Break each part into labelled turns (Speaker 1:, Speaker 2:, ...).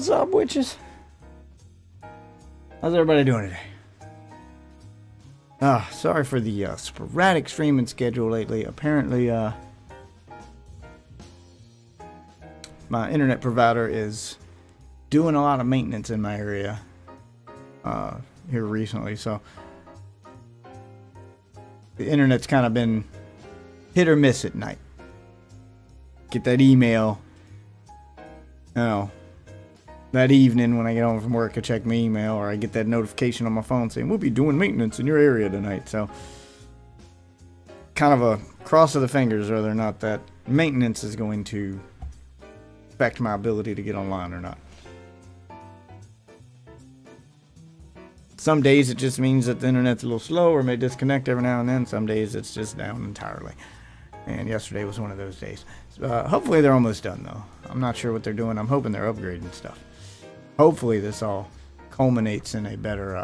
Speaker 1: What's up, witches? How's everybody doing today? Sorry for the sporadic streaming schedule lately. Apparently, my internet provider is doing a lot of maintenance in my area here recently, so the internet's kind of been hit or miss at night. Get that email, that evening when I get home from work, I check my email, or I get that notification on my phone saying we'll be doing maintenance in your area tonight. So kind of a cross of the fingers whether or not that maintenance is going to affect my ability to get online or not. Some days it just means that the internet's a little slow or may disconnect every now and then. Some days it's just down entirely. And yesterday was one of those days. Hopefully they're almost done though. I'm not sure what they're doing. I'm hoping they're upgrading stuff. Hopefully this all culminates in a better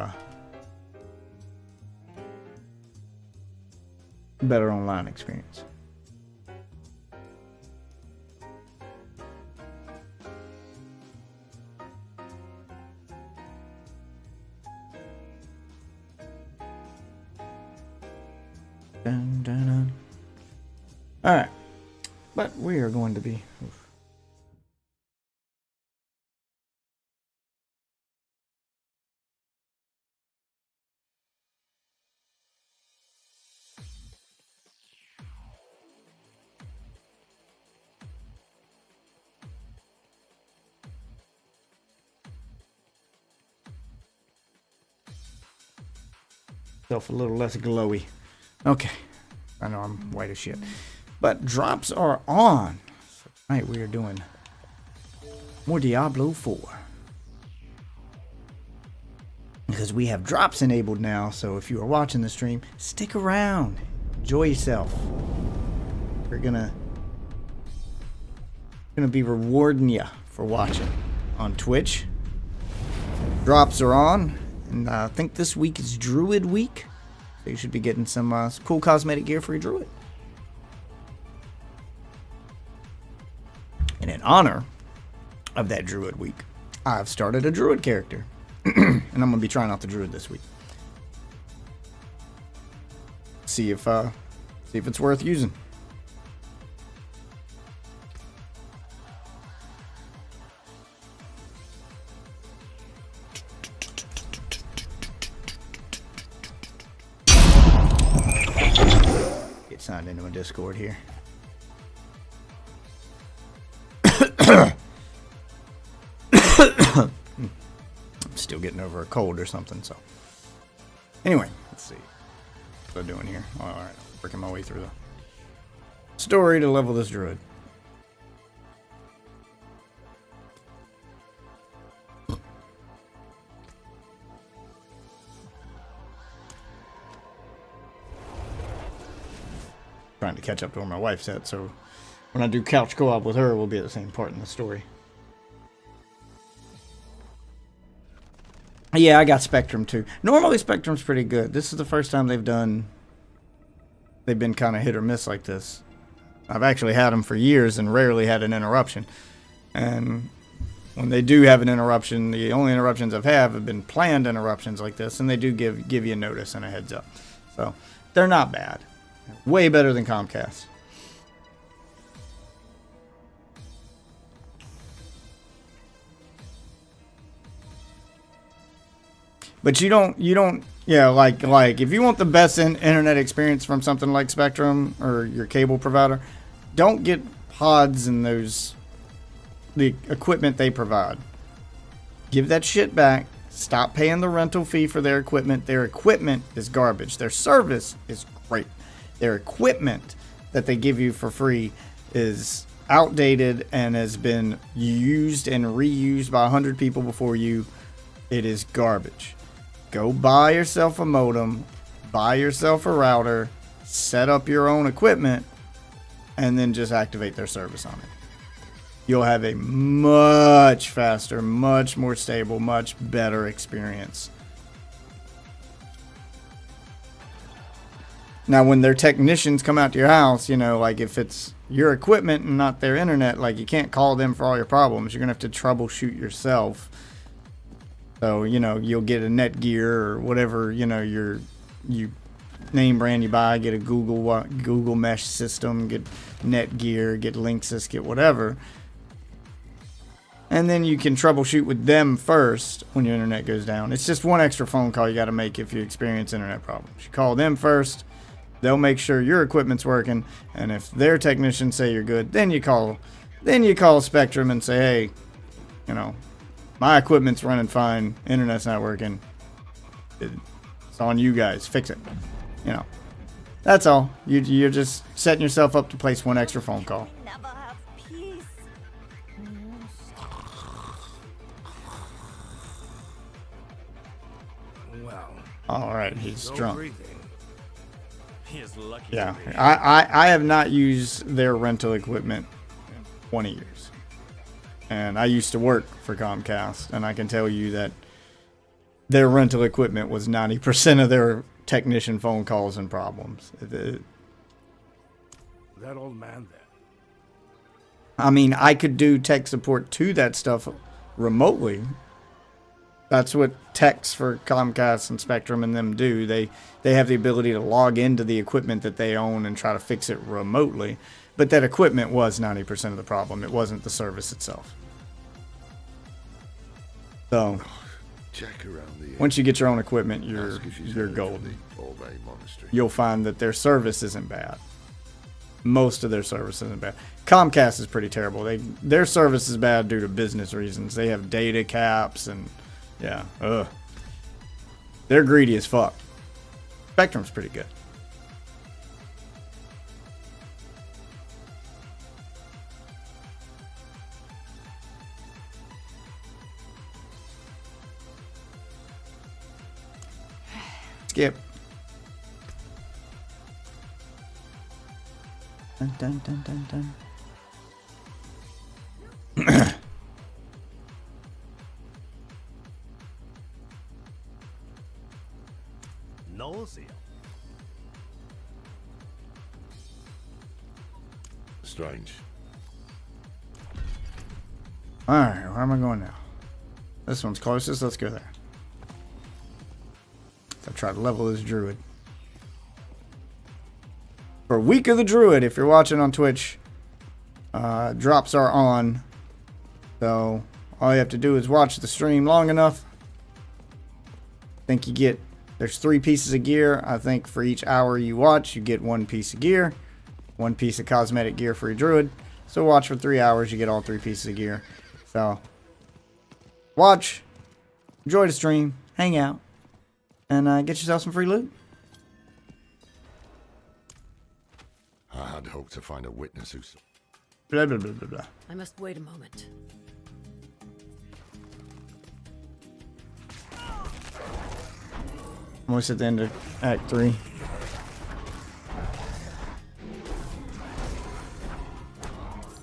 Speaker 1: online experience. Dun, dun, dun. All right, but we are going to be. Self a little less glowy. Okay, I know I'm white as shit, but drops are on. So tonight we are doing more Diablo 4 because we have drops enabled now. So if you are watching the stream, stick around, enjoy yourself. We're gonna be rewarding you for watching on Twitch. Drops are on, and I think this week is Druid week. So you should be getting some cool cosmetic gear for your druid. And in honor of that druid week, I've started a druid character. And I'm going to be trying out the druid this week. See if it's worth using. Signed into a Discord here. I'm still getting over a cold or something, so. Anyway, let's see. What am I doing here? Alright, working my way through the story to level this druid. Trying to catch up to where my wife's at, so when I do couch co-op with her, we'll be at the same part in the story. Yeah, I got Spectrum too. Normally Spectrum's pretty good. This is the first time they've been kind of hit or miss like this. I've actually had them for years and rarely had an interruption. And when they do have an interruption, the only interruptions I've had have been planned interruptions like this, and they do give you a notice and a heads up. So they're not bad. Way better than Comcast. But you don't, yeah, like if you want the best internet experience from something like Spectrum or your cable provider, don't get pods and the equipment they provide. Give that shit back. Stop paying the rental fee for their equipment. Their equipment is garbage. Their service is great. Their equipment that they give you for free is outdated and has been used and reused by 100 people before you. It is garbage. Go buy yourself a modem, buy yourself a router, set up your own equipment, and then just activate their service on it. You'll have a much faster, much more stable, much better experience. Now, when their technicians come out to your house, you know, like if it's your equipment and not their internet, like you can't call them for all your problems. You're going to have to troubleshoot yourself. So, you know, you'll get a Netgear or whatever, you know, you name brand you buy, get a Google Mesh system, get Netgear, get Linksys, get whatever. And then you can troubleshoot with them first when your internet goes down. It's just one extra phone call you got to make if you experience internet problems. You call them first. They'll make sure your equipment's working, and if their technicians say you're good, then you call Spectrum and say, hey, you know, my equipment's running fine, internet's not working. It's on you guys. Fix it. You know, that's all. You're just setting yourself up to place one extra phone call.
Speaker 2: Never have peace.
Speaker 3: Well,
Speaker 1: All right, he's drunk.
Speaker 3: breathing. He is lucky.
Speaker 1: Yeah,
Speaker 3: to be-
Speaker 1: I have not used their rental equipment in 20 years. And I used to work for Comcast, and I can tell you that their rental equipment was 90% of their technician phone calls and problems.
Speaker 3: That old man there.
Speaker 1: I mean, I could do tech support to that stuff remotely. That's what techs for Comcast and Spectrum and them do. They have the ability to log into the equipment that they own and try to fix it remotely. But that equipment was 90% of the problem. It wasn't the service itself. So
Speaker 4: Check around the
Speaker 1: once you get your own equipment, you're
Speaker 4: ask if she's
Speaker 1: you're
Speaker 4: heard
Speaker 1: gold.
Speaker 4: from the Olvay Monastery.
Speaker 1: You'll find that their service isn't bad. Most of their service isn't bad. Comcast is pretty terrible. Their service is bad due to business reasons. They have data caps and yeah, they're greedy as fuck. Spectrum's pretty good. Skip. Dun, dun, dun, dun, dun.
Speaker 3: Nausea.
Speaker 4: Strange.
Speaker 1: Alright, where am I going now? This one's closest. Let's go there. I'll try to level this druid. For Week of the Druid, if you're watching on Twitch, drops are on. So all you have to do is watch the stream long enough. I think you get, there's 3 pieces of gear. I think for each hour you watch, you get 1 piece of gear. 1 piece of cosmetic gear for your druid. So watch for 3 hours, you get all 3 pieces of gear. So watch, enjoy the stream, hang out, and get yourself some free loot.
Speaker 4: I had hoped to find a witness who saw.
Speaker 1: Blah, blah, blah, blah, blah.
Speaker 2: I must wait a moment.
Speaker 1: Almost at the end of Act 3.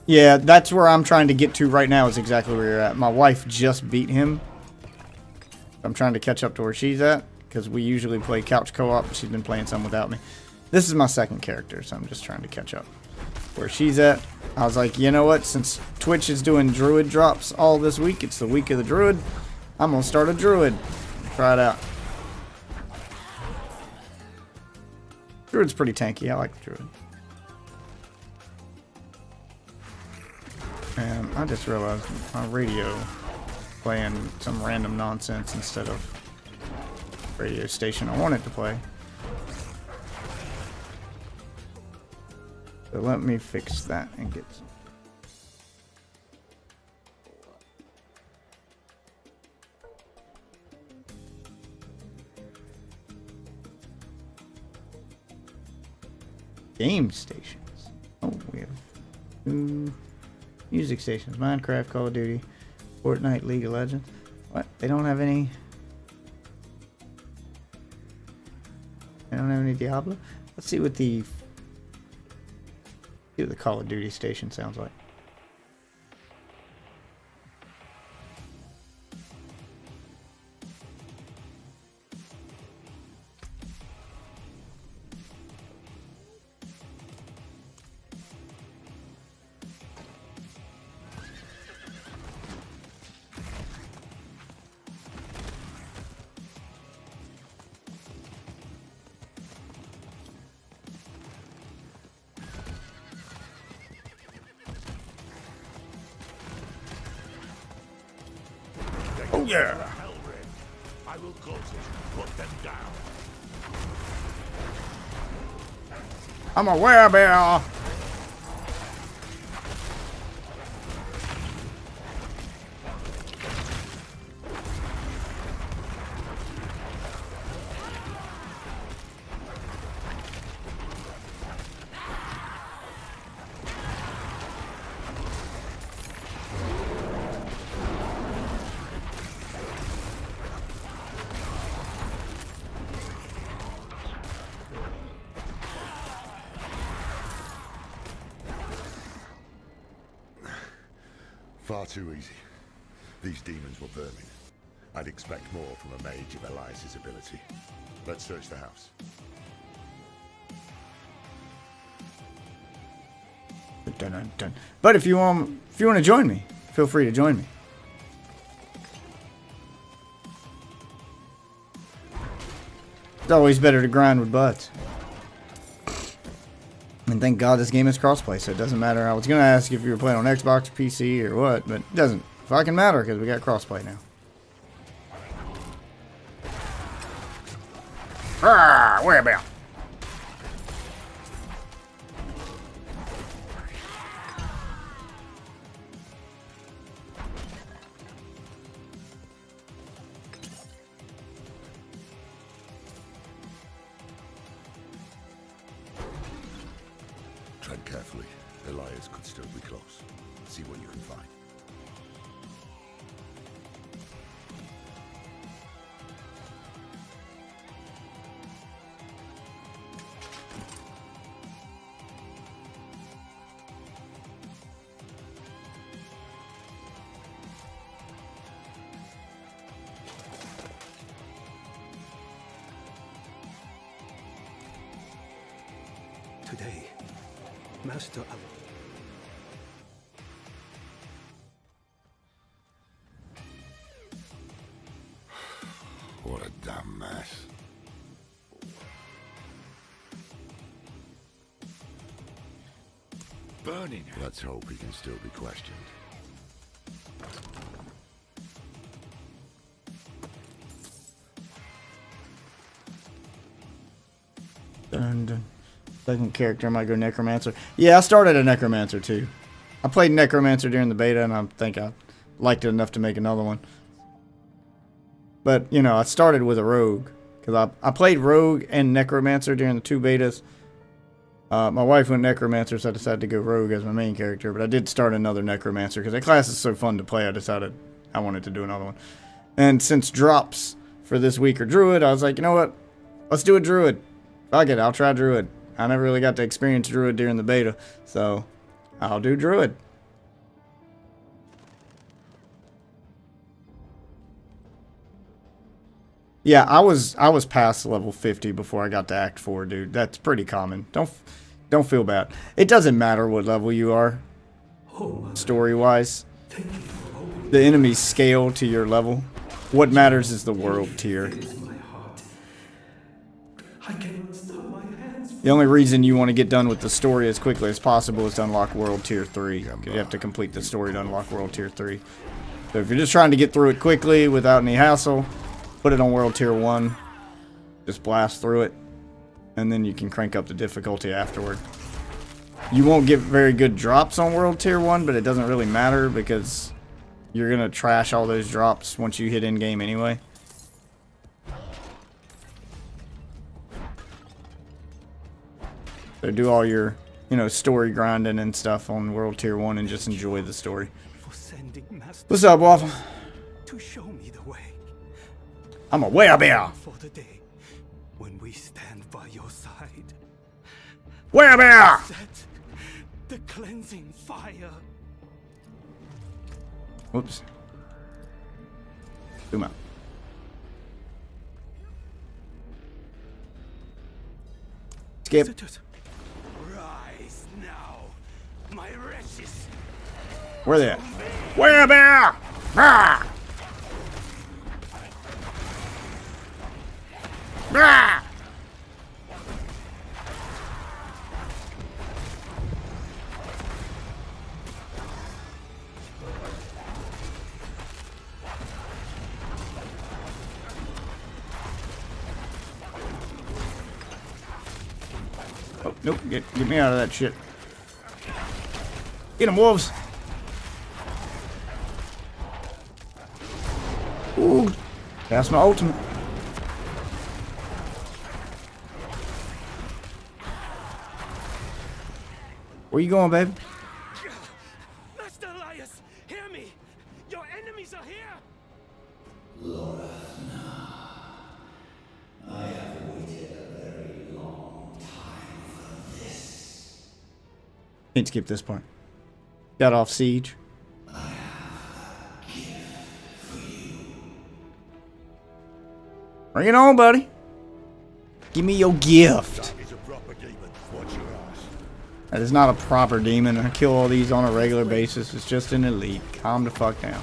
Speaker 1: Yeah, that's where I'm trying to get to right now is exactly where you're at. My wife just beat him. I'm trying to catch up to where she's at because we usually play couch co-op. She's been playing some without me. This is my second character, so I'm just trying to catch up where she's at. I was like, you know what? Since Twitch is doing druid drops all this week, it's the week of the druid. I'm going to start a druid. Try it out. Druid's pretty tanky. I like the druid. And I just realized my radio playing some random nonsense instead of radio station I want it to play. So let me fix that and get some. Game stations. Oh, we have 2 music stations. Minecraft, Call of Duty, Fortnite, League of Legends. What? They don't have any... They don't have any Diablo? Let's see what the Call of Duty station sounds like. Oh yeah!
Speaker 3: Hellring. I will close it. Put them down.
Speaker 1: I'm a werebear!
Speaker 4: Far too easy. These demons were vermin. I'd expect more from a mage of Elias's ability. Let's search the house.
Speaker 1: Dun, dun, dun. But if you want to join me, feel free to join me. It's always better to grind with butts. And thank God this game is crossplay, so it doesn't matter. I was going to ask if you were playing on Xbox or PC or what, but it doesn't fucking matter because we got crossplay now. Where about?
Speaker 4: Tread carefully. Elias could still be close. See what you can find.
Speaker 5: Today, Master
Speaker 4: What a damn mess.
Speaker 3: Burning.
Speaker 4: Let's hope he can still be questioned.
Speaker 1: Dun, dun. Second character, I might go Necromancer. Yeah, I started a Necromancer too. I played Necromancer during the beta, and I think I liked it enough to make another one. But, you know, I started with a Rogue. Because I played Rogue and Necromancer during the two betas. My wife went Necromancer, so I decided to go Rogue as my main character. But I did start another Necromancer, because that class is so fun to play, I decided I wanted to do another one. And since drops for this week are Druid, I was like, you know what? Let's do a Druid. Fuck it, I'll try Druid. I never really got to experience Druid during the beta, so I'll do Druid. Yeah, I was past level 50 before I got to Act 4, dude. That's pretty common. Don't feel bad. It doesn't matter what level you are, story-wise. The enemies scale to your level. What matters is the world tier. The only reason you want to get done with the story as quickly as possible is to unlock World Tier 3. You have to complete the story to unlock World Tier 3. So if you're just trying to get through it quickly without any hassle, put it on World Tier 1. Just blast through it. And then you can crank up the difficulty afterward. You won't get very good drops on World Tier 1, but it doesn't really matter because you're going to trash all those drops once you hit in-game anyway. So do all your, you know, story grinding and stuff on World Tier 1 and just enjoy the story.
Speaker 5: for sending Master
Speaker 1: What's up, Waffle?
Speaker 5: to show me the way
Speaker 1: I'm a werebear!
Speaker 5: for the day when we stand by your side.
Speaker 1: Werebear!
Speaker 5: Set the cleansing fire.
Speaker 1: Whoops. Zoom out. Skip.
Speaker 5: Rise now, my wretches.
Speaker 1: Where they at? Werebear! Ah! Ah! Nope, get me out of that shit. Get him, wolves. Ooh, that's my ultimate. Where you going, babe?
Speaker 5: Master Elias, hear me! Your enemies are here!
Speaker 1: Can't skip this part. Got off siege. Bring it on, buddy. Give me your gift.
Speaker 4: That is a proper demon. Watch your ass.
Speaker 1: That is not a proper demon. I kill all these on a regular basis. It's just an elite. Calm the fuck down.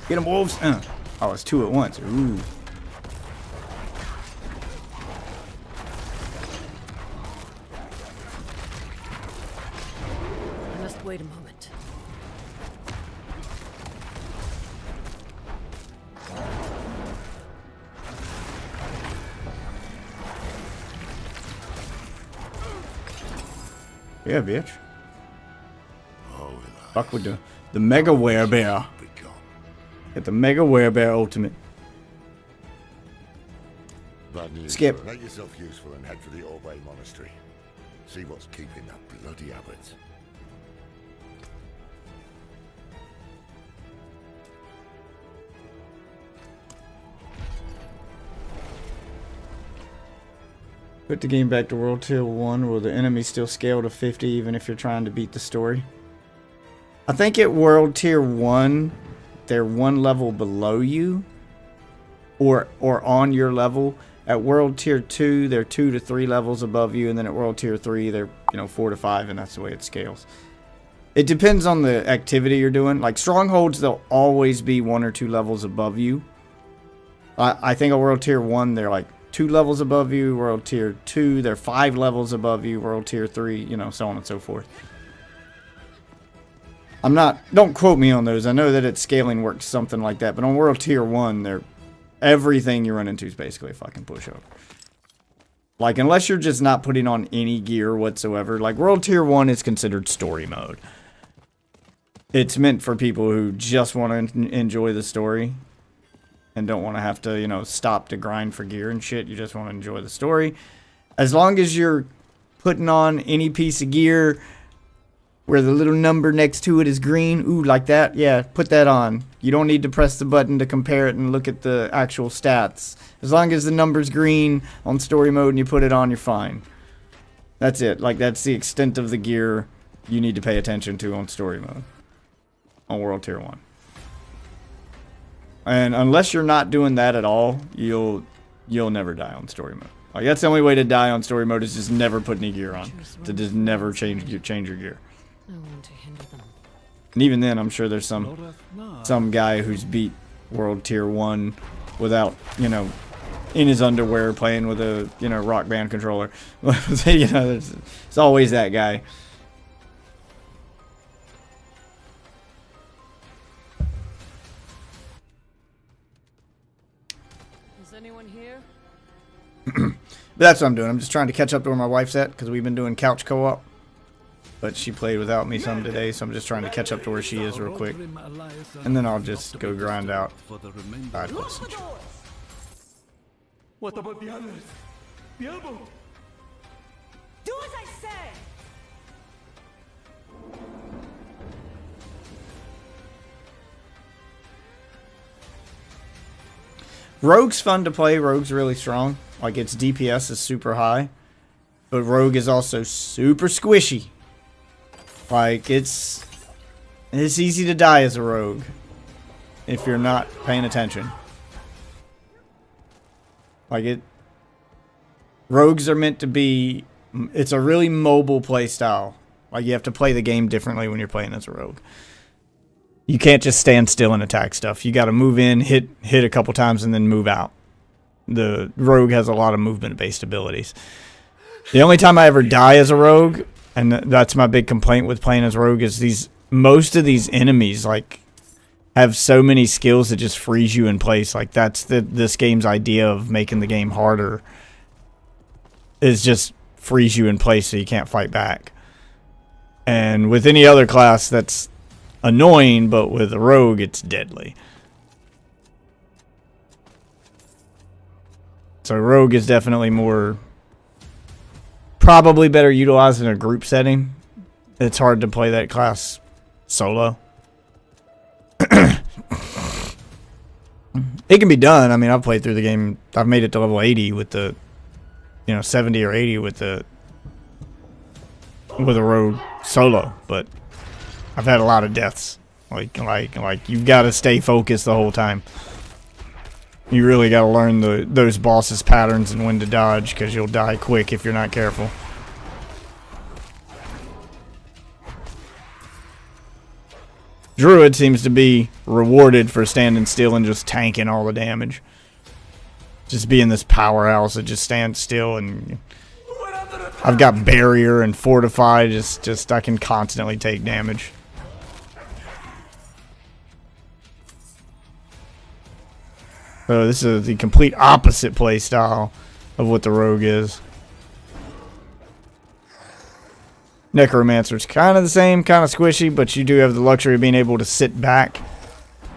Speaker 1: Get them, wolves. Oh, it's two at once. Ooh.
Speaker 2: I must wait a moment.
Speaker 1: Yeah, bitch.
Speaker 4: Oh,
Speaker 1: Fuck with the Mega Werebear.
Speaker 4: become.
Speaker 1: Get the Mega Werebear ultimate.
Speaker 4: Bad news.
Speaker 1: Skip.
Speaker 4: Make yourself useful and head for the Orway Monastery. See what's keeping that bloody abbot.
Speaker 1: Put the game back to World Tier 1. Will the enemy still scale to 50 even if you're trying to beat the story? I think at World Tier 1, they're one level below you. Or on your level. At World Tier 2, they're 2 to 3 levels above you. And then at World Tier 3, they're 4 to 5. And that's the way it scales. It depends on the activity you're doing. Like Strongholds, they'll always be 1 or 2 levels above you. I think at World Tier 1, they're like 2 levels above you. World Tier 2, they're 5 levels above you. World Tier 3, so on and so forth. Don't quote me on those. I know that its scaling works something like that. But on World Tier 1, everything you run into is basically a fucking pushover. Like, unless you're just not putting on any gear whatsoever. Like, World Tier 1 is considered story mode. It's meant for people who just want to enjoy the story. And don't want to have to, stop to grind for gear and shit. You just want to enjoy the story. As long as you're putting on any piece of gear where the little number next to it is green, ooh, like that, yeah, put that on. You don't need to press the button to compare it and look at the actual stats. As long as the number's green on story mode and you put it on, you're fine. That's it. Like, that's the extent of the gear you need to pay attention to on story mode. On World Tier 1. And unless you're not doing that at all, you'll never die on story mode. Like, that's the only way to die on story mode is just never put any gear on. To just never change your gear.
Speaker 2: I want to hinder them.
Speaker 1: And even then, I'm sure there's some guy who's beat World Tier 1 without, in his underwear playing with a, Rock Band controller. It's always that guy.
Speaker 2: Is anyone here?
Speaker 1: That's what I'm doing. I'm just trying to catch up to where my wife's at because we've been doing couch co-op. But she played without me some today, so I'm just trying to catch up to where she is real quick. And then I'll just go grind out side quests and shit.
Speaker 5: What about the others? Diabo!
Speaker 2: Do as I say!
Speaker 1: Rogue's fun to play. Rogue's really strong. Like, its DPS is super high. But Rogue is also super squishy. Like, it's easy to die as a rogue if you're not paying attention. Like, rogues are meant to be, it's a really mobile play style. Like, you have to play the game differently when you're playing as a rogue. You can't just stand still and attack stuff. You got to move in, hit a couple times, and then move out. The rogue has a lot of movement-based abilities. The only time I ever die as a rogue, and that's my big complaint with playing as rogue, is most of these enemies like have so many skills that just freeze you in place. Like, that's this game's idea of making the game harder. is just freeze you in place so you can't fight back. And with any other class, that's annoying, but with a rogue, it's deadly. So rogue is definitely more, probably better utilized in a group setting. It's hard to play that class solo. It can be done. I mean, I've played through the game. I've made it to level 80 with the, 70 or 80 with a rogue solo, but I've had a lot of deaths. Like you've got to stay focused the whole time. You really got to learn those bosses' patterns and when to dodge, because you'll die quick if you're not careful. Druid seems to be rewarded for standing still and just tanking all the damage. Just being this powerhouse that just stands still, and I've got barrier and fortify. Just I can constantly take damage. So this is the complete opposite play style of what the rogue is. Necromancer's kind of the same, kind of squishy, but you do have the luxury of being able to sit back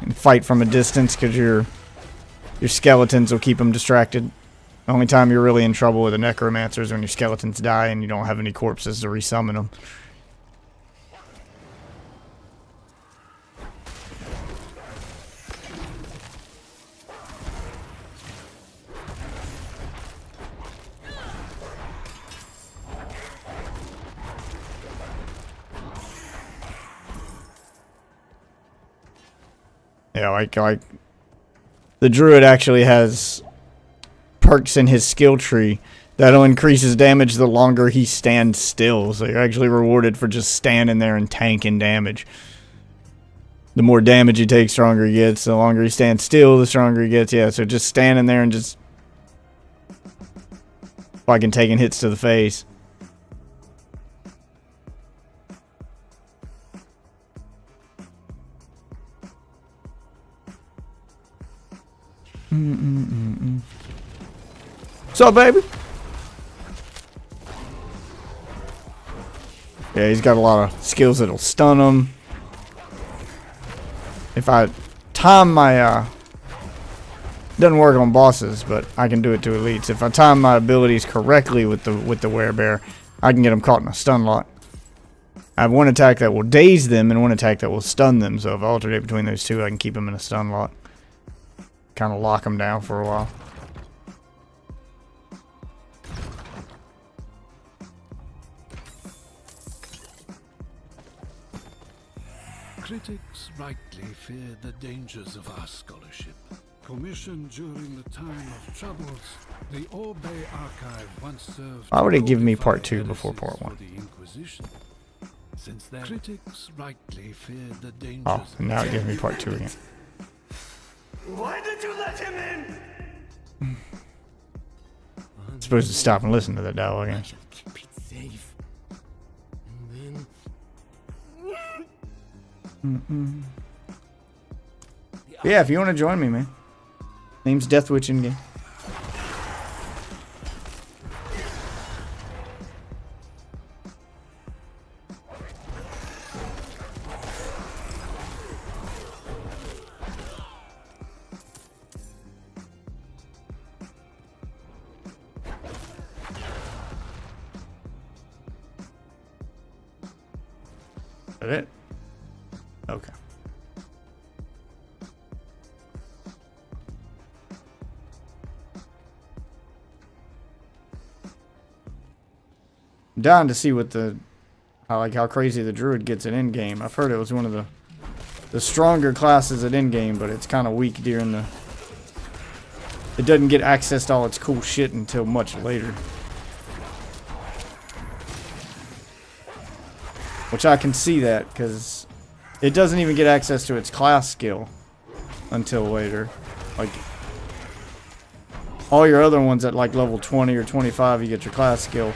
Speaker 1: and fight from a distance, because your skeletons will keep them distracted. The only time you're really in trouble with a necromancer is when your skeletons die and you don't have any corpses to resummon them. Yeah, like the druid actually has perks in his skill tree that'll increase his damage the longer he stands still. So you're actually rewarded for just standing there and tanking damage. The more damage he takes, stronger he gets. The longer he stands still, the stronger he gets. Yeah, so just standing there and just fucking taking hits to the face. What's up, baby? Yeah, he's got a lot of skills that'll stun him. If I time my doesn't work on bosses, but I can do it to elites. If I time my abilities correctly with the werebear, I can get them caught in a stun lock. I have one attack that will daze them and one attack that will stun them. So if I alternate between those two, I can keep them in a stun lock. Kind of lock them down for a while.
Speaker 6: Critics rightly fear the dangers of our scholarship. Commissioned during the time of troubles, the Orbay Archive once served.
Speaker 1: Why would it give me part 2 before part 1?
Speaker 6: The Inquisition. Since then, critics rightly fear the dangers.
Speaker 1: Oh, and now it gives me part 2 again.
Speaker 5: Why did you let him in?
Speaker 1: I'm supposed to stop and listen to that dialogue again.
Speaker 5: Keep it safe. And then...
Speaker 1: Yeah, if you want to join me, man. Name's Deathwitch in game. Is that it? Okay. I'm dying to see what how crazy the druid gets at endgame. I've heard it was one of the stronger classes at endgame, but it's kind of weak during the. It doesn't get access to all its cool shit until much later. Which I can see that, because it doesn't even get access to its class skill until later. Like, all your other ones at like level 20 or 25, you get your class skill.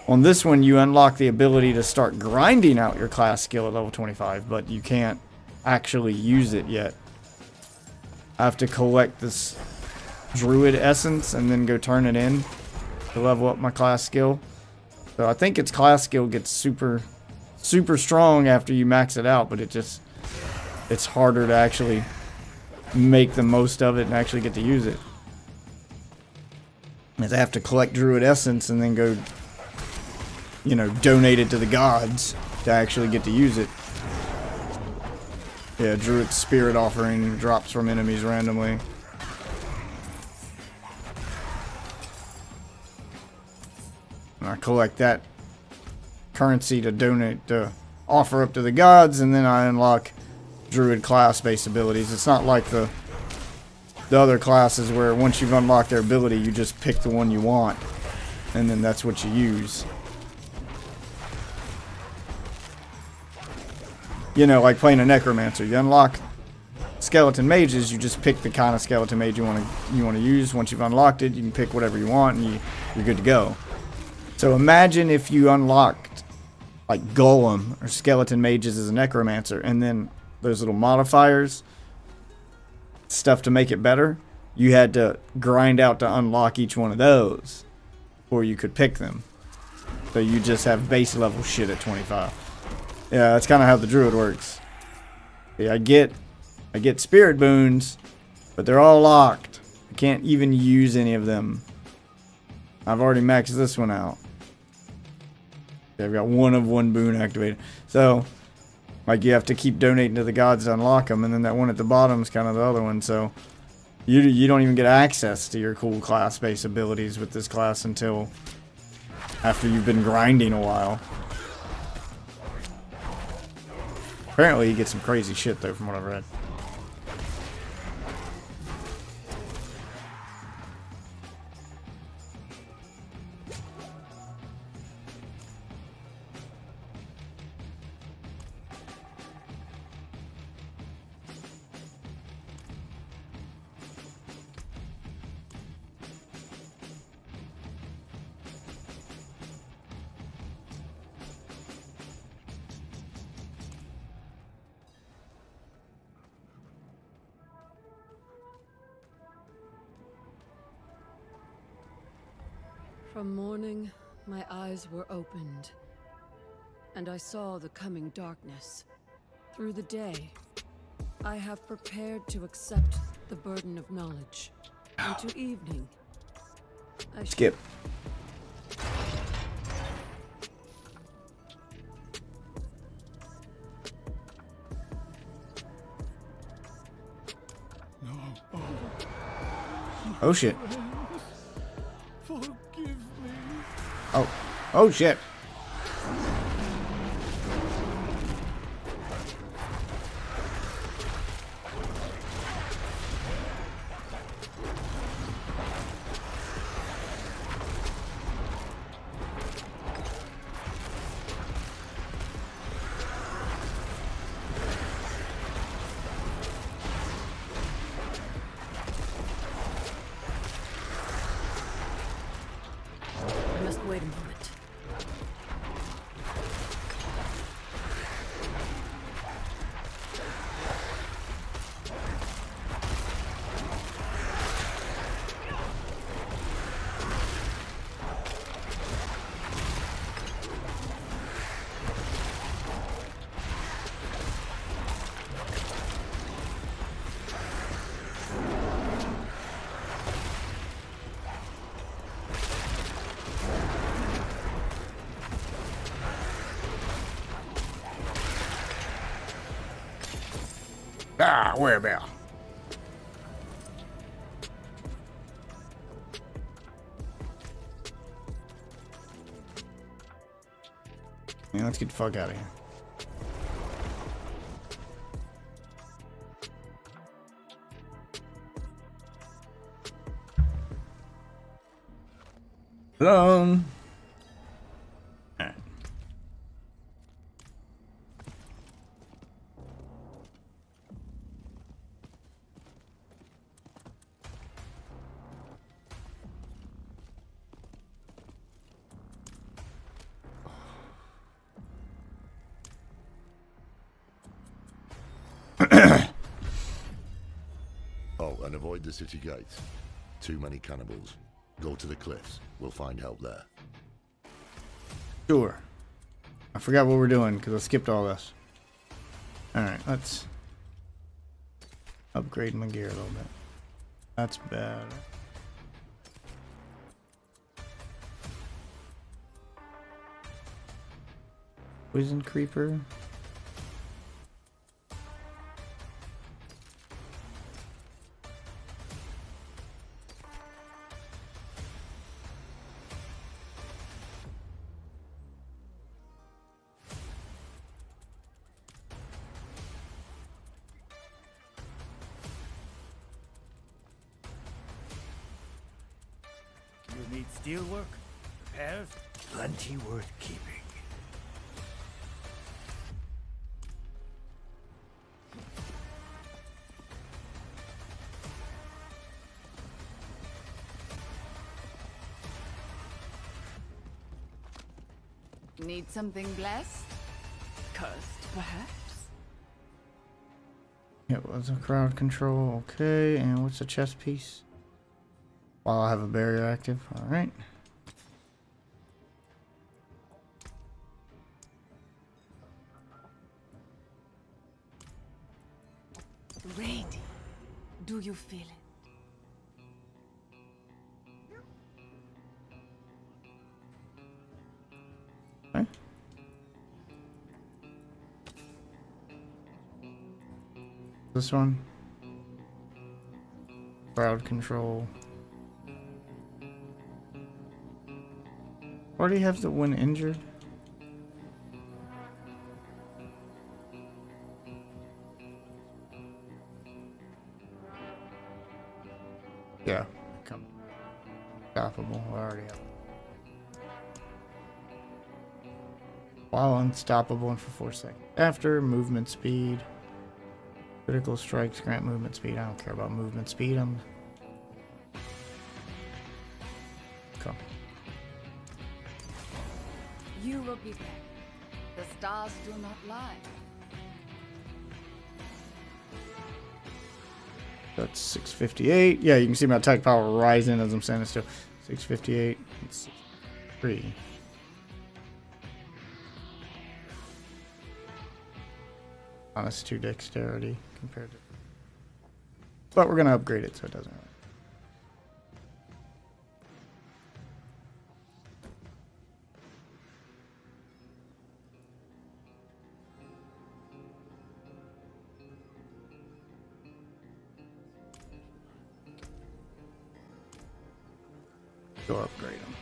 Speaker 1: On this one, you unlock the ability to start grinding out your class skill at level 25, but you can't actually use it yet. I have to collect this druid essence and then go turn it in. to level up my class skill. So I think its class skill gets super strong after you max it out, but it's harder to actually make the most of it and actually get to use it. As I have to collect Druid Essence and then go, you know, donate it to the gods to actually get to use it. Yeah, Druid Spirit Offering drops from enemies randomly. And I collect that currency to donate, to offer up to the gods, and then I unlock Druid class-based abilities. It's not like the other classes where once you've unlocked their ability, you just pick the one you want, and then that's what you use. You know, like playing a Necromancer. You unlock Skeleton Mages, you just pick the kind of Skeleton Mage you want to use. Once you've unlocked it, you can pick whatever you want, and you're good to go. So imagine if you unlocked like Golem or Skeleton Mages as a Necromancer, and then those little modifiers, stuff to make it better, you had to grind out to unlock each one of those, or you could pick them. So you just have base level shit at 25. Yeah, that's kind of how the Druid works. Yeah, I get Spirit Boons, but they're all locked. I can't even use any of them. I've already maxed this one out. Yeah, I've got one boon activated. So, like, you have to keep donating to the gods to unlock them, and then that one at the bottom is kind of the other one. So, you don't even get access to your cool class-based abilities with this class until after you've been grinding a while. Apparently, you get some crazy shit, though, from what I've read.
Speaker 2: From morning, my eyes were opened, and I saw the coming darkness. Through the day, I have prepared to accept the burden of knowledge. And to evening, I
Speaker 1: Skip.
Speaker 6: No.
Speaker 1: Oh shit.
Speaker 6: Forgive me.
Speaker 1: Oh shit.
Speaker 2: I must wait a moment.
Speaker 1: Ah, whereabout? Yeah, let's get the fuck out of here. Alone. Alright.
Speaker 4: Oh, and avoid the city gates. Too many cannibals. Go to the cliffs. We'll find help there.
Speaker 1: Sure. I forgot what we're doing because I skipped all this. Alright, let's upgrade my gear a little bit. That's bad. Poison creeper.
Speaker 5: You need steelwork? Repairs? Plenty worth keeping.
Speaker 7: Need something blessed? Cursed, perhaps?
Speaker 1: It was a crowd control. Okay, and what's the chest piece? While I have a barrier active. Alright.
Speaker 7: Ready. Do you feel it?
Speaker 1: Okay. This one. Crowd control. Why do you have the when injured? Yeah, come unstoppable. I already have. While unstoppable and for 4 seconds. After movement speed. Critical strikes grant movement speed. I don't care about movement speed. Come.
Speaker 7: You will be there. The stars do not lie.
Speaker 1: That's 658. Yeah, you can see my attack power rising as I'm standing still. 658. It's 3. Minus 2 dexterity compared to. But we're gonna upgrade it so it doesn't. Go upgrade them.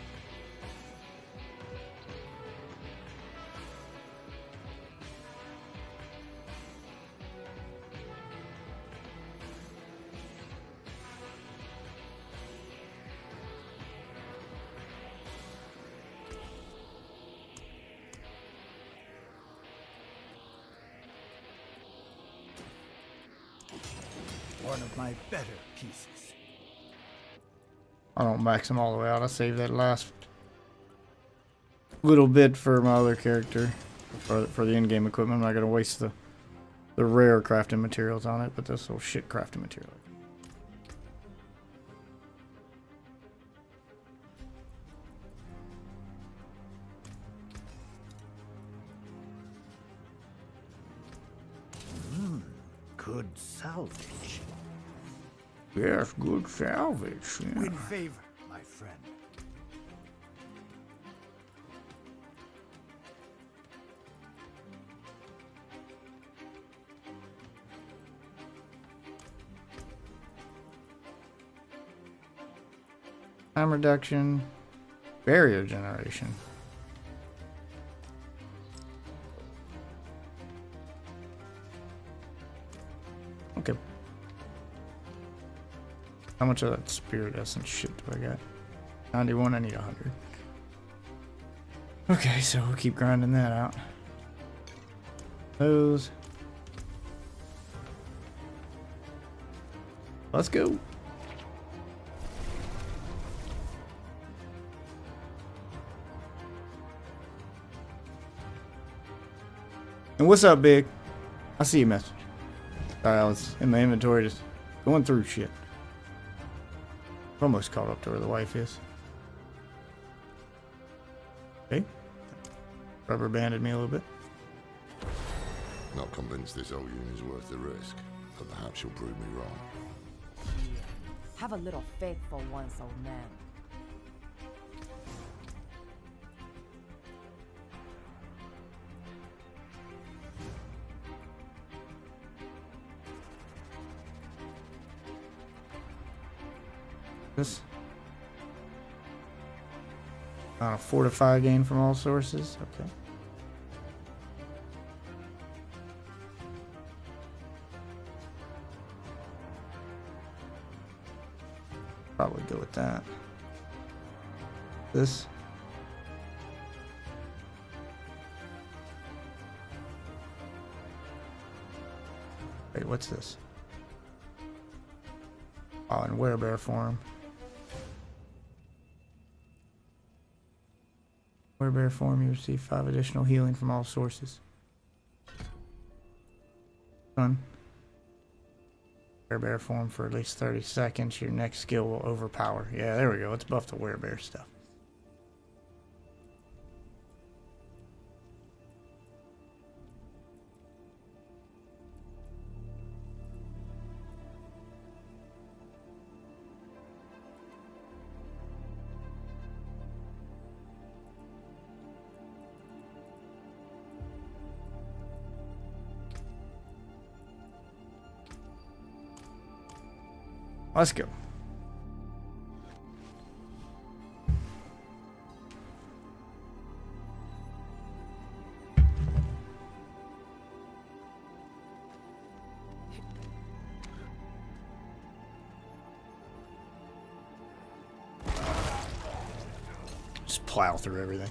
Speaker 5: One of my better pieces.
Speaker 1: I don't max them all the way out. I save that last little bit for my other character. For the in-game equipment. I'm not going to waste the rare crafting materials on it, but this little shit crafting material.
Speaker 5: Good salvage.
Speaker 1: Yes, good salvage. Yeah.
Speaker 5: Win favor, my friend.
Speaker 1: Time reduction. Barrier generation. Okay. How much of that spirit essence shit do I got? 91, I need 100. Okay, so we'll keep grinding that out. Those. Let's go. And what's up, Big? I see your message. Sorry, I was in my inventory just going through shit. Almost caught up to where the wife is. Okay. Rubber banded me a little bit.
Speaker 4: Not convinced this old union is worth the risk, but perhaps you'll prove me wrong.
Speaker 7: Have a little faith for once, old man.
Speaker 1: This. Fortify gain from all sources. Okay. Probably go with that. This. Wait, what's this? Oh, in werebear form. Werebear form, you receive 5 additional healing from all sources. Fun. Werebear form for at least 30 seconds. Your next skill will overpower. Yeah, there we go. Let's buff the werebear stuff. Let's go. Just plow through everything.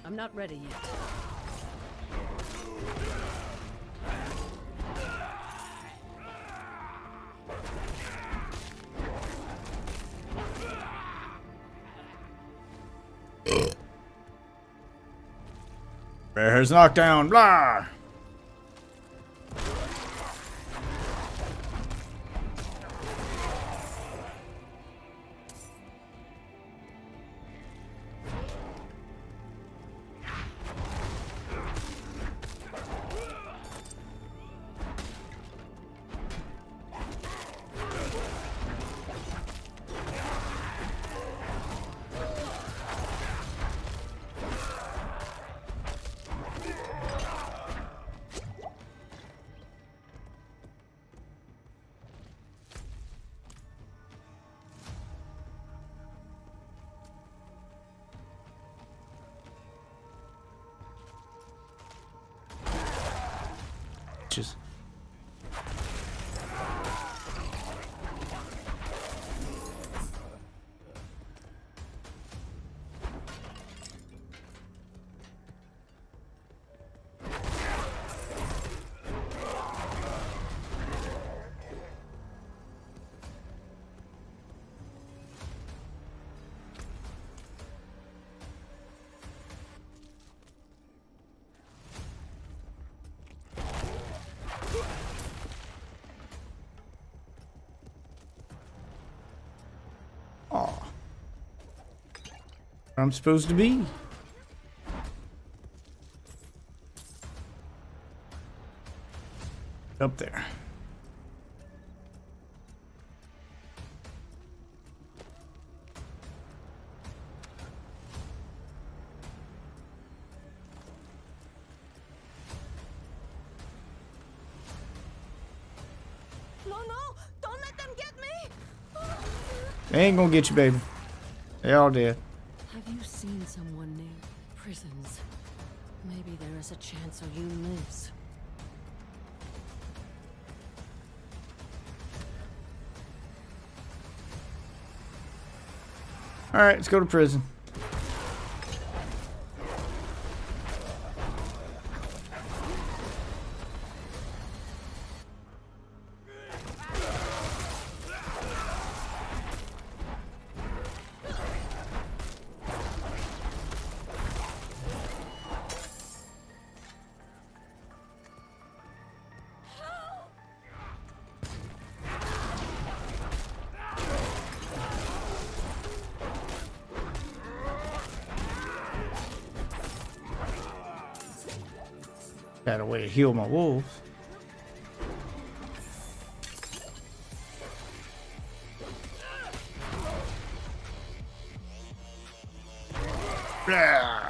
Speaker 2: I'm not ready yet.
Speaker 1: Bear's knocked down. Blah! Just where I'm supposed to be. Up there.
Speaker 7: No, don't let them get me.
Speaker 1: They ain't gonna get you, baby. They all dead.
Speaker 2: Have you seen someone near prisons? Maybe there is a chance Oyun lives.
Speaker 1: Alright, let's go to prison. Got a way to heal my wolves. Blah.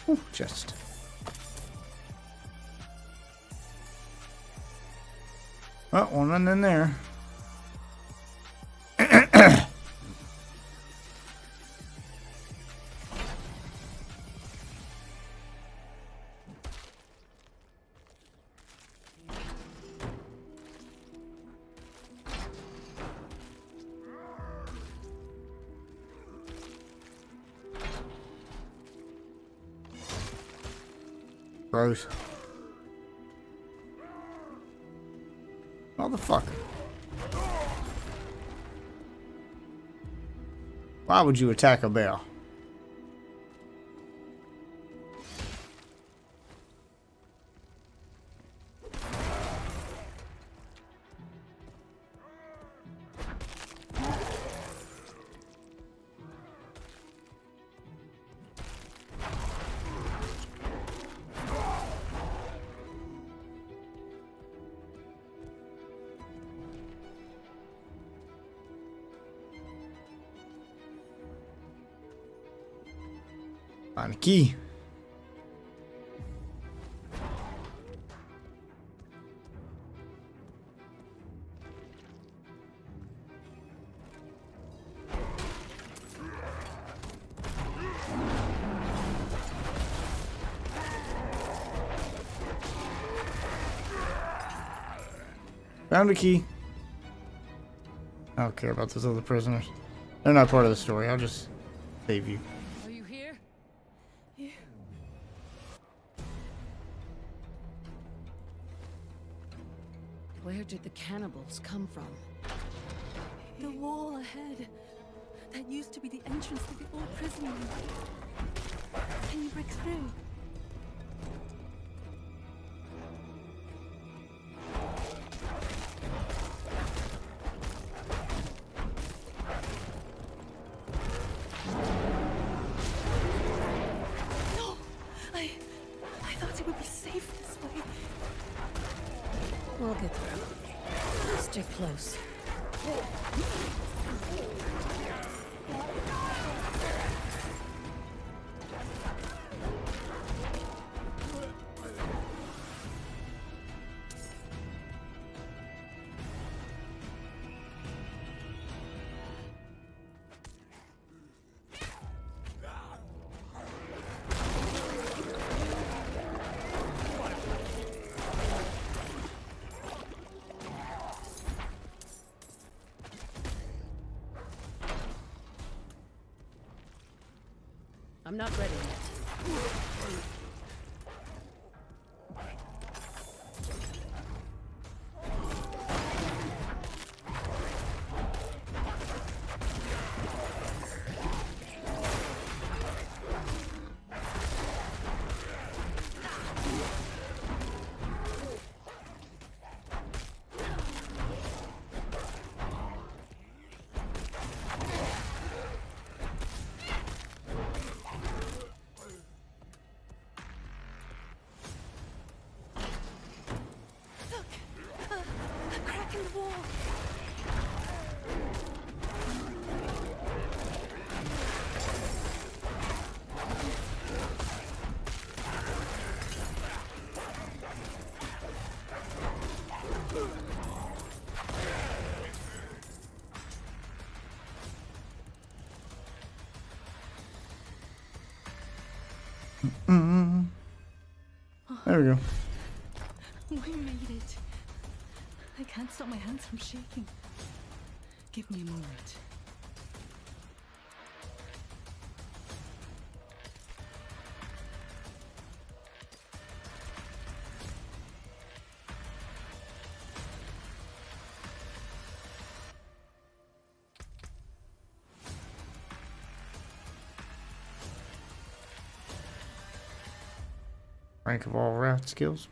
Speaker 1: Ooh, chest. Oh, one in there. Gross. Motherfucker. Why would you attack a bear? Find a key. Found a key. I don't care about those other prisoners. They're not part of the story. I'll just save you.
Speaker 2: Are you here? Where did the cannibals come from?
Speaker 8: The wall ahead. That used to be the entrance to the old prison room. Can you break through? No! I thought it would be safe this way.
Speaker 2: We'll get through. Stick close. I'm not ready yet.
Speaker 1: There we go.
Speaker 8: We made it. I can't stop my hands from shaking. Give me a moment.
Speaker 1: Rank of all raft skills.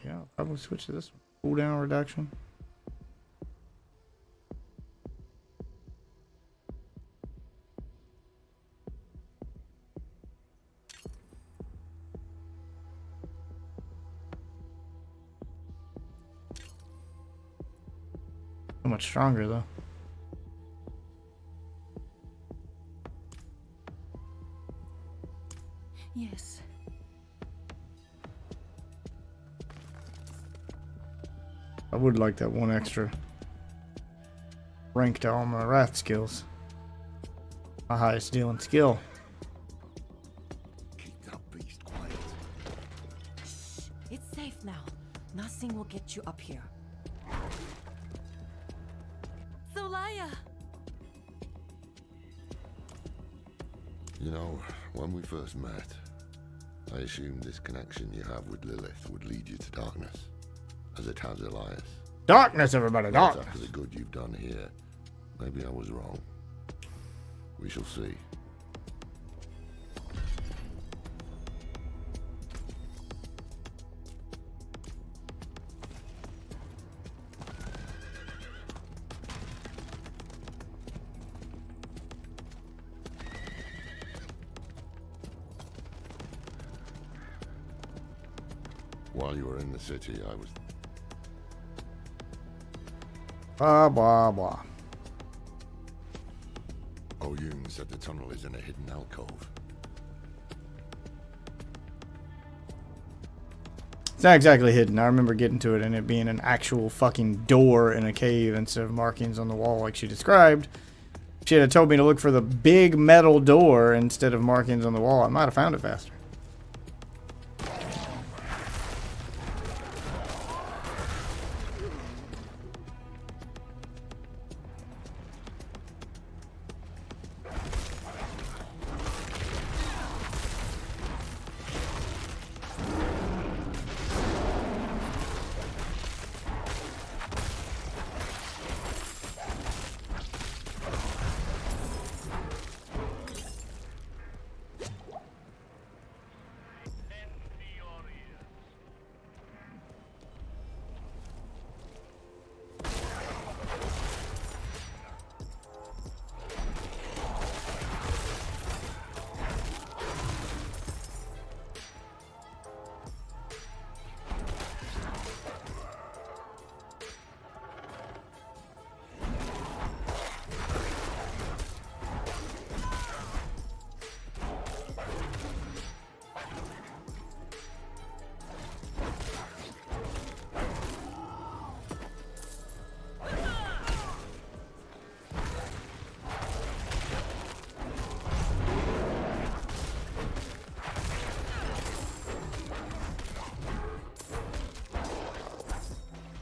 Speaker 1: Yeah, I'll probably switch to this one. Cooldown reduction. So much stronger though.
Speaker 8: Yes.
Speaker 1: I would like that one extra rank to all my wrath skills. My highest dealing skill.
Speaker 4: Keep that beast quiet.
Speaker 7: It's safe now. Nothing will get you up here.
Speaker 8: Solaya!
Speaker 4: You know, when we first met, I assumed this connection you have with Lilith would lead you to darkness, as it has Elias.
Speaker 1: Darkness, everybody,
Speaker 4: But
Speaker 1: darkness.
Speaker 4: after the good you've done here, maybe I was wrong. We shall see. While you were in the city, I was...
Speaker 1: Blah, blah, blah.
Speaker 4: Oyun said the tunnel is in a hidden alcove.
Speaker 1: It's not exactly hidden. I remember getting to it and it being an actual fucking door in a cave instead of markings on the wall like she described. If she had told me to look for the big metal door instead of markings on the wall, I might have found it faster.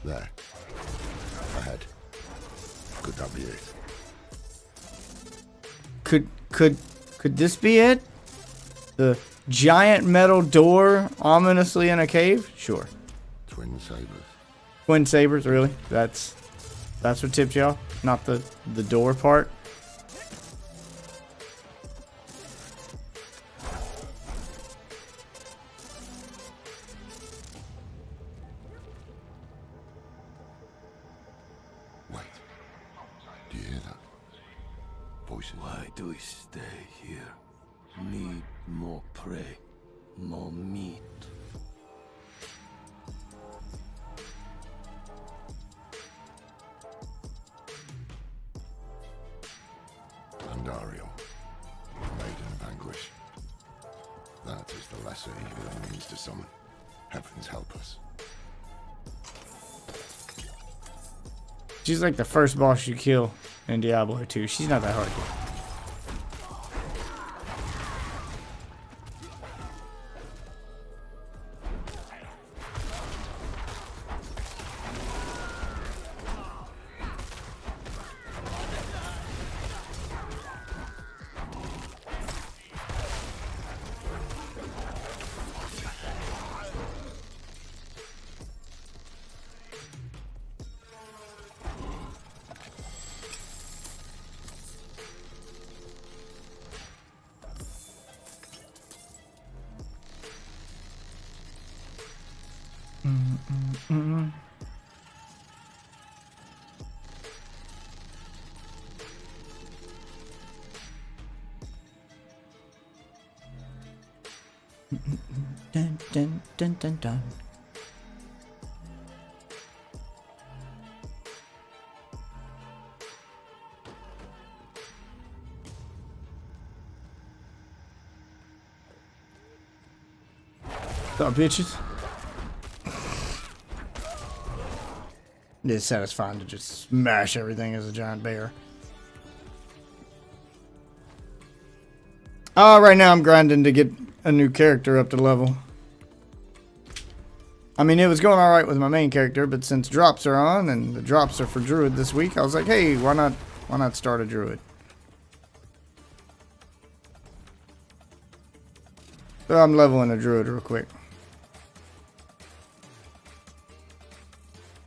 Speaker 4: There. Ahead. Could that be it?
Speaker 1: Could this be it? The giant metal door ominously in a cave? Sure.
Speaker 4: Twin sabers.
Speaker 1: Twin sabers, really? That's what tipped you off? Not the door part?
Speaker 4: Wait. Do you hear that? Voices.
Speaker 5: Why do we stay here? Need more prey, more meat.
Speaker 4: Andariel. Maiden of anguish. That is the lesser evil it means to summon. Heavens help us.
Speaker 1: She's like the first boss you kill in Diablo 2. She's not that hard to kill. Dun, dun, dun, dun, dun. What's up, bitches? It's satisfying to just smash everything as a giant bear. Right now I'm grinding to get a new character up to level. I mean, it was going alright with my main character, but since drops are on, and the drops are for Druid this week, I was like, hey, why not start a Druid? So I'm leveling a Druid real quick.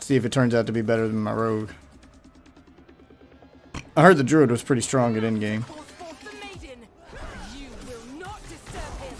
Speaker 1: See if it turns out to be better than my Rogue. I heard the Druid was pretty strong at endgame.
Speaker 7: Call forth the maiden. You will not disturb him.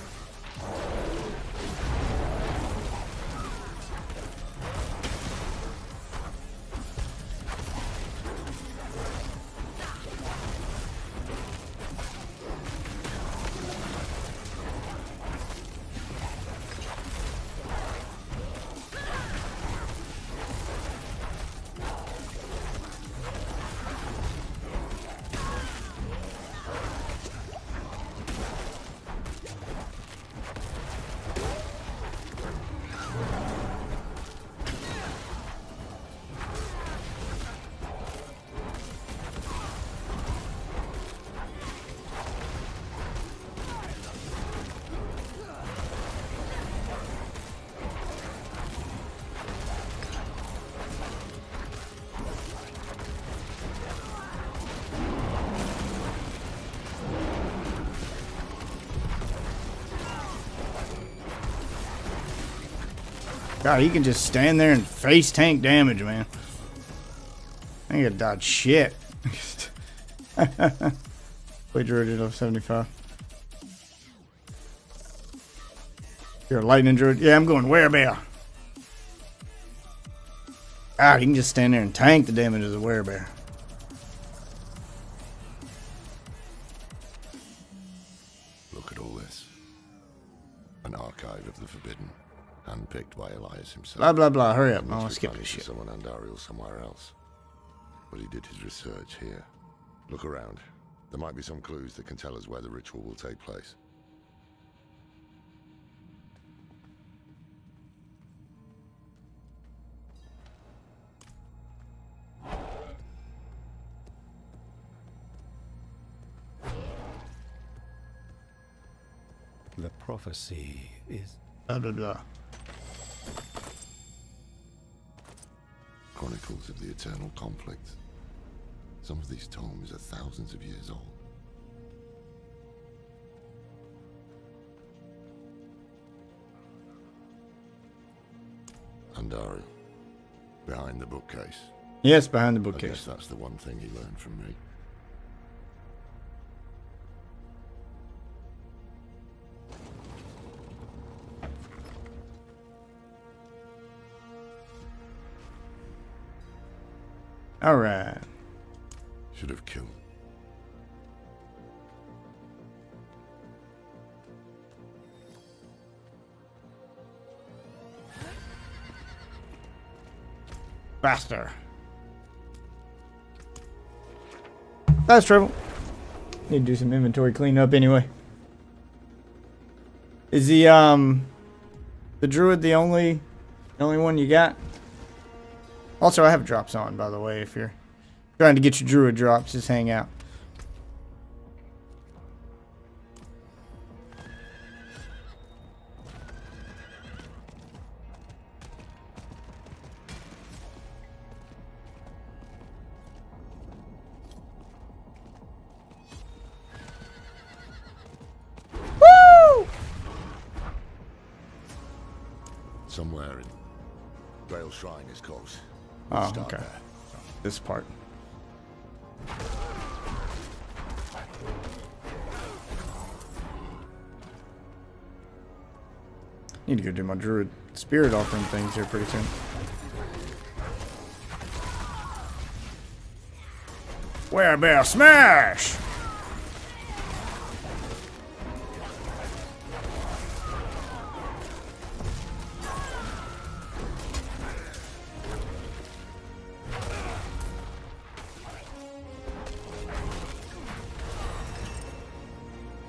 Speaker 1: God, he can just stand there and face tank damage, man. I ain't gonna dodge shit. Play Druid at level 75. You're a lightning Druid? Yeah, I'm going werebear. God, he can just stand there and tank the damage of the werebear.
Speaker 4: Look at all this. An archive of the Forbidden, handpicked by Elias himself.
Speaker 1: Blah, blah, blah. Hurry up. I want to
Speaker 4: Must be
Speaker 1: skip
Speaker 4: planted
Speaker 1: this
Speaker 4: for
Speaker 1: shit.
Speaker 4: Someone Andariel somewhere else. But he did his research here. Look around. There might be some clues that can tell us where the ritual will take place.
Speaker 5: The prophecy is...
Speaker 1: Blah, blah, blah.
Speaker 4: Chronicles of the eternal conflict. Some of these tomes are thousands of years old. Andariel, behind the bookcase.
Speaker 1: Yes, behind the
Speaker 4: I guess
Speaker 1: bookcase.
Speaker 4: that's the one thing he learned from me.
Speaker 1: All right.
Speaker 4: Should have killed.
Speaker 1: Faster. That's trouble. Need to do some inventory cleanup anyway. Is the Druid the only one you got? Also, I have drops on, by the way, if you're trying to get your Druid drops, just hang out. Woo!
Speaker 4: Somewhere in Grail Shrine is close.
Speaker 1: Oh,
Speaker 4: Start
Speaker 1: okay.
Speaker 4: there.
Speaker 1: This part. Need to go do my druid spirit offering things here pretty soon. Werebear smash!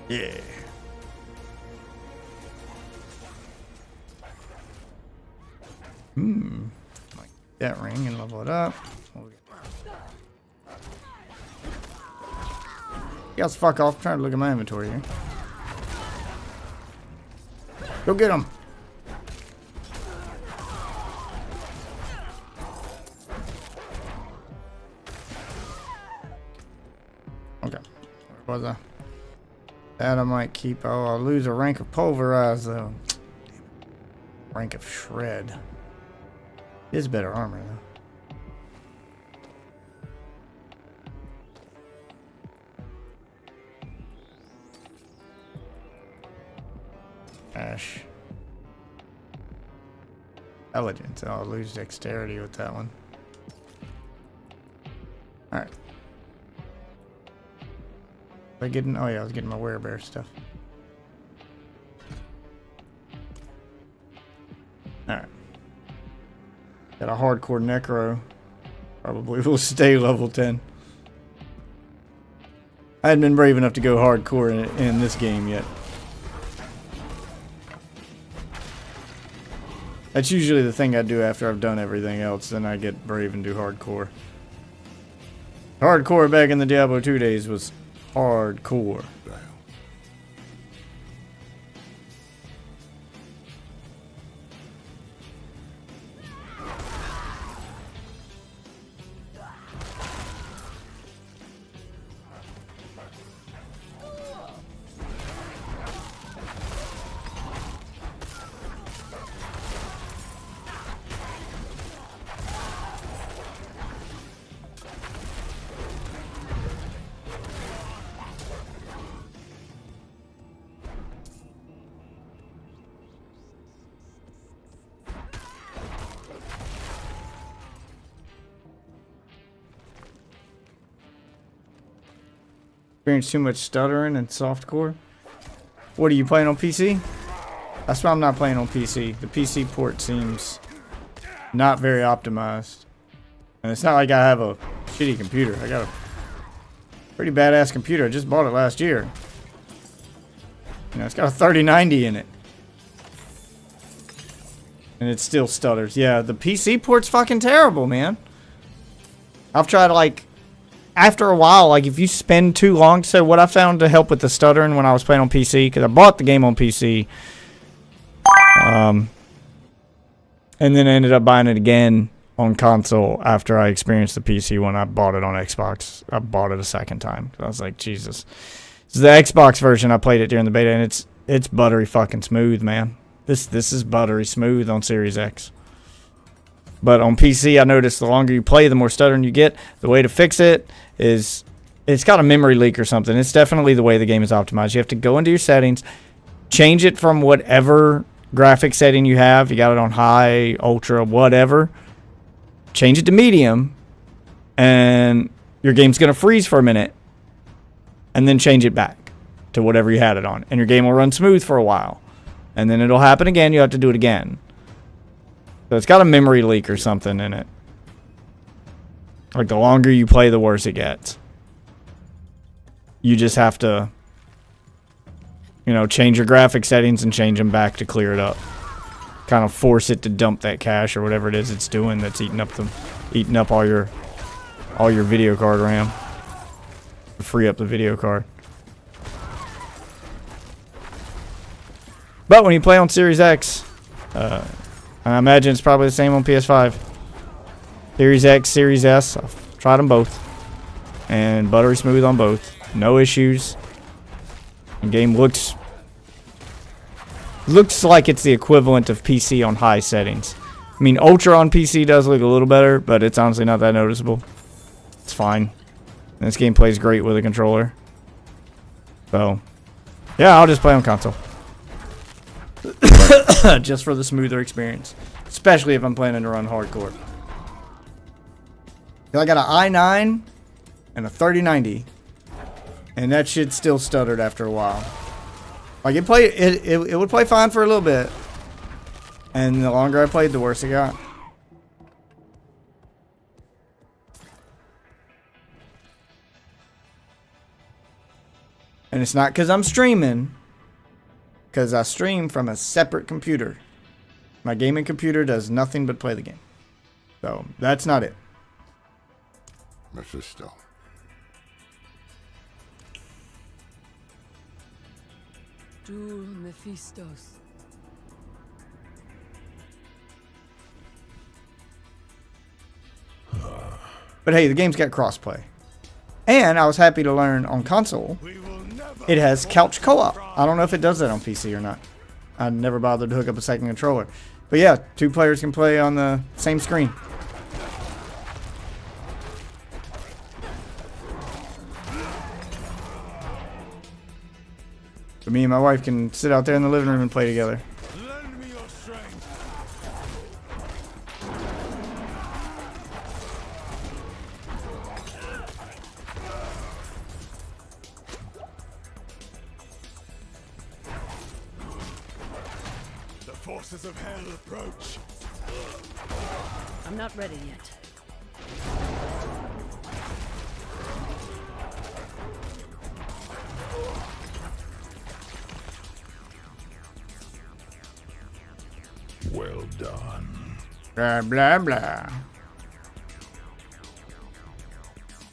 Speaker 1: Yeah. Like that ring and level it up. You guys fuck off. I'm trying to look at my inventory here. Go get him. Okay. Where was I? That I might keep. Oh, I'll lose a rank of pulverize though. Rank of shred. Is better armor though. Ash. Intelligence. I'll lose dexterity with that one. Alright. Was I getting? Oh yeah, I was getting my werebear stuff. Alright. Got a hardcore necro. Probably will stay level 10. I hadn't been brave enough to go hardcore in this game yet. That's usually the thing I do after I've done everything else. Then I get brave and do hardcore. Hardcore back in the Diablo 2 days was hardcore. Experience too much stuttering and softcore. What are you playing on PC? That's why I'm not playing on PC. The PC port seems not very optimized. And it's not like I have a shitty computer. I got a pretty badass computer. I just bought it last year. You know, it's got a 3090 in it. And it still stutters. Yeah, the PC port's fucking terrible, man. I've tried like after a while, like if you spend too long, so what I found to help with the stuttering when I was playing on PC, because I bought the game on PC, and then I ended up buying it again on console after I experienced the PC when I bought it on Xbox. I bought it a second time. So I was like, Jesus. This is the Xbox version. I played it during the beta, and it's buttery fucking smooth, man. This is buttery smooth on Series X. But on PC, I noticed the longer you play, the more stuttering you get. The way to fix it is, it's got a memory leak or something. It's definitely the way the game is optimized. You have to go into your settings, change it from whatever graphic setting you have. You got it on high, ultra, whatever. Change it to medium, and your game's going to freeze for a minute. And then change it back to whatever you had it on. And your game will run smooth for a while. And then it'll happen again. You have to do it again. So it's got a memory leak or something in it. Like the longer you play, the worse it gets. You just have to, you know, change your graphic settings and change them back to clear it up. Kind of force it to dump that cache or whatever it is it's doing that's eating up all your video card RAM. To free up the video card. But when you play on Series X, I imagine it's probably the same on PS5. Series X, Series S, I've tried them both. And buttery smooth on both. No issues. The game looks like it's the equivalent of PC on high settings. I mean, Ultra on PC does look a little better, but it's honestly not that noticeable. It's fine. And this game plays great with a controller. So, yeah, I'll just play on console. just for the smoother experience, especially if I'm planning to run hardcore. I got an i9 and a 3090, and that shit still stuttered after a while. Like it would play fine for a little bit, and the longer I played, the worse it got. And it's not because I'm streaming, because I stream from a separate computer. My gaming computer does nothing but play the game. So, that's not it.
Speaker 4: Mephisto.
Speaker 2: Duel Mephistos.
Speaker 1: But hey, the game's got crossplay. And I was happy to learn on console, it has couch co-op. I don't know if it does that on PC or not. I never bothered to hook up a second controller. But yeah, 2 players can play on the same screen. So me and my wife can sit out there in the living room and play together.
Speaker 3: Lend me your strength. The forces of hell approach.
Speaker 2: I'm not ready yet.
Speaker 3: Well done.
Speaker 1: Blah, blah, blah.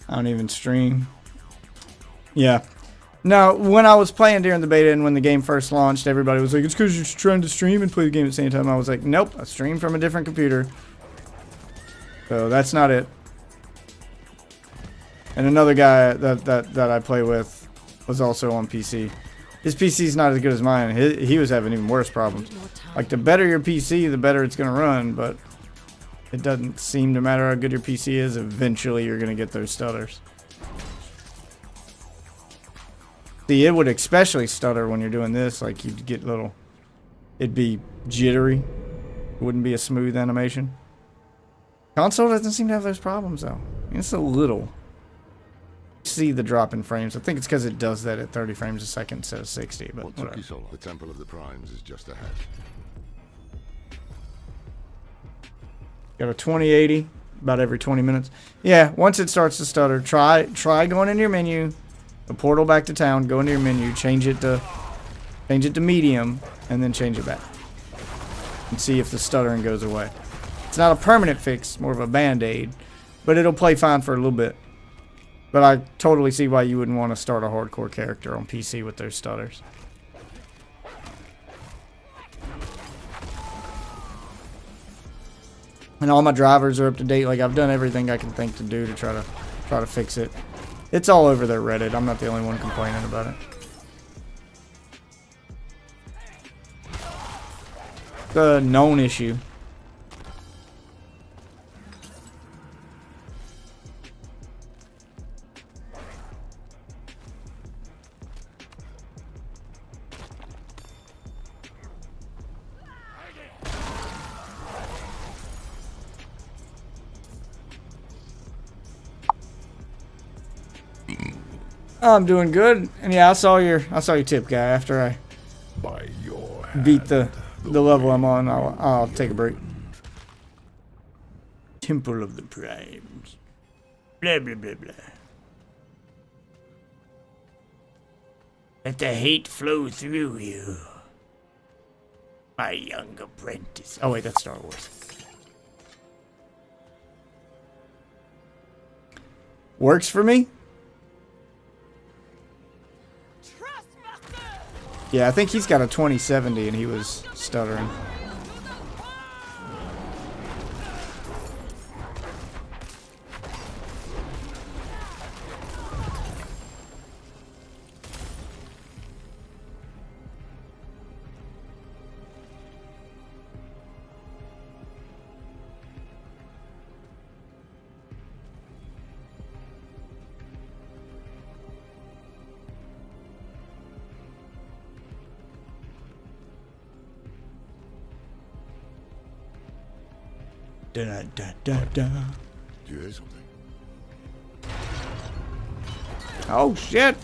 Speaker 1: I don't even stream. Yeah. No, when I was playing during the beta and when the game first launched, everybody was like, it's because you're trying to stream and play the game at the same time. I was like, nope, I stream from a different computer. So that's not it. And another guy that I play with was also on PC. His PC's not as good as mine. He was having even worse problems. Like, the better your PC, the better it's going to run, but it doesn't seem to matter how good your PC is. Eventually, you're going to get those stutters. See, it would especially stutter when you're doing this. Like, you'd get little... It'd be jittery. It wouldn't be a smooth animation. Console doesn't seem to have those problems, though. I mean, it's a little... See the drop in frames. I think it's because it does that at 30 frames a second instead of 60, but
Speaker 4: What took
Speaker 1: whatever.
Speaker 4: you so long? The Temple of the Primes is just ahead.
Speaker 1: Got a 2080 about every 20 minutes. Yeah, once it starts to stutter, try going into your menu, the portal back to town, go into your menu, change it to medium, and then change it back. And see if the stuttering goes away. It's not a permanent fix, more of a band-aid, but it'll play fine for a little bit. But I totally see why you wouldn't want to start a hardcore character on PC with those stutters. And all my drivers are up to date. Like, I've done everything I can think to do to try to fix it. It's all over their Reddit. I'm not the only one complaining about it. It's a known issue. I'm doing good, and yeah, I saw your tip, guy. After I
Speaker 3: By your
Speaker 1: beat the level I'm on, I'll take a break. Temple of the Primes. Blah blah blah blah. Let the hate flow through you, my young apprentice. Oh wait, that's Star Wars. Works for me. Yeah, I think he's got a 2070 and he was stuttering. Da, da, da, da.
Speaker 4: Do you hear something?
Speaker 1: Oh shit!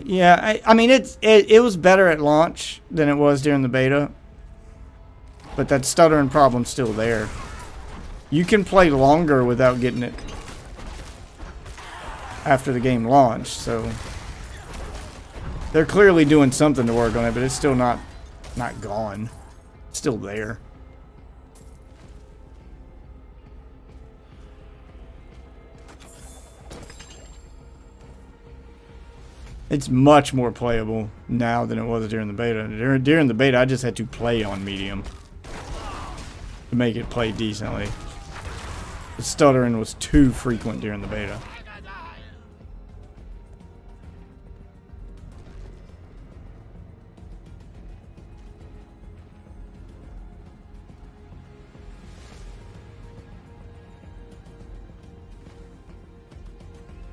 Speaker 1: Yeah, I mean it was better at launch than it was during the beta, but that stuttering problem's still there. You can play longer without getting it after the game launched, so they're clearly doing something to work on it, but it's still not gone. It's still there. It's much more playable now than it was during the beta. During the beta, I just had to play on medium to make it play decently. The stuttering was too frequent during the beta.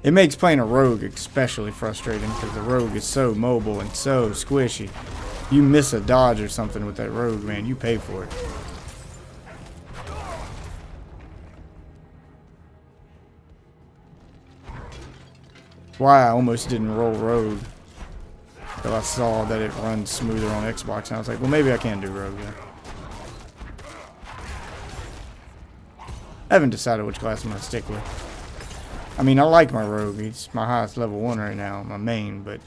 Speaker 1: It makes playing a rogue especially frustrating because the rogue is so mobile and so squishy. You miss a dodge or something with that rogue, man, you pay for it. Why I almost didn't roll rogue until I saw that it runs smoother on Xbox, and I was like, well, maybe I can do rogue, yeah. I haven't decided which class I'm going to stick with. I mean, I like my rogue. He's my highest level 1 right now, my main, but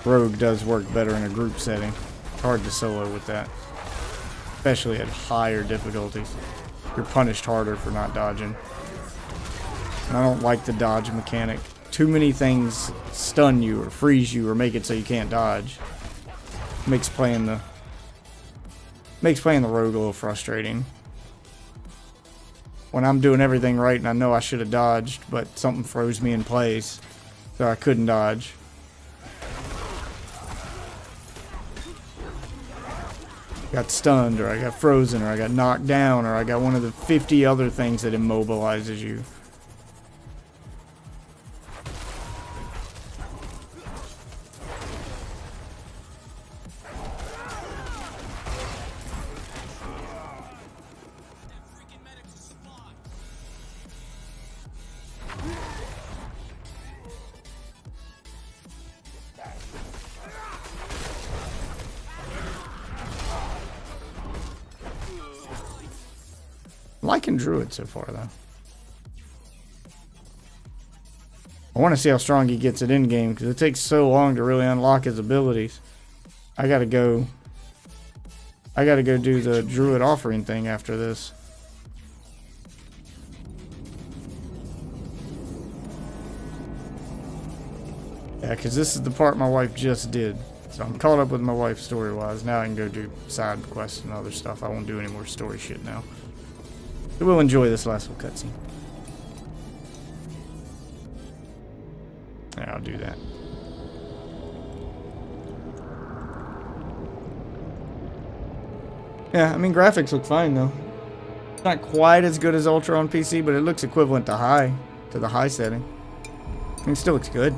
Speaker 1: rogue does work better in a group setting. Hard to solo with that, especially at higher difficulties. You're punished harder for not dodging. And I don't like the dodge mechanic. Too many things stun you or freeze you or make it so you can't dodge. Makes playing the rogue a little frustrating. When I'm doing everything right and I know I should have dodged, but something froze me in place, so I couldn't dodge. Got stunned, or I got frozen, or I got knocked down, or I got one of the 50 other things that immobilizes you. Liking Druid so far, though. I want to see how strong he gets it in game because it takes so long to really unlock his abilities. I gotta go do the Druid offering thing after this. Yeah, because this is the part my wife just did. So I'm caught up with my wife story-wise. Now I can go do side quests and other stuff. I won't do any more story shit now. So we'll enjoy this last little cutscene. Yeah, I'll do that. Yeah, I mean, graphics look fine though. It's not quite as good as Ultra on PC, but it looks equivalent to the high setting. I mean, it still looks good.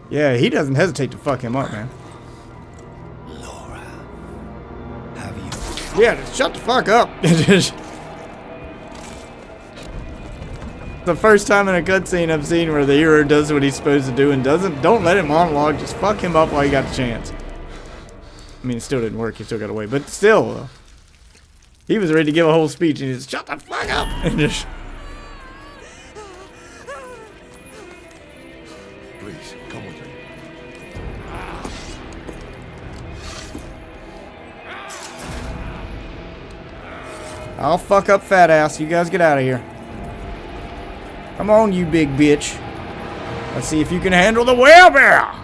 Speaker 1: Yeah, he doesn't hesitate to fuck him up, man.
Speaker 5: Laura, have you?
Speaker 1: Yeah, just shut the fuck up. The first time in a cutscene I've seen where the hero does what he's supposed to do and don't let him monologue, just fuck him up while you got the chance. I mean, it still didn't work, he still got away, but still, he was ready to give a whole speech and he just shut the fuck up and just... I'll fuck up fat ass. You guys get out of here. Come on, you big bitch. Let's see if you can handle the wheelbarrow.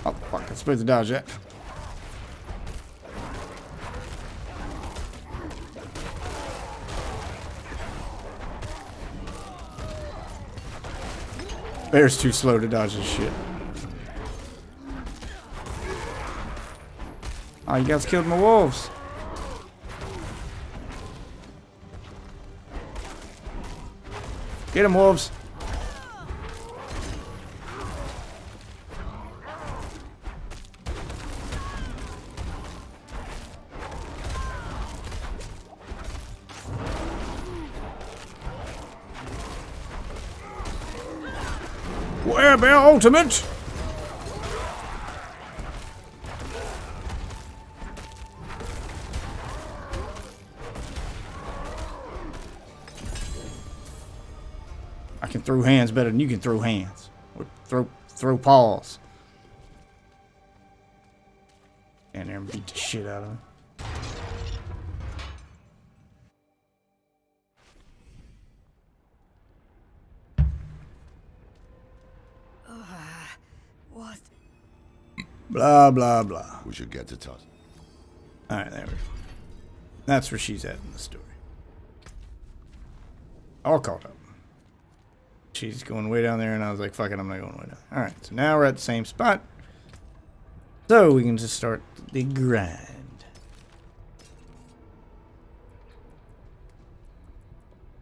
Speaker 1: Oh, fuck. I'm supposed to dodge that. Bear's too slow to dodge this shit. Oh, you guys killed my wolves. Get him, wolves. Bear ultimate. I can throw hands better than you can throw hands. Or throw paws. Stand there and beat the shit out of him.
Speaker 7: What?
Speaker 1: Blah, blah, blah.
Speaker 4: We should get to Todd.
Speaker 1: Alright, there we go. That's where she's at in the story. All caught up. She's going way down there, and I was like, fuck it, I'm not going way down. Alright, so now we're at the same spot. So we can just start the grind.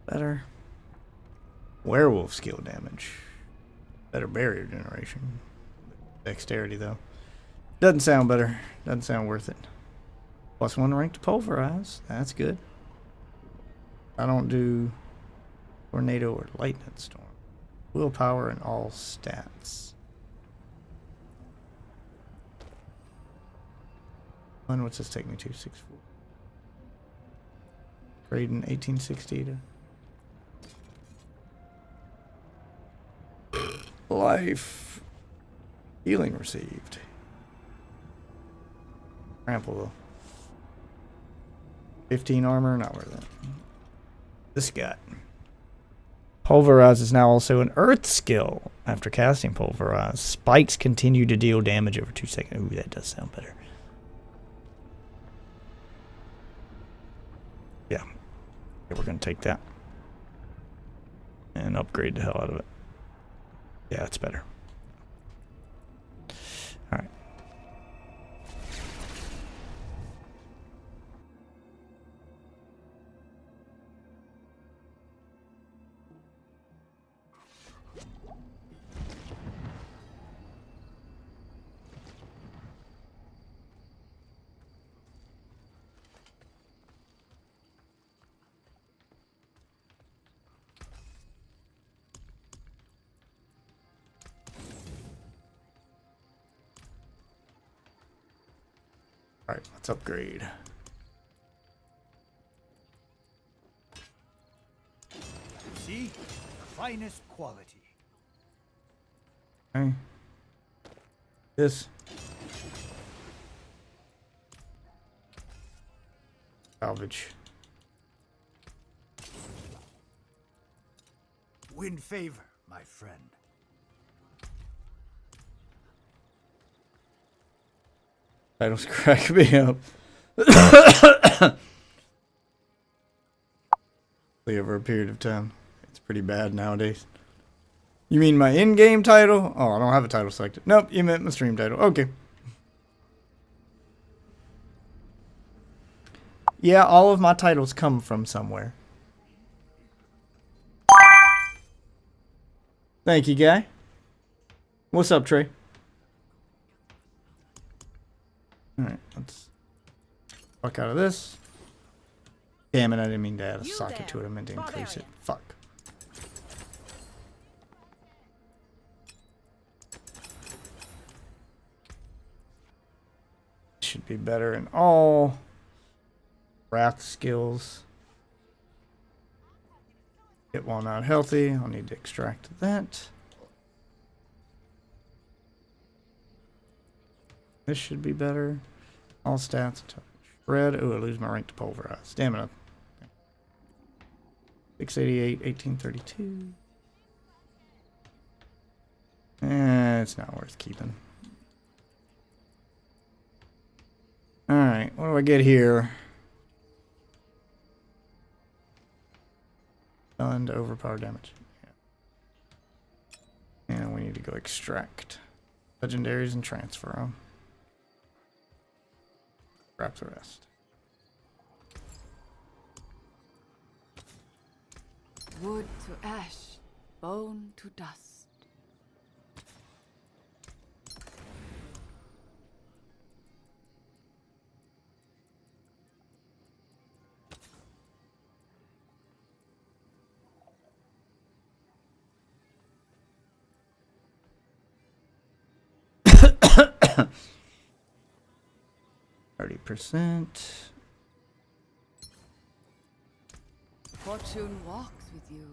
Speaker 1: Better werewolf skill damage. Better barrier generation. Dexterity, though. Doesn't sound better. Doesn't sound worth it. +1 rank to pulverize. That's good. I don't do tornado or lightning storm. Willpower and all stats. What's this take me to? 6-4. Trading 1860 to life. Healing received. Trample though. 15 armor, not worth it. This guy. Pulverize is now also an earth skill. After casting Pulverize, spikes continue to deal damage over 2 seconds. Ooh, that does sound better. Yeah. We're going to take that. And upgrade the hell out of it. Yeah, it's better. Alright. Alright, let's upgrade.
Speaker 9: See? The finest quality.
Speaker 1: Okay. This. Salvage.
Speaker 9: Win favor, my friend.
Speaker 1: Titles crack me up. Over a period of time. It's pretty bad nowadays. You mean my in-game title? Oh, I don't have a title selected. Nope, you meant my stream title. Okay. Yeah, all of my titles come from somewhere. Thank you, guy. What's up, Trey? Alright, let's fuck out of this. Damn it, I didn't mean to add a socket to it. I meant to increase it. Fuck. Should be better in all. Wrath skills. Hit while not healthy. I'll need to extract that. This should be better. All stats. Red. Oh, I lose my rank to pulverize. Stamina. 688, 1832. It's not worth keeping. Alright, what do I get here? Done to overpower damage. Yeah. And we need to go extract legendaries and transfer them. Grab the rest.
Speaker 7: Wood to ash, bone to dust.
Speaker 1: %.
Speaker 7: Fortune walks with you.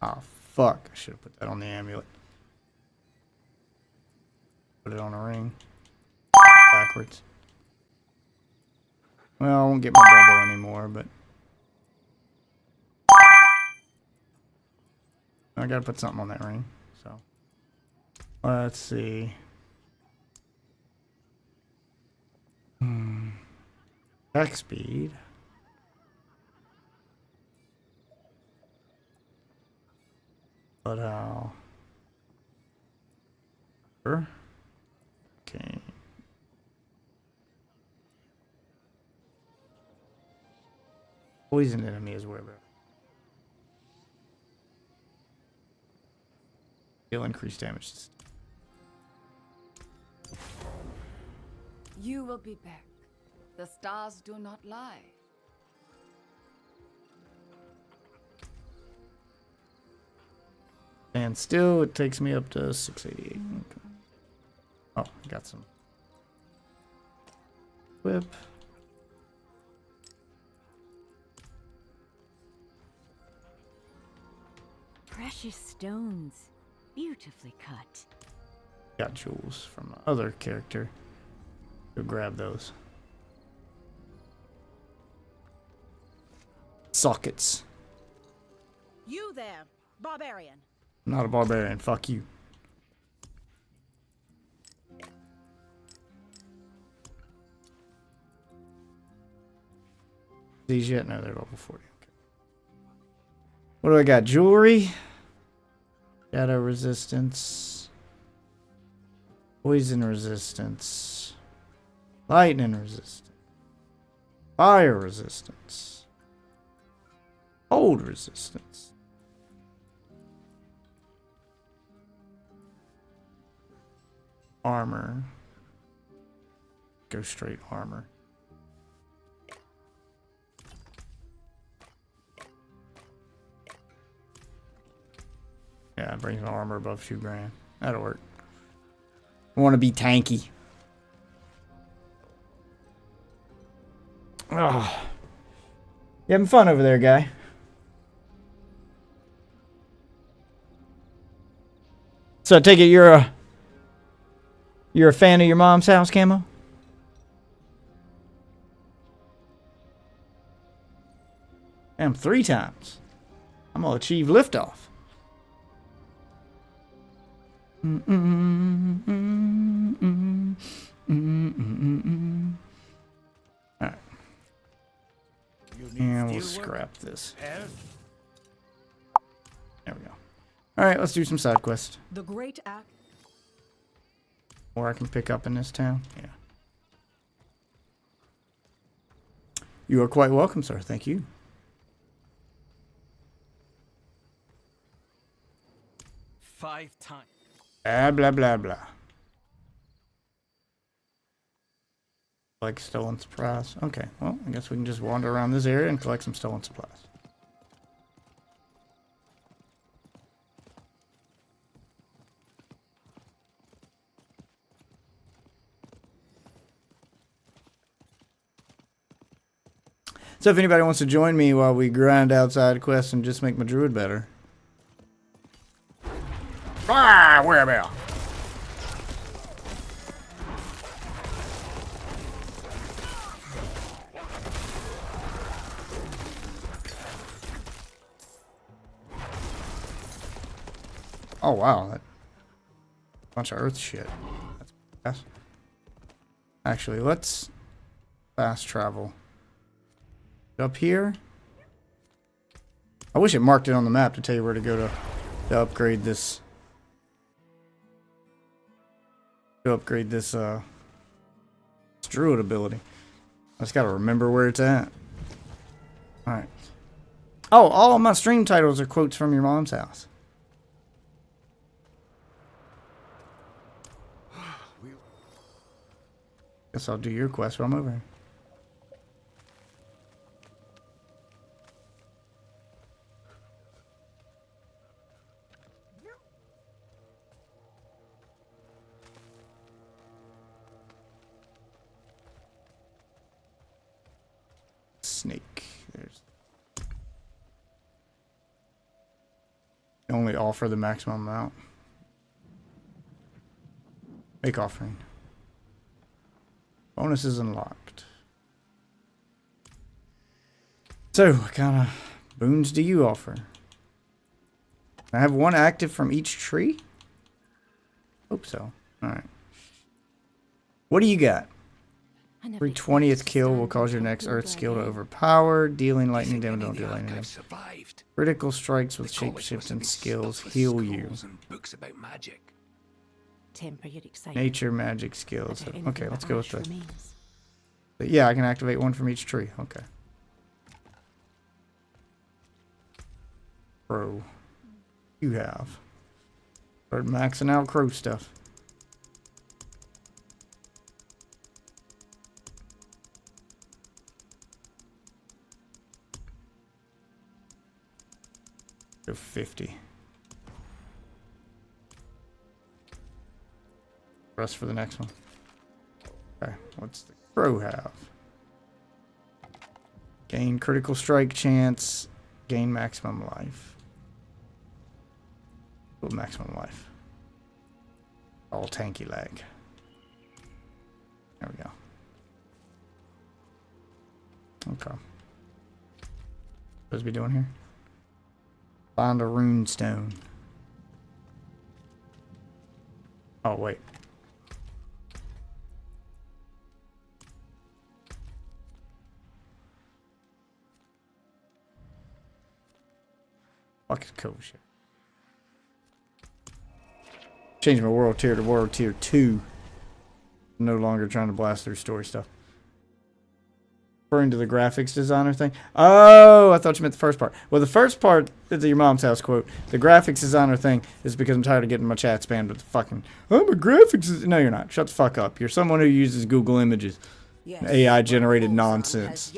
Speaker 1: Oh, fuck. I should have put that on the amulet. Put it on a ring. Backwards. Well, I won't get my bubble anymore, but... I gotta put something on that ring, so... Let's see. Attack speed. But how? Sure. Okay. Poison enemy is where better. Deal increased damage.
Speaker 7: You will be back. The stars do not lie.
Speaker 1: And still, it takes me up to 688. Okay. Oh, I got some. Whip.
Speaker 10: Precious stones, beautifully cut.
Speaker 1: Got jewels from the other character. Go grab those. Sockets.
Speaker 10: You there, barbarian.
Speaker 1: I'm not a barbarian. Fuck you. These yet? No, they're level 40. Okay. What do I got? Jewelry. Shadow resistance. Poison resistance. Lightning resistance. Fire resistance. Cold resistance. Armor. Go straight armor. Yeah, it brings my armor above 2 grand. That'll work. I want to be tanky. Oh. You having fun over there, guy? So I take it you're a fan of your mom's house, Camo? Damn, 3 times. I'm gonna achieve liftoff. Alright. And we'll scrap this. There we go. Alright, let's do some side quests.
Speaker 10: The great act.
Speaker 1: Or I can pick up in this town. Yeah. You are quite welcome, sir. Thank you.
Speaker 5: Five times.
Speaker 1: Blah, blah, blah, blah. Like stolen supplies. Okay, well, I guess we can just wander around this area and collect some stolen supplies. So if anybody wants to join me while we grind out side quests and just make my druid better. Ah, where am I? Oh wow, that bunch of earth shit. That's fast. Actually, let's fast travel up here. I wish it marked it on the map to tell you where to go to upgrade this. Druid ability. I just gotta remember where it's at. All right. Oh, all of my stream titles are quotes from your mom's house. Guess I'll do your quest while I'm over here. Snake. There's only offer the maximum amount. Make offering. Bonus is unlocked. So, what kind of boons do you offer? I have one active from each tree? Hope so. Alright. What do you got? Every 20th kill will cause your next earth skill to overpower. Dealing lightning damage, don't do lightning damage. Critical strikes with shapeshifting skills heal you.
Speaker 10: Temper your excitement.
Speaker 1: Nature magic skills. Okay, let's go with the... Yeah, I can activate one from each tree. Okay. Crow. You have. Start maxing out crow stuff. Go 50. Rest for the next one. Okay, what's the crow have? Gain critical strike chance. Gain maximum life. Well, maximum life. All tanky lag. There we go. Okay. What's we doing here? Find a rune stone. Oh wait. Fuck is cool shit. Change my world tier to world tier 2. No longer trying to blast through story stuff. Referring to the graphics designer thing. Oh, I thought you meant the first part. Well, the first part is your mom's house quote. The graphics designer thing is because I'm tired of getting my chat spammed with the fucking, I'm a graphics. No, you're not. Shut the fuck up. You're someone who uses Google Images. Yes, AI generated nonsense.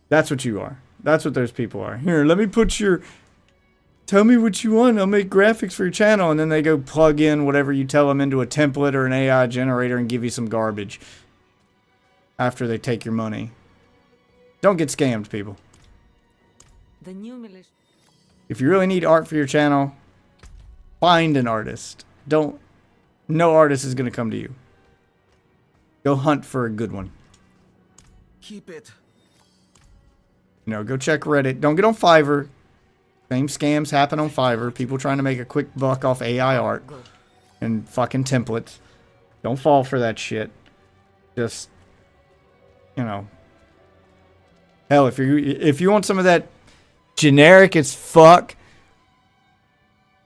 Speaker 1: That's what you are. That's what those people are. Here, let me put your... Tell me what you want. I'll make graphics for your channel. And then they go plug in whatever you tell them into a template or an AI generator and give you some garbage. After they take your money. Don't get scammed, people.
Speaker 10: The new
Speaker 1: if you really need art for your channel, find an artist. No artist is going to come to you. Go hunt for a good one.
Speaker 5: Keep it.
Speaker 1: You know, go check Reddit. Don't get on Fiverr. Same scams happen on Fiverr. People trying to make a quick buck off AI art and fucking templates. Don't fall for that shit. Just, you know. Hell, if you want some of that generic as fuck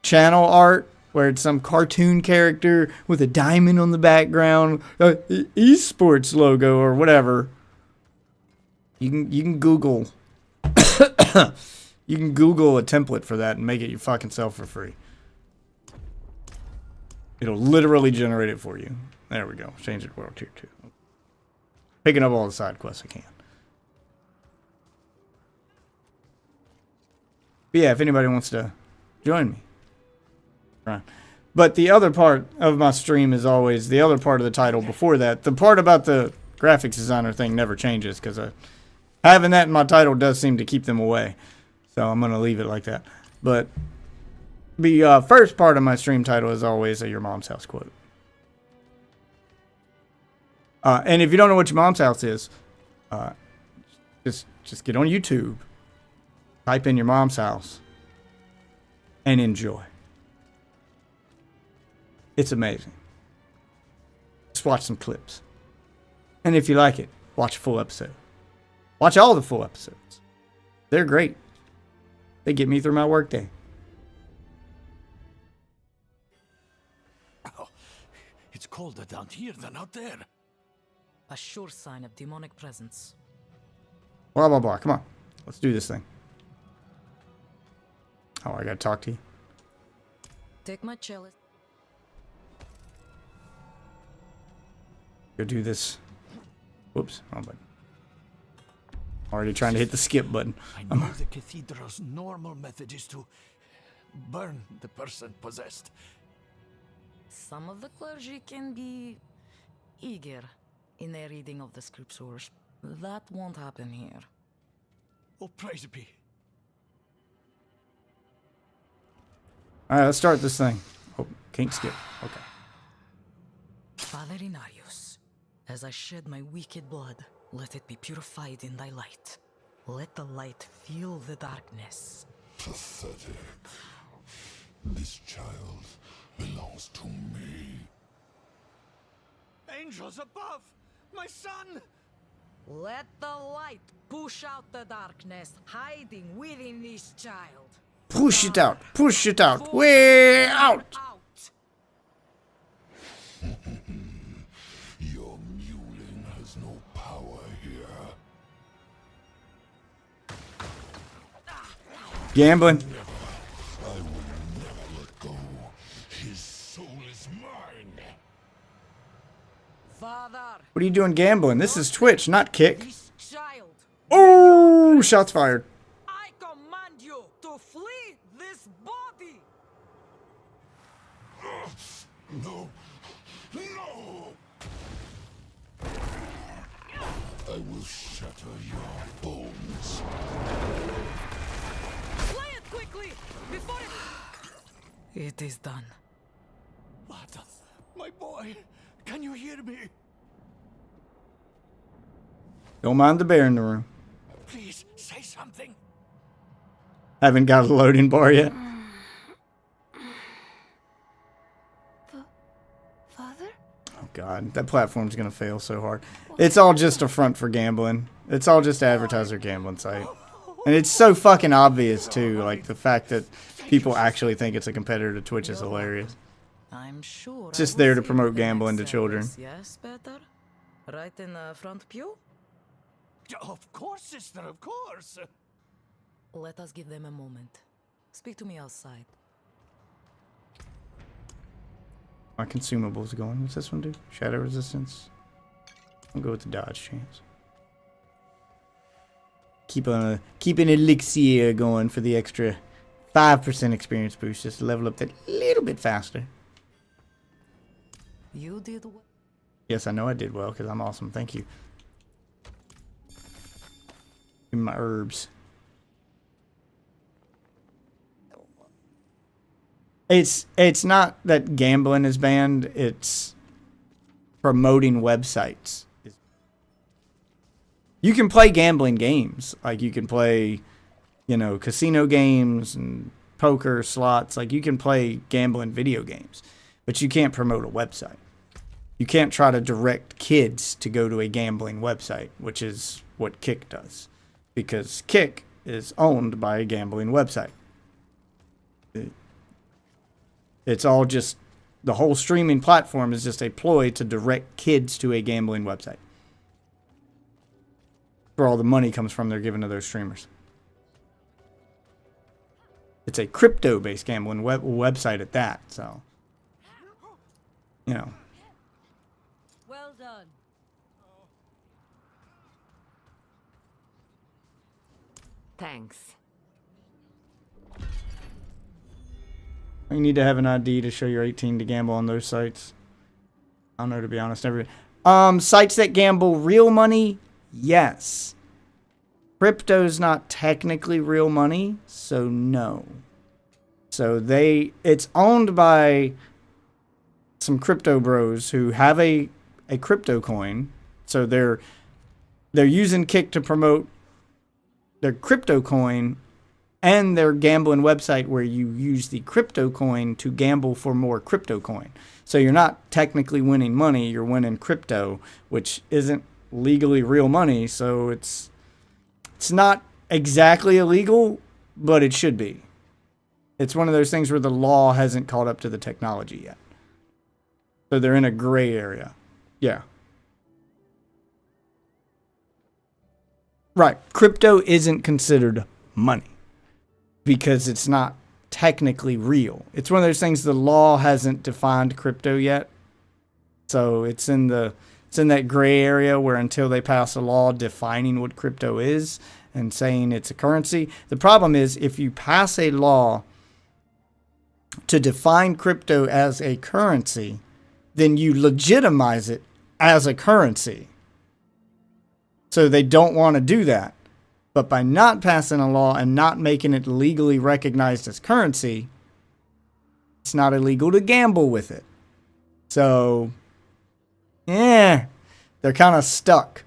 Speaker 1: channel art where it's some cartoon character with a diamond on the background, esports logo or whatever, you can Google. You can Google a template for that and make it your fucking self for free. It'll literally generate it for you. There we go. Change it to World Tier 2. Picking up all the side quests I can. But yeah, if anybody wants to join me. Right. But the other part of my stream is always the other part of the title before that. The part about the graphics designer thing never changes because having that in my title does seem to keep them away. So I'm going to leave it like that. But the first part of my stream title is always a Your Mom's House quote. And if you don't know what Your Mom's House is, just get on YouTube, type in Your Mom's House, and enjoy. It's amazing. Just watch some clips. And if you like it, watch a full episode. Watch all the full episodes. They're great. They get me through my workday.
Speaker 5: Oh, it's colder down here than out there.
Speaker 10: A sure sign of demonic presence.
Speaker 1: Blah, blah, blah. Come on. Let's do this thing. Oh, I gotta talk to you.
Speaker 10: Take my chalice.
Speaker 1: Go do this. Whoops. Wrong button. Already trying to hit the skip button.
Speaker 5: I know the cathedral's normal method is to burn the person possessed.
Speaker 10: Some of the clergy can be eager in their reading of the scriptures. That won't happen here.
Speaker 5: Oh, praise be.
Speaker 1: Alright, let's start this thing. Oh, can't skip. Okay.
Speaker 10: Father Inarius, as I shed my wicked blood, let it be purified in thy light. Let the light feel the darkness.
Speaker 4: Pathetic. This child belongs to me.
Speaker 5: Angels above! My son!
Speaker 10: Let the light push out the darkness hiding within this child.
Speaker 1: Push it out. Push it out. Way out.
Speaker 4: Your mewling has no power here.
Speaker 1: Gambling.
Speaker 4: I will never let go. His soul is mine.
Speaker 10: Father,
Speaker 1: What are you doing gambling? This is Twitch, not Kick.
Speaker 10: this child.
Speaker 1: Oh, shots fired.
Speaker 10: I command you to flee this body.
Speaker 4: No. No. I will shatter your bones.
Speaker 10: Play it quickly before it is done.
Speaker 5: What? My boy, can you hear me?
Speaker 1: Don't mind the bear in the room.
Speaker 5: Please, say something.
Speaker 1: Haven't got a loading bar yet.
Speaker 8: Father?
Speaker 1: Oh god, that platform's gonna fail so hard. It's all just a front for gambling. It's all just advertiser gambling site. And it's so fucking obvious too, like the fact that people actually think it's a competitor to Twitch is hilarious.
Speaker 10: I'm sure.
Speaker 1: It's just there to promote gambling to children.
Speaker 10: Yes, better. Right in the front pew.
Speaker 5: Of course, sister, of course.
Speaker 10: Let us give them a moment. Speak to me outside.
Speaker 1: My consumables going. What's this one do? Shadow resistance. I'll go with the dodge chance. Keep an elixir going for the extra 5% experience boost, just to level up that little bit faster.
Speaker 10: You did well.
Speaker 1: Yes, I know I did well because I'm awesome. Thank you. Give me my herbs. It's not that gambling is banned. It's promoting websites. You can play gambling games. Like you can play, you know, casino games and poker, slots. Like you can play gambling video games. But you can't promote a website. You can't try to direct kids to go to a gambling website, which is what Kick does. Because Kick is owned by a gambling website. It's all just, the whole streaming platform is just a ploy to direct kids to a gambling website. Where all the money comes from they're giving to those streamers. It's a crypto-based gambling website at that, so. You know.
Speaker 2: Well done.
Speaker 7: Thanks.
Speaker 1: You need to have an ID to show you're 18 to gamble on those sites. I don't know, to be honest. Sites that gamble real money, yes. Crypto's not technically real money, so no. So it's owned by some crypto bros who have a crypto coin. So they're using Kick to promote their crypto coin and their gambling website where you use the crypto coin to gamble for more crypto coin. So you're not technically winning money, you're winning crypto, which isn't legally real money, so it's not exactly illegal, but it should be. It's one of those things where the law hasn't caught up to the technology yet. So they're in a gray area. Yeah. Right. Crypto isn't considered money because it's not technically real. It's one of those things the law hasn't defined crypto yet. So it's in that gray area where until they pass a law defining what crypto is and saying it's a currency. The problem is if you pass a law to define crypto as a currency, then you legitimize it as a currency. So they don't want to do that. But by not passing a law and not making it legally recognized as currency, it's not illegal to gamble with it. So, they're kind of stuck.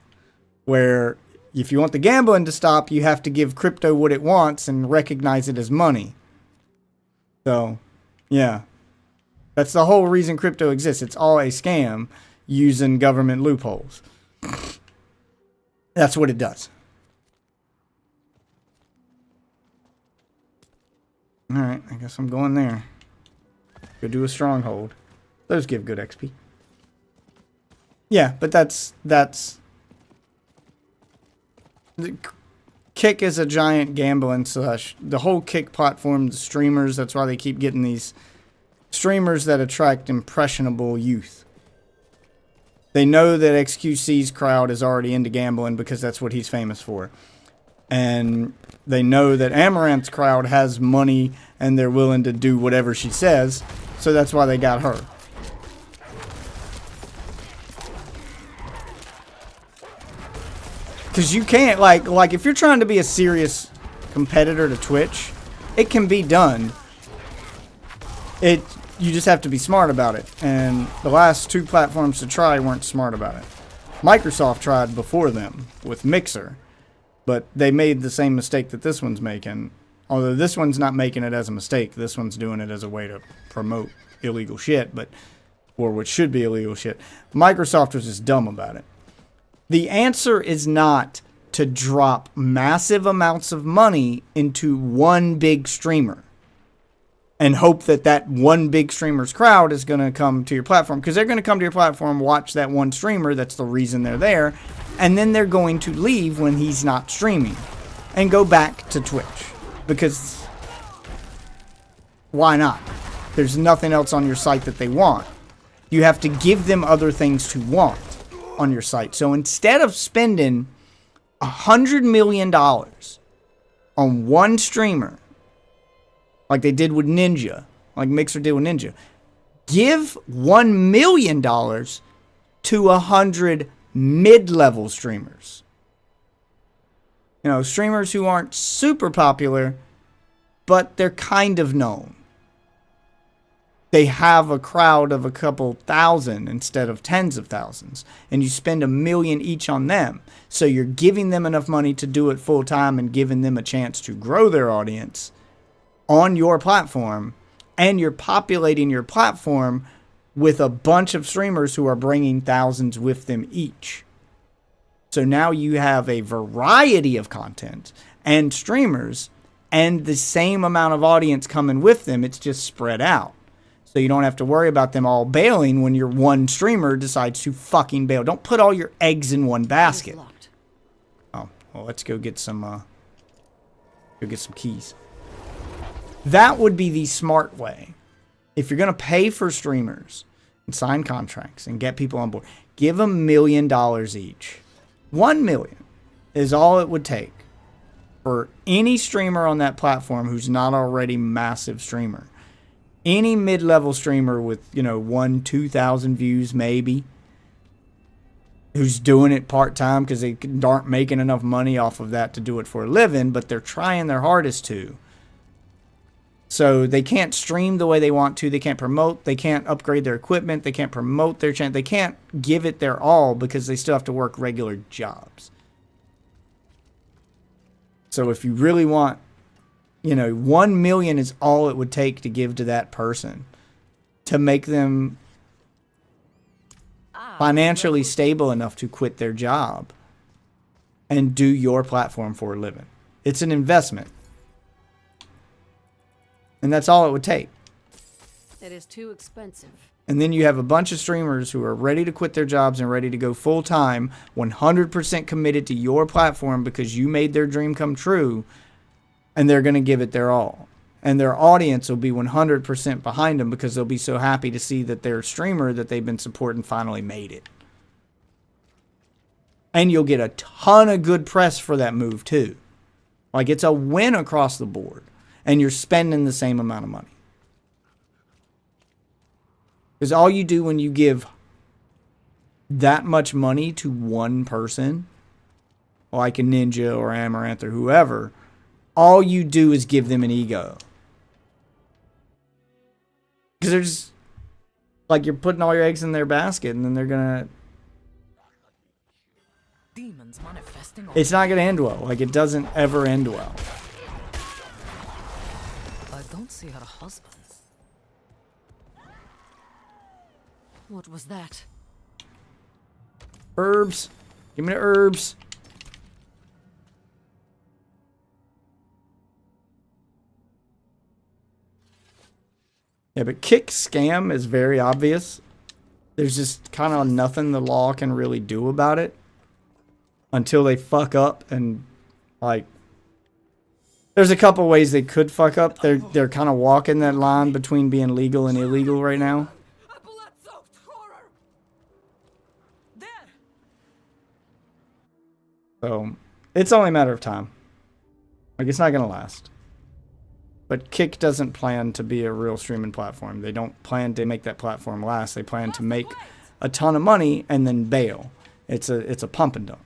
Speaker 1: Where if you want the gambling to stop, you have to give crypto what it wants and recognize it as money. So, yeah. That's the whole reason crypto exists. It's all a scam using government loopholes. That's what it does. Alright, I guess I'm going there. Go do a stronghold. Those give good XP. Yeah, but that's Kick is a giant gambling slush. The whole Kick platform, the streamers, that's why they keep getting these streamers that attract impressionable youth. They know that XQC's crowd is already into gambling because that's what he's famous for. And they know that Amaranth's crowd has money and they're willing to do whatever she says. So that's why they got her. Because you can't, like if you're trying to be a serious competitor to Twitch, it can be done. You just have to be smart about it. And the last two platforms to try weren't smart about it. Microsoft tried before them with Mixer. But they made the same mistake that this one's making. Although this one's not making it as a mistake. This one's doing it as a way to promote illegal shit. Or what should be illegal shit. Microsoft was just dumb about it. The answer is not to drop massive amounts of money into one big streamer. And hope that one big streamer's crowd is going to come to your platform. Because they're going to come to your platform, watch that one streamer. That's the reason they're there. And then they're going to leave when he's not streaming. And go back to Twitch. Because why not? There's nothing else on your site that they want. You have to give them other things to want on your site. So instead of spending $100 million on one streamer, like they did with Ninja, like Mixer did with Ninja, give $1 million to 100 mid-level streamers. You know, streamers who aren't super popular, but they're kind of known. They have a crowd of a couple thousand instead of tens of thousands. And you spend $1 million each on them. So you're giving them enough money to do it full time and giving them a chance to grow their audience on your platform. And you're populating your platform with a bunch of streamers who are bringing thousands with them each. So now you have a variety of content and streamers and the same amount of audience coming with them. It's just spread out. So you don't have to worry about them all bailing when your one streamer decides to fucking bail. Don't put all your eggs in one basket. Oh, well, let's go get some keys. That would be the smart way. If you're going to pay for streamers and sign contracts and get people on board, give them $1 million each. $1 million is all it would take for any streamer on that platform who's not already massive streamer. Any mid-level streamer with, 1,000-2,000 views maybe, who's doing it part-time because they aren't making enough money off of that to do it for a living, but they're trying their hardest to. So they can't stream the way they want to. They can't promote. They can't upgrade their equipment. They can't promote their channel. They can't give it their all because they still have to work regular jobs. So if you really want, you know, 1 million is all it would take to give to that person to make them financially stable enough to quit their job and do your platform for a living. It's an investment. And that's all it would take.
Speaker 2: It is too expensive.
Speaker 1: And then you have a bunch of streamers who are ready to quit their jobs and ready to go full time, 100% committed to your platform because you made their dream come true, and they're going to give it their all. And their audience will be 100% behind them because they'll be so happy to see that their streamer that they've been supporting finally made it. And you'll get a ton of good press for that move too. Like, it's a win across the board. And you're spending the same amount of money. Because all you do when you give that much money to one person, like a Ninja or Amaranth or whoever, all you do is give them an ego. Because they're just, like, you're putting all your eggs in their basket, and then they're gonna...
Speaker 10: Demons manifesting.
Speaker 1: It's not gonna end well. Like, it doesn't ever end well.
Speaker 10: I don't see her husband.
Speaker 2: What was that?
Speaker 1: Herbs. Give me the herbs. Yeah, but kick scam is very obvious. There's just kind of nothing the law can really do about it until they fuck up. And like, there's a couple ways they could fuck up. They're kind of walking that line between being legal and illegal right now. So it's only a matter of time. Like, it's not gonna last. But Kick doesn't plan to be a real streaming platform. They don't plan to make that platform last. They plan to make a ton of money and then bail. It's a pump and dump.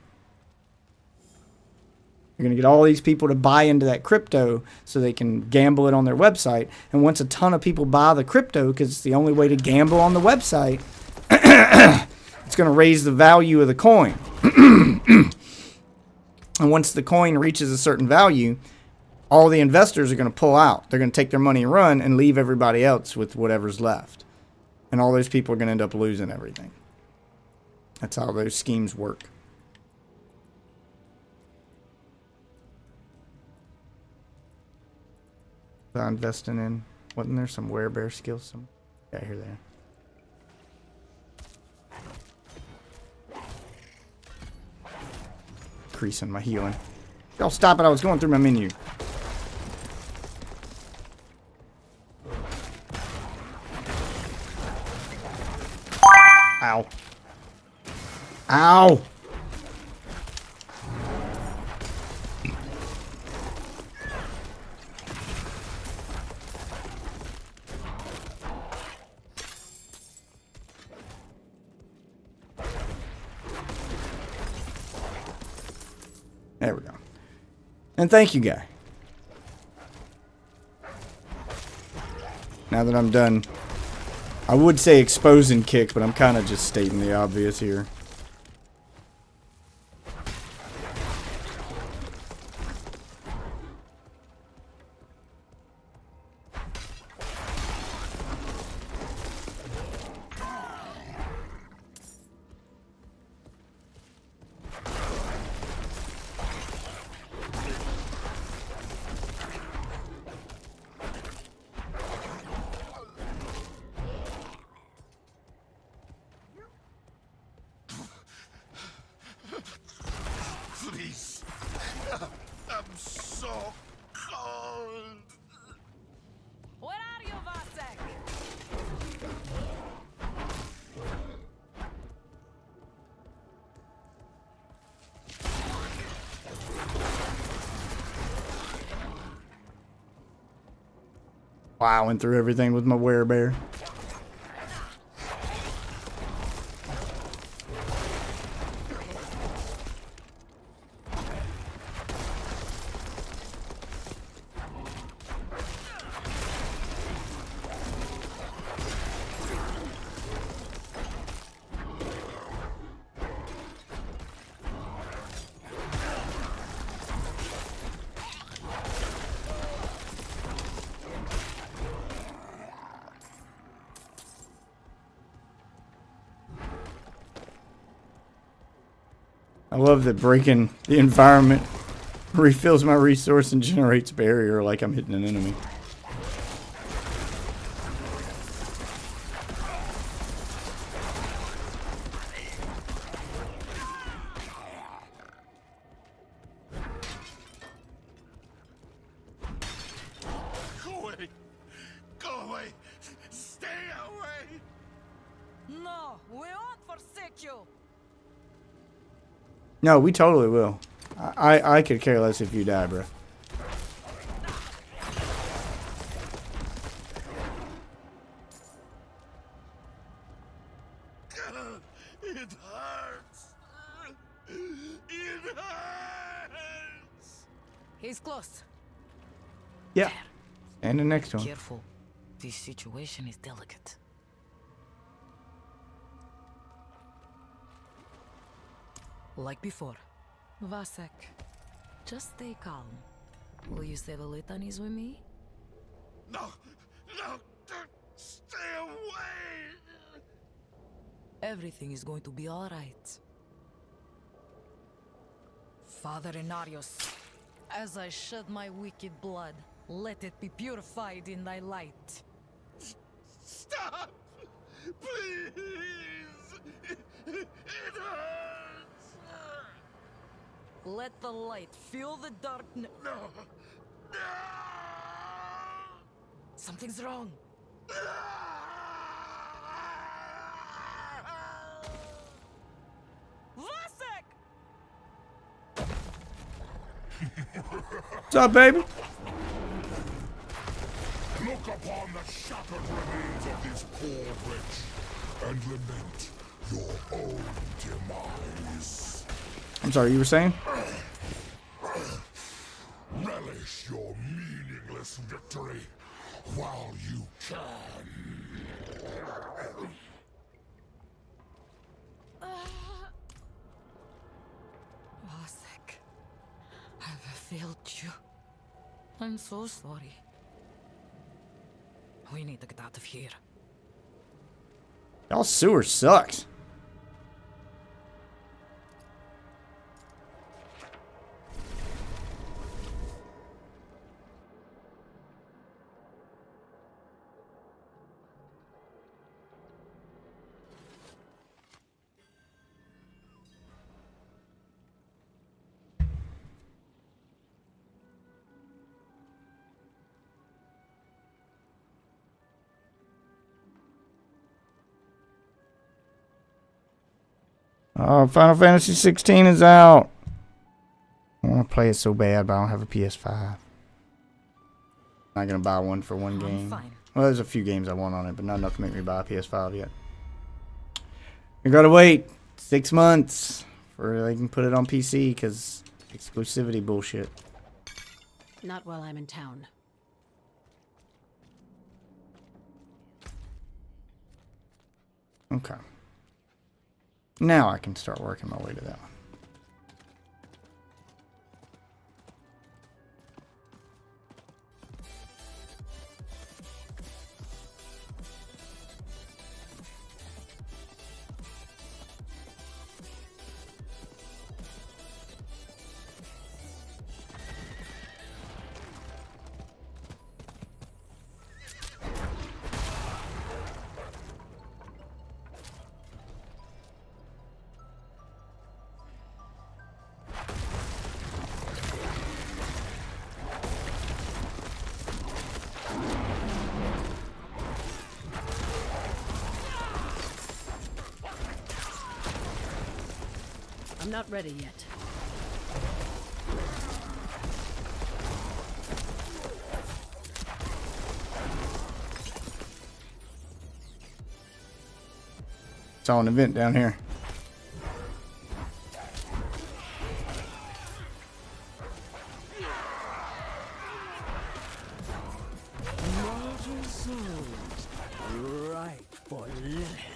Speaker 1: You're going to get all these people to buy into that crypto so they can gamble it on their website. And once a ton of people buy the crypto, because it's the only way to gamble on the website, it's going to raise the value of the coin. And once the coin reaches a certain value, all the investors are going to pull out. They're going to take their money and run and leave everybody else with whatever's left. And all those people are going to end up losing everything. That's how those schemes work. I'm investing in, wasn't there some werebear skills? Yeah, here they are. Increasing my healing. Y'all stop it, I was going through my menu. Ow. Ow! There we go. And thank you, guy. Now that I'm done, I would say exposing Kick, but I'm kind of just stating the obvious here.
Speaker 3: Please. I'm so cold.
Speaker 7: Where are you, Vasek?
Speaker 1: Wow, I went through everything with my werebear. I love that breaking the environment refills my resource and generates barrier like I'm hitting an enemy.
Speaker 3: Go away! Go away! Stay away!
Speaker 10: No, we won't forsake you.
Speaker 1: No, we totally will. I could care less if you die, bro.
Speaker 3: It hurts! It hurts!
Speaker 10: He's close.
Speaker 1: Yeah. And the next one.
Speaker 10: Careful. This situation is delicate. Like before. Vasek, just stay calm. Will you say the litanies with me?
Speaker 3: No! No! Stay away!
Speaker 10: Everything is going to be all right. Father Inarius, as I shed my wicked blood, let it be purified in thy light.
Speaker 3: Stop! Please! It hurts!
Speaker 10: Let the light fill the darkness.
Speaker 3: No! No!
Speaker 10: Something's wrong. Vasek!
Speaker 1: What's up, baby?
Speaker 3: Look upon the shattered remains of this poor wretch and lament your own demise.
Speaker 1: I'm sorry, you were saying?
Speaker 3: Relish your meaningless victory while you can.
Speaker 10: Vasek, I've failed you. I'm so sorry. We need to get out of here.
Speaker 1: Y'all sewer sucks. Oh, Final Fantasy 16 is out. I want to play it so bad, but I don't have a PS5. Not gonna buy one for one game.
Speaker 10: Fine.
Speaker 1: Well, there's a few games I want on it, but not enough to make me buy a PS5 yet. You gotta wait 6 months for they can put it on PC because exclusivity bullshit.
Speaker 2: Not while I'm in town.
Speaker 1: Okay. Now I can start working my way to that one.
Speaker 2: I'm not ready yet.
Speaker 1: Saw an event down here.
Speaker 5: Mortal souls, right for Lilith.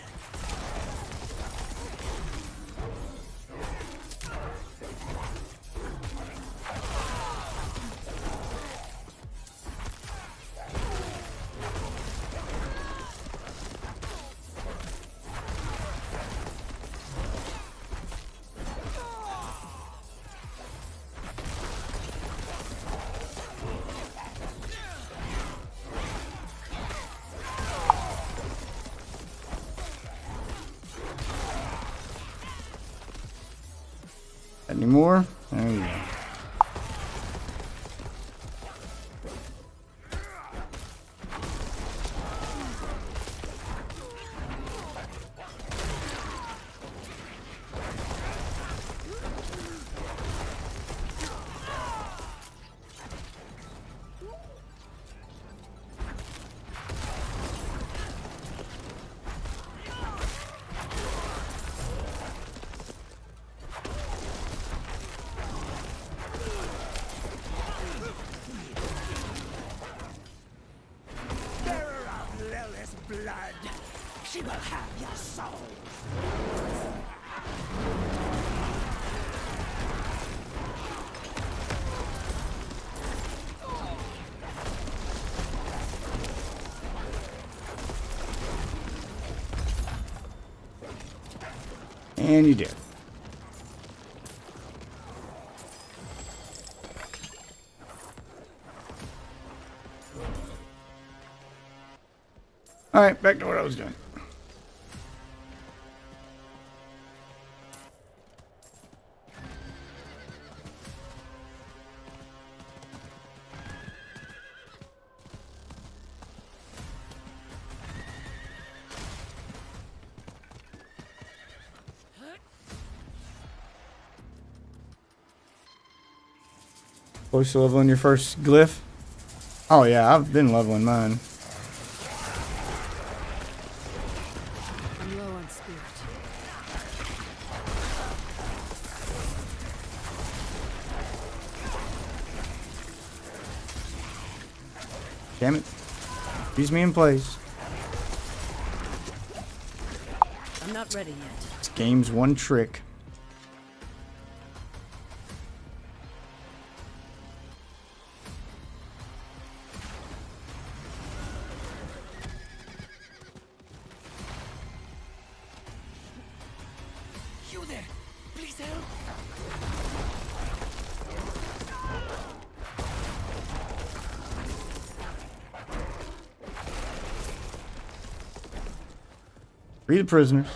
Speaker 1: Any more? There you go.
Speaker 9: She will have your soul.
Speaker 1: And you did. Alright, back to what I was doing. Close to leveling your first glyph? Oh yeah, I've been leveling mine.
Speaker 2: I'm low on spirit.
Speaker 1: Damn it. Freeze me in place.
Speaker 2: I'm not ready yet.
Speaker 1: This game's one trick.
Speaker 9: You there! Please help!
Speaker 1: Free the prisoners.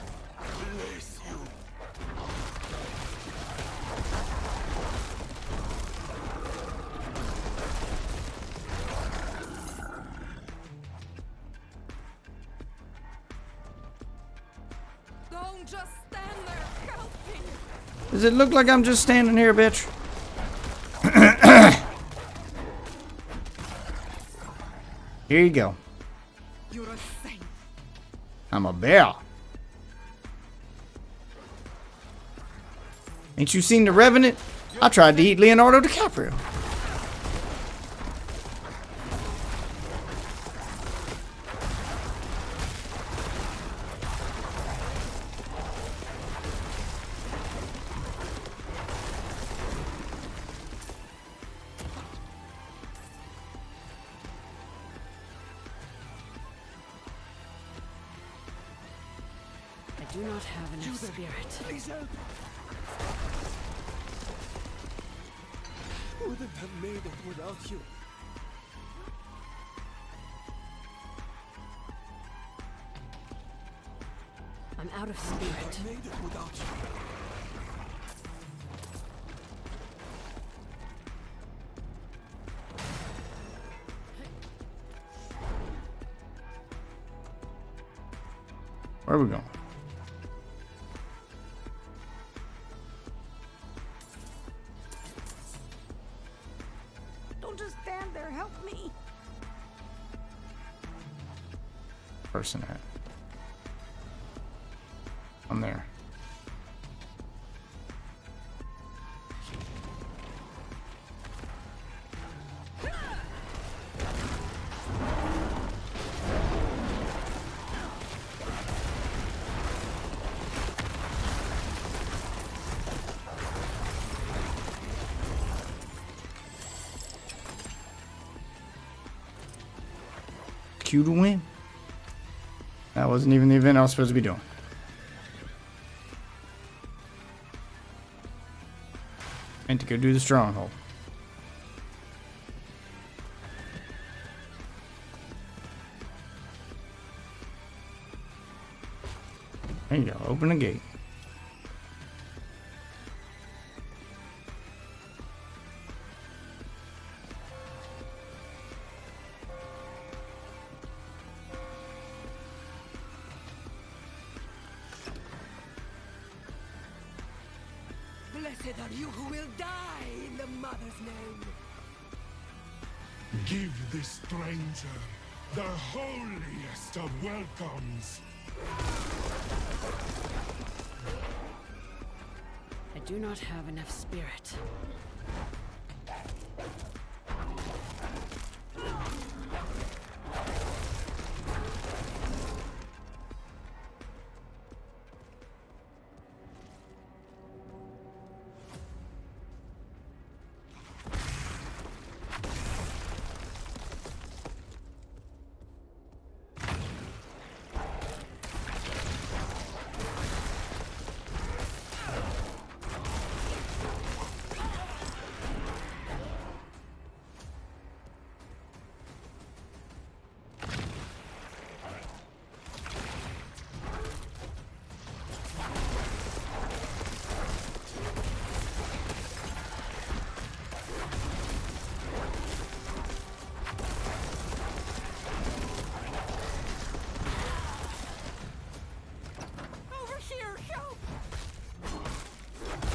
Speaker 8: Don't just stand there. Help me.
Speaker 1: Does it look like I'm just standing here, bitch? Here you go.
Speaker 8: You're a saint.
Speaker 1: I'm a bear. Ain't you seen The Revenant? I tried to eat Leonardo DiCaprio.
Speaker 2: I do not have enough spirit.
Speaker 9: Please help! Wouldn't have made it without you.
Speaker 2: I'm out of spirit.
Speaker 9: Made it without you.
Speaker 1: Where are we going?
Speaker 8: Don't just stand there. Help me.
Speaker 1: Person at. I'm there. Q to win. That wasn't even the event I was supposed to be doing. Meant to go do the stronghold. There you go. Open the gate.
Speaker 9: Blessed are you who will die in the Mother's name.
Speaker 3: Give this stranger the holiest of welcomes.
Speaker 2: I do not have enough spirit.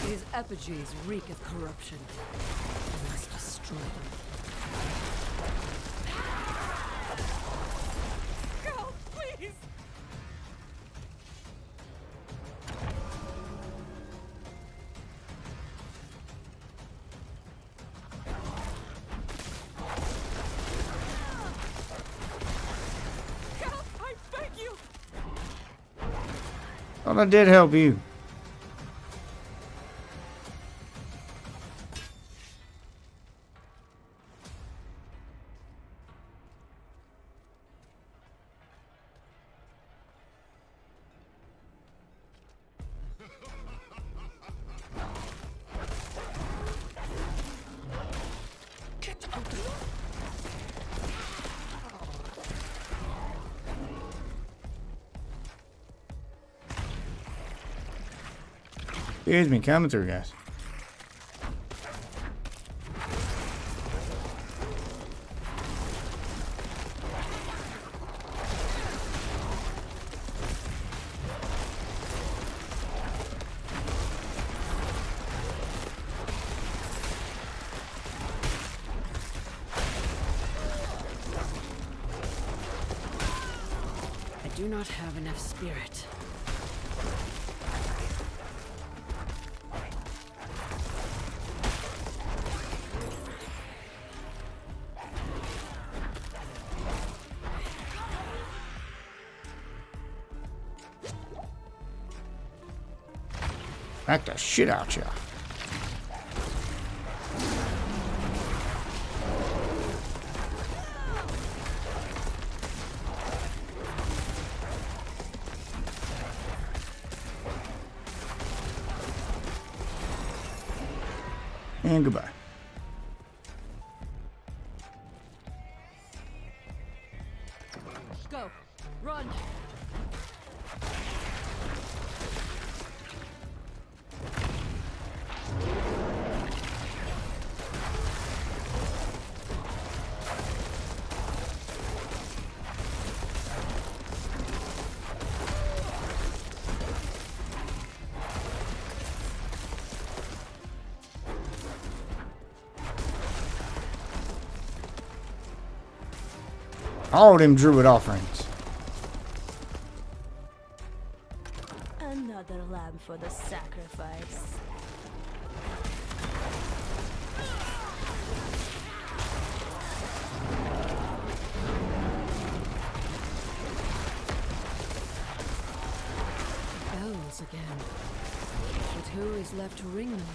Speaker 2: These effigies reek of corruption. I must destroy them.
Speaker 9: Go, please! Help! I beg you!
Speaker 1: Thought I did help you. Excuse me, coming through, guys.
Speaker 2: I do not have enough spirit.
Speaker 1: Back the shit out ya. And goodbye.
Speaker 2: Go! Run!
Speaker 1: All them druid offerings.
Speaker 8: Another lamb for the sacrifice.
Speaker 2: Bells again. But who is left to ring them?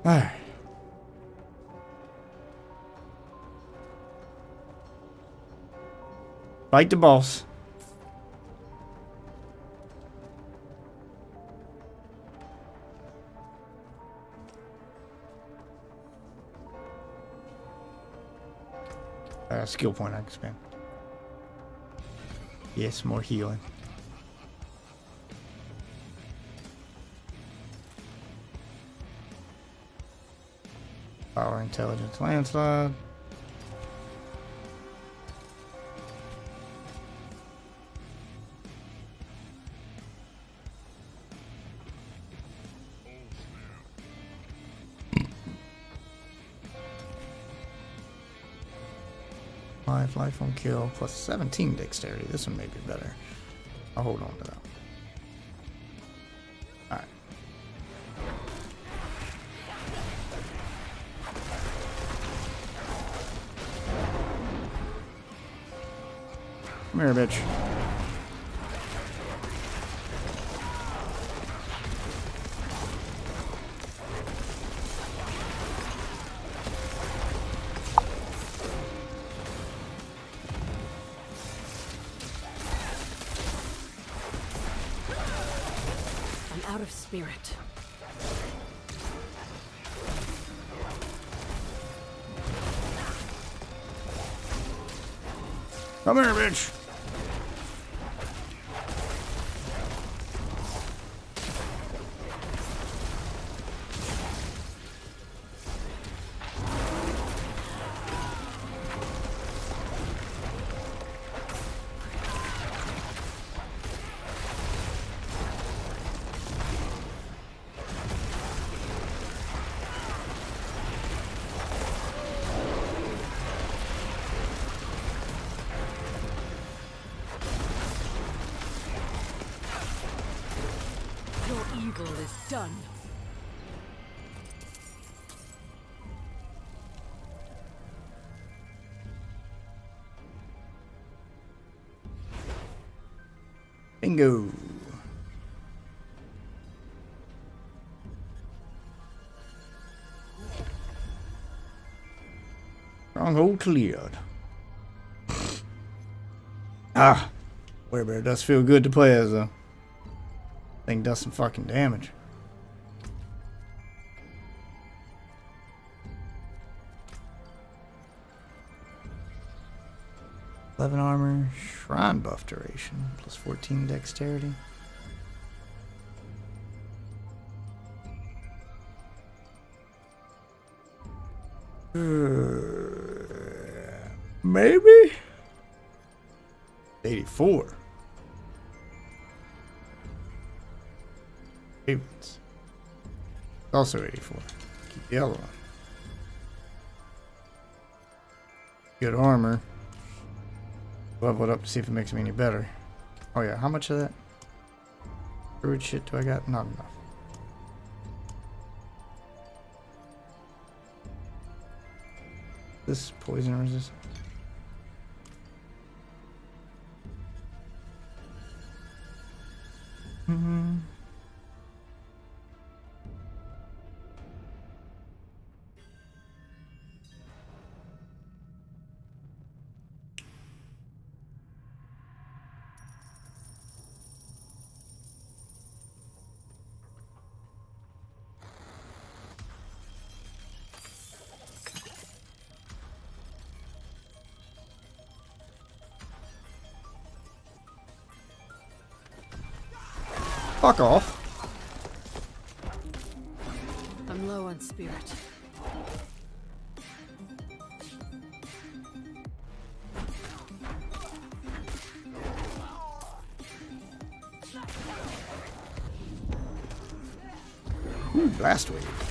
Speaker 1: Alright. Fight the boss. skill point I can spend. Yes, more healing. Power, intelligence, landslide. Life on kill, plus 17 dexterity. This one may be better. I'll hold on to that. Alright. Come here, bitch.
Speaker 2: Out of spirit.
Speaker 1: Come here, bitch.
Speaker 2: Your evil is done.
Speaker 1: Bingo. Stronghold cleared. Ah, Werebear does feel good to play as though. Thing does some fucking damage. +11 armor, shrine buff duration, plus 14 dexterity. Maybe 84. Ravens. Also 84. Keep the other one. Good armor. Level it up to see if it makes me any better. Oh yeah, how much of that druid shit do I got? Not enough. This poison resistant. Fuck off.
Speaker 2: I'm low on spirit.
Speaker 1: Ooh, blast wave.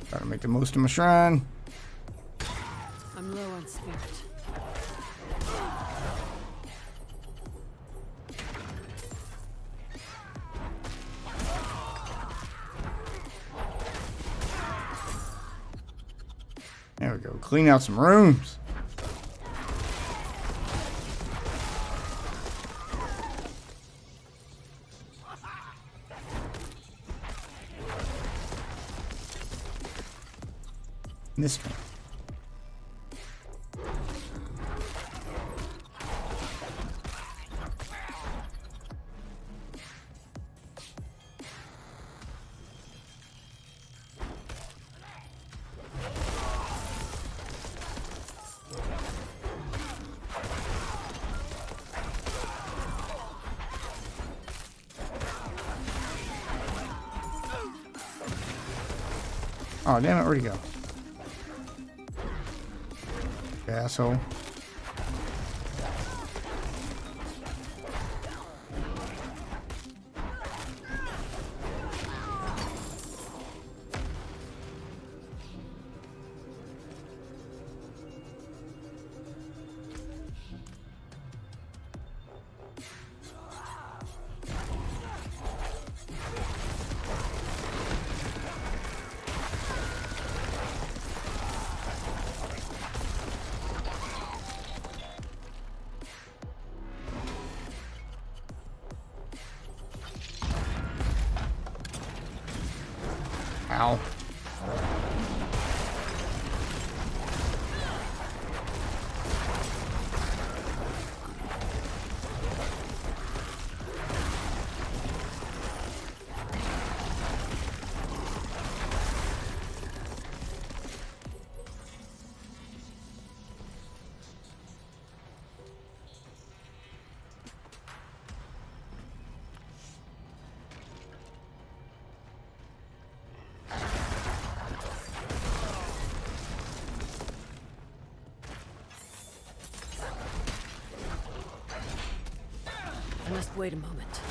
Speaker 1: Try to make the most of my shrine.
Speaker 2: I'm low on spirit.
Speaker 1: There we go. Clean out some rooms. This one. Oh, damn it, where'd he go? Asshole. Ow.
Speaker 2: I must wait a moment.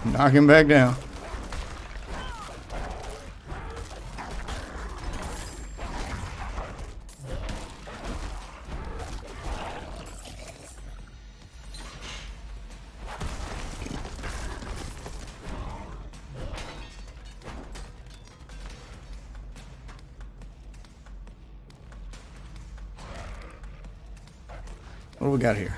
Speaker 1: Knock him back down. What do we got here?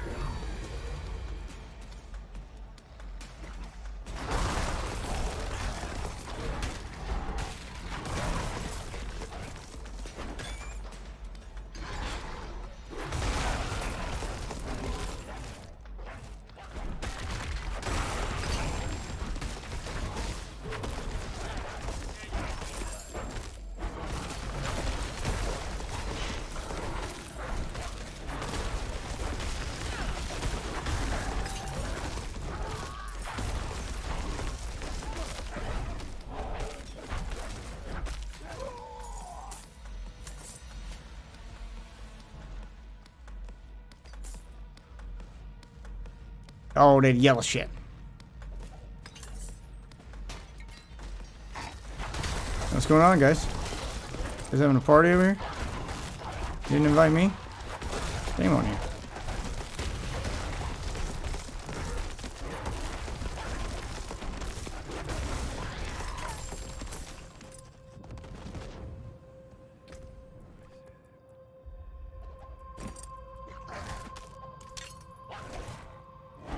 Speaker 1: Oh, that yellow shit. What's going on, guys? Is having a party over here? You didn't invite me? Shame on you.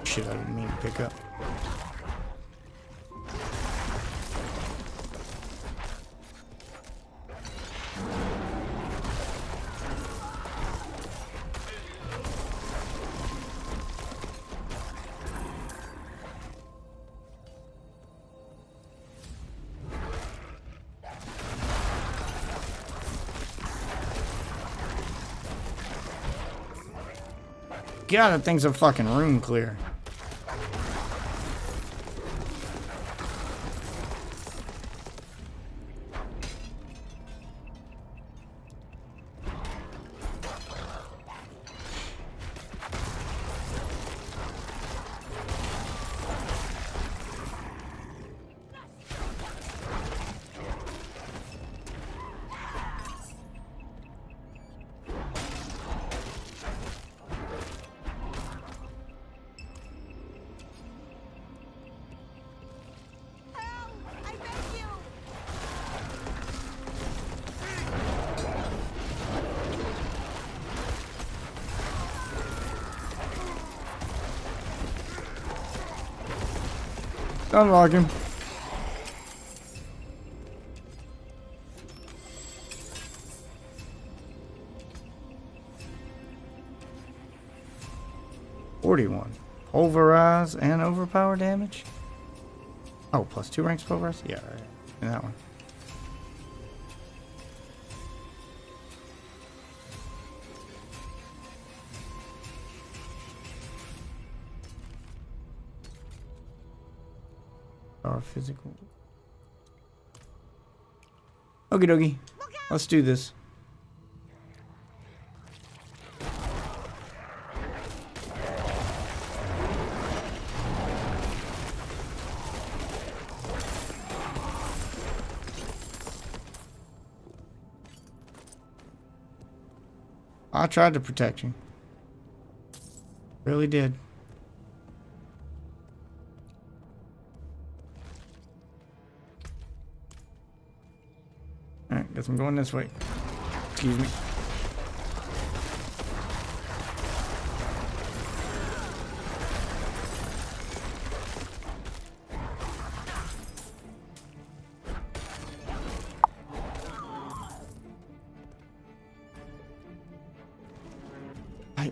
Speaker 1: Shit, I didn't mean to pick up. God, that thing's a fucking room clear. Unlock him. $41. Pulverize and overpower damage. Oh, plus 2 ranks pulverize? Yeah, right. In that one. Our physical. Okie dokie. Let's do this. I tried to protect you. Really did. Alright, guess I'm going this way. Excuse me.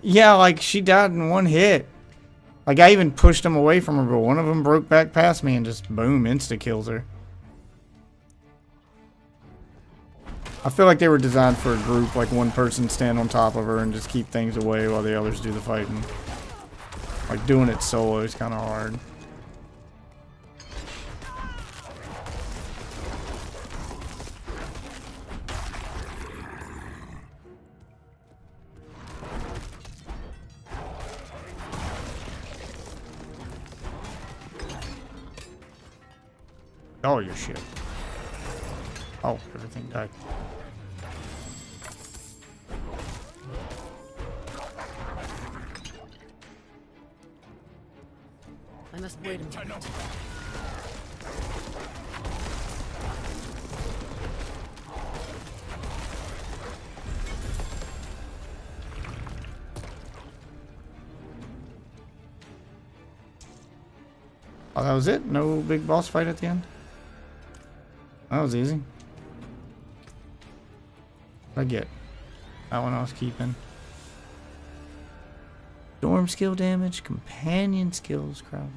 Speaker 1: Yeah, like she died in one hit. Like I even pushed them away from her, but one of them broke back past me and just boom, insta kills her. I feel like they were designed for a group, like one person stand on top of her and just keep things away while the others do the fighting. Like doing it solo is kind of hard. Oh, your shit. Oh, everything died.
Speaker 2: I must wait a moment.
Speaker 1: Oh, that was it? No big boss fight at the end? That was easy. I get that one I was keeping. Storm skill damage, companion skills, crowd.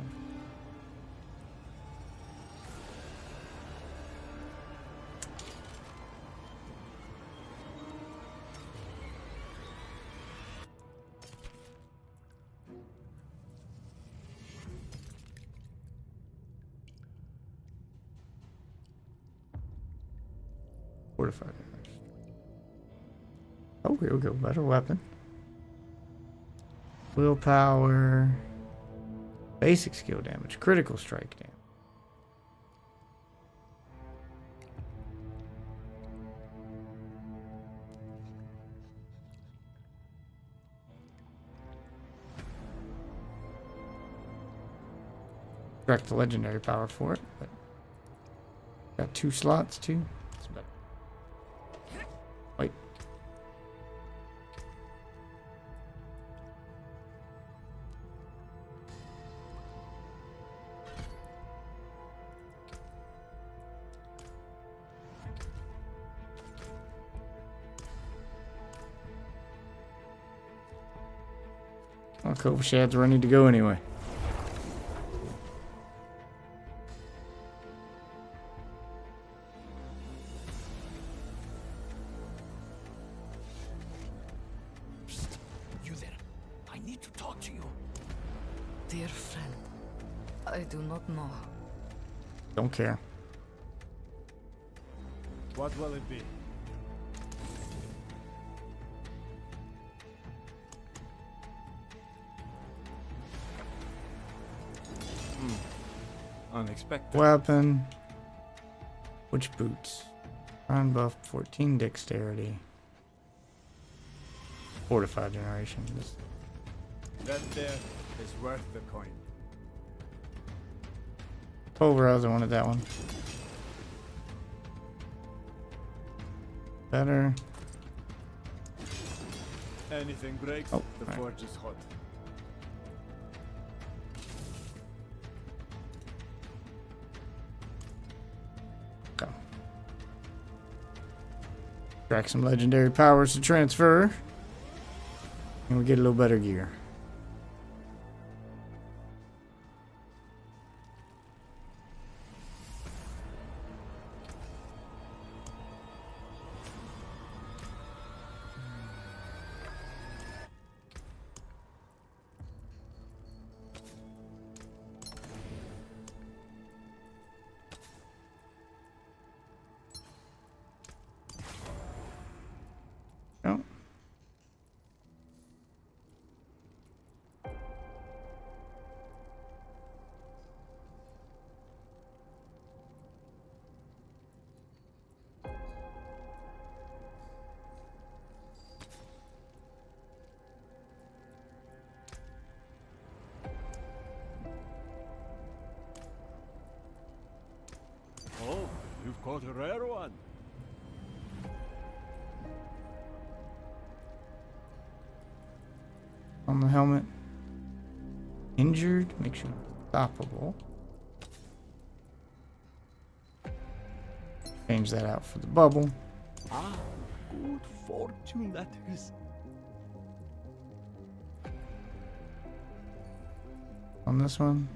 Speaker 1: Fortified. Oh, here we go. Better weapon. Willpower. Basic skill damage. Critical strike damage. Direct the legendary power for it, but got 2 slots too. That's better. Wait. Well, Cobra Shad's ready to go anyway.
Speaker 5: You there. I need to talk to you.
Speaker 10: Dear friend, I do not know.
Speaker 1: Don't care.
Speaker 11: What will it be? Unexpected.
Speaker 1: Weapon. Which boots? Iron buff, 14 dexterity. Fortified generation.
Speaker 11: That there is worth the coin.
Speaker 1: Pulverize, I wanted that one. Better.
Speaker 11: Anything breaks,
Speaker 1: Oh,
Speaker 11: the
Speaker 1: right.
Speaker 11: forge is hot.
Speaker 1: Go. Track some legendary powers to transfer. And we get a little better gear. on the helmet. Injured makes you unstoppable. Change that out for the bubble.
Speaker 5: Ah, good fortune that is.
Speaker 1: On this one.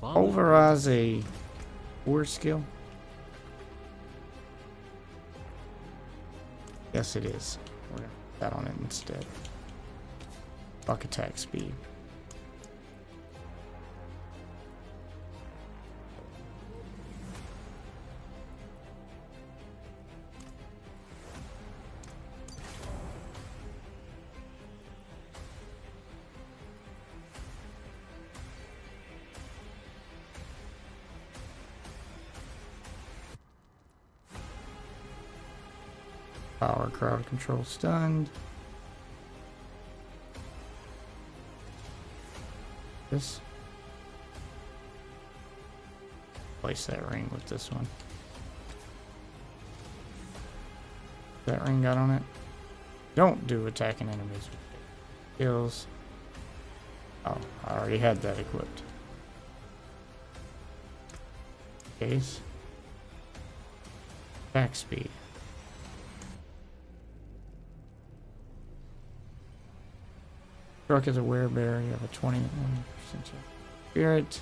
Speaker 1: Pulverize a war skill. Yes, it is. We're gonna put that on it instead. Buck attack speed. Power crowd control stunned. This. Place that ring with this one. That ring got on it. Don't do attacking enemies with skills. Oh, I already had that equipped. Case. Attack speed. Struck as a werebearer, you have a 21% spirit.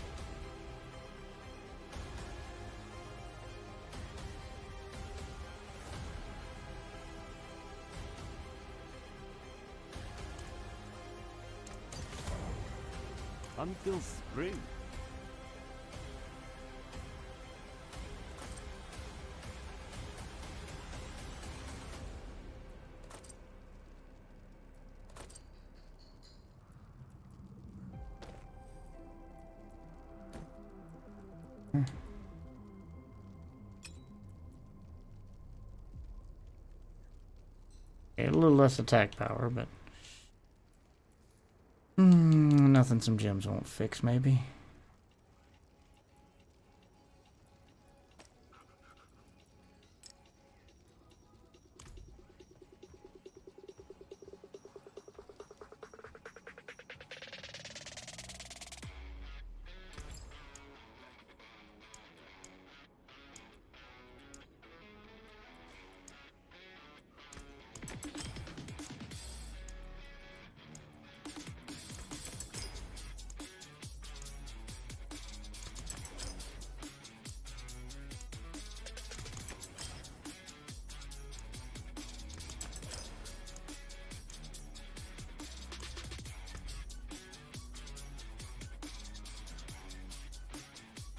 Speaker 5: Until spring.
Speaker 1: A little less attack power, but nothing some gems won't fix, maybe.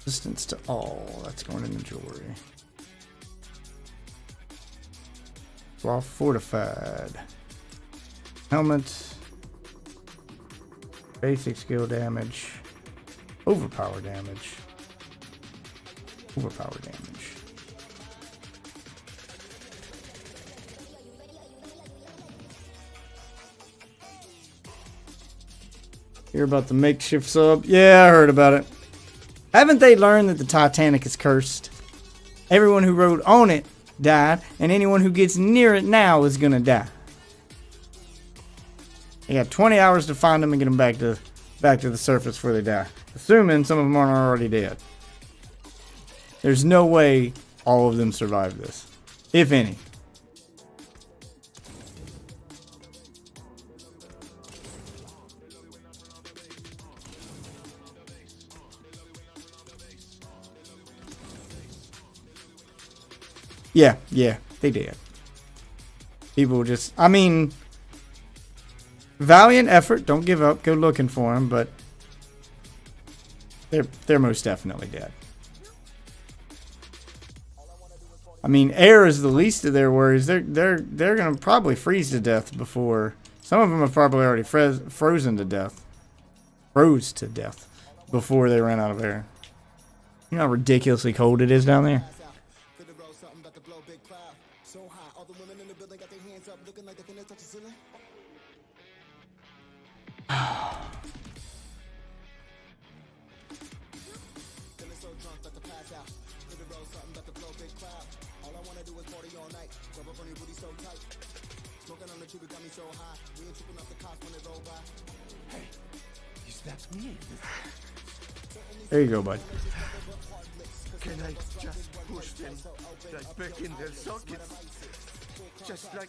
Speaker 1: Resistance to all. That's going in the jewelry. Raw fortified. Helmet. Basic skill damage. Overpower damage. Overpower damage. Hear about the makeshift sub? Yeah, I heard about it. Haven't they learned that the Titanic is cursed? Everyone who rode on it died, and anyone who gets near it now is gonna die. You got 20 hours to find them and get them back to the surface before they die. Assuming some of them aren't already dead. There's no way all of them survive this, if any. Yeah, they did. People just, I mean, valiant effort. Don't give up. Go looking for them, but they're most definitely dead. I mean, air is the least of their worries. They're gonna probably freeze to death before. Some of them have probably already frozen to death. Froze to death before they ran out of air. You know how ridiculously cold it is down there?
Speaker 5: Is that me?
Speaker 1: There you go, bud.
Speaker 5: Can I just push them right back in their sockets? Just like...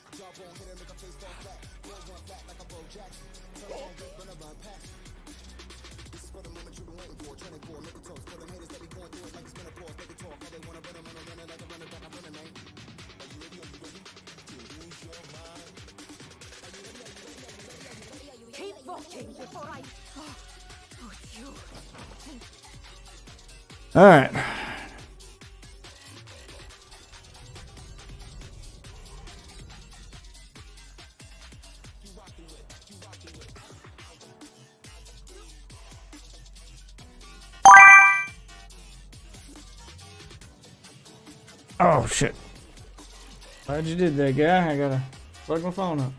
Speaker 9: Keep walking before I... Oh, you...
Speaker 1: All right. Oh shit. Glad you did that, guy. I gotta plug my phone up.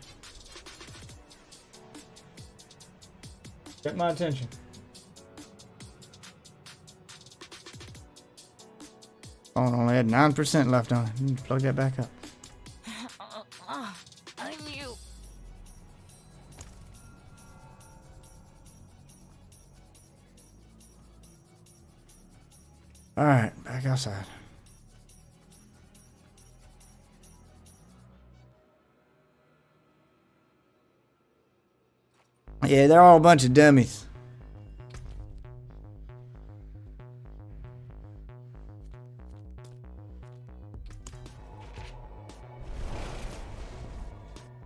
Speaker 1: Get my attention. Phone only had 9% left on it. Need to plug that back up.
Speaker 10: I knew.
Speaker 1: Alright, back outside. Yeah, they're all a bunch of dummies.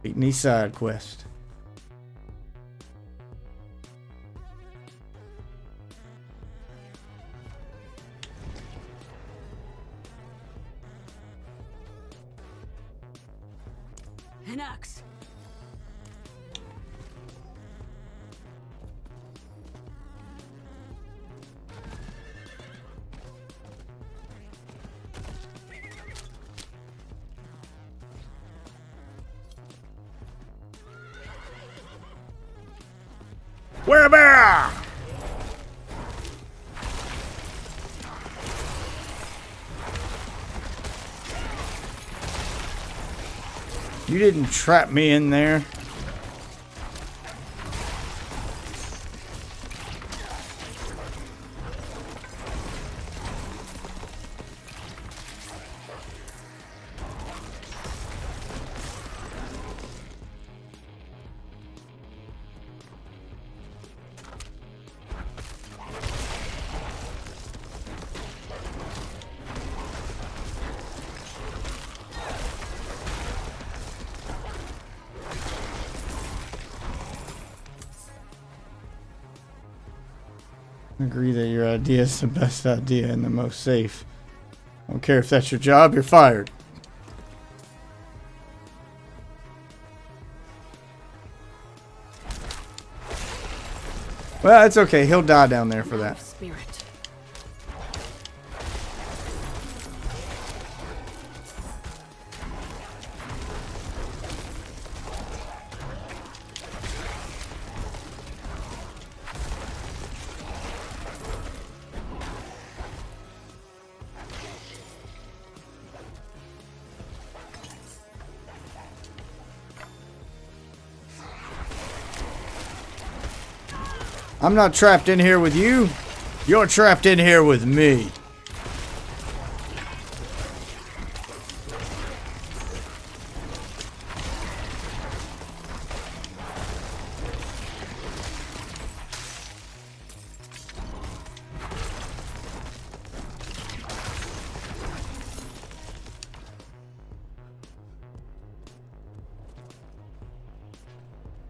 Speaker 1: Beating these side quest.
Speaker 9: An axe.
Speaker 1: We're a bear! You didn't trap me in there. I agree that your idea is the best idea and the most safe. I don't care if that's your job, you're fired. Well, it's okay. He'll die down there for that.
Speaker 2: Spirit.
Speaker 1: I'm not trapped in here with you. You're trapped in here with me.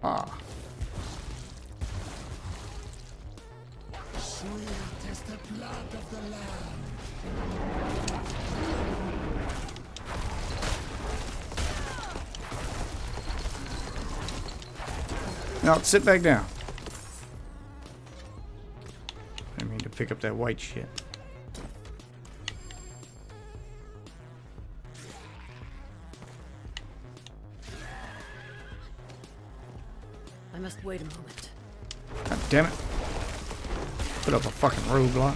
Speaker 1: Ah.
Speaker 3: Sweet is the blood of the Lamb.
Speaker 1: Now sit back down. I mean to pick up that white shit.
Speaker 2: I must wait a moment.
Speaker 1: God damn it. Put up a fucking roadblock.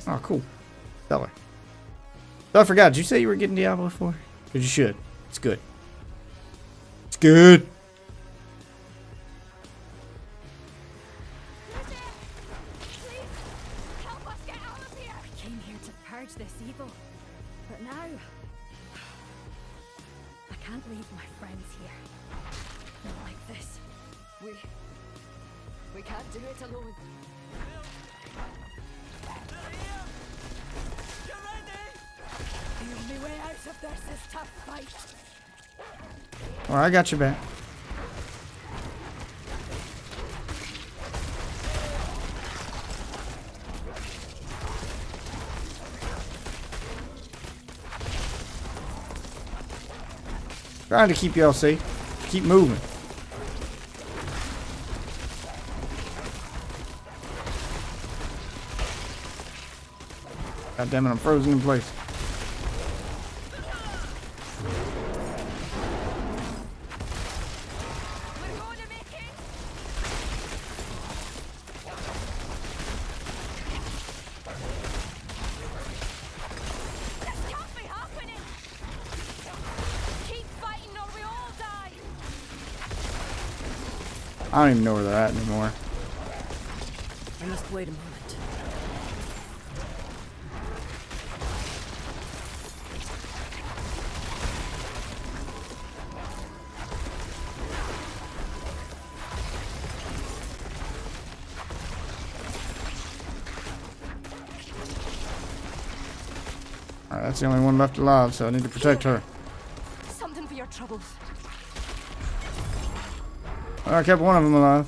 Speaker 1: Oh, cool. Stellar. So I forgot. Did you say you were getting Diablo 4? Because you should. It's good. It's good.
Speaker 8: Help us get out of here! We came here to purge this evil. But now... I can't leave my friends here. Not like this.
Speaker 7: We can't do it alone.
Speaker 9: The only way out of this is to fight.
Speaker 1: Well, I got your back. Trying to keep y'all safe. Keep moving. God damn it, I'm frozen in place. I don't even know where they're at anymore.
Speaker 2: I must wait a moment.
Speaker 1: Alright, that's the only one left alive, so I need to protect her.
Speaker 8: Something for your troubles.
Speaker 1: I kept one of them alive.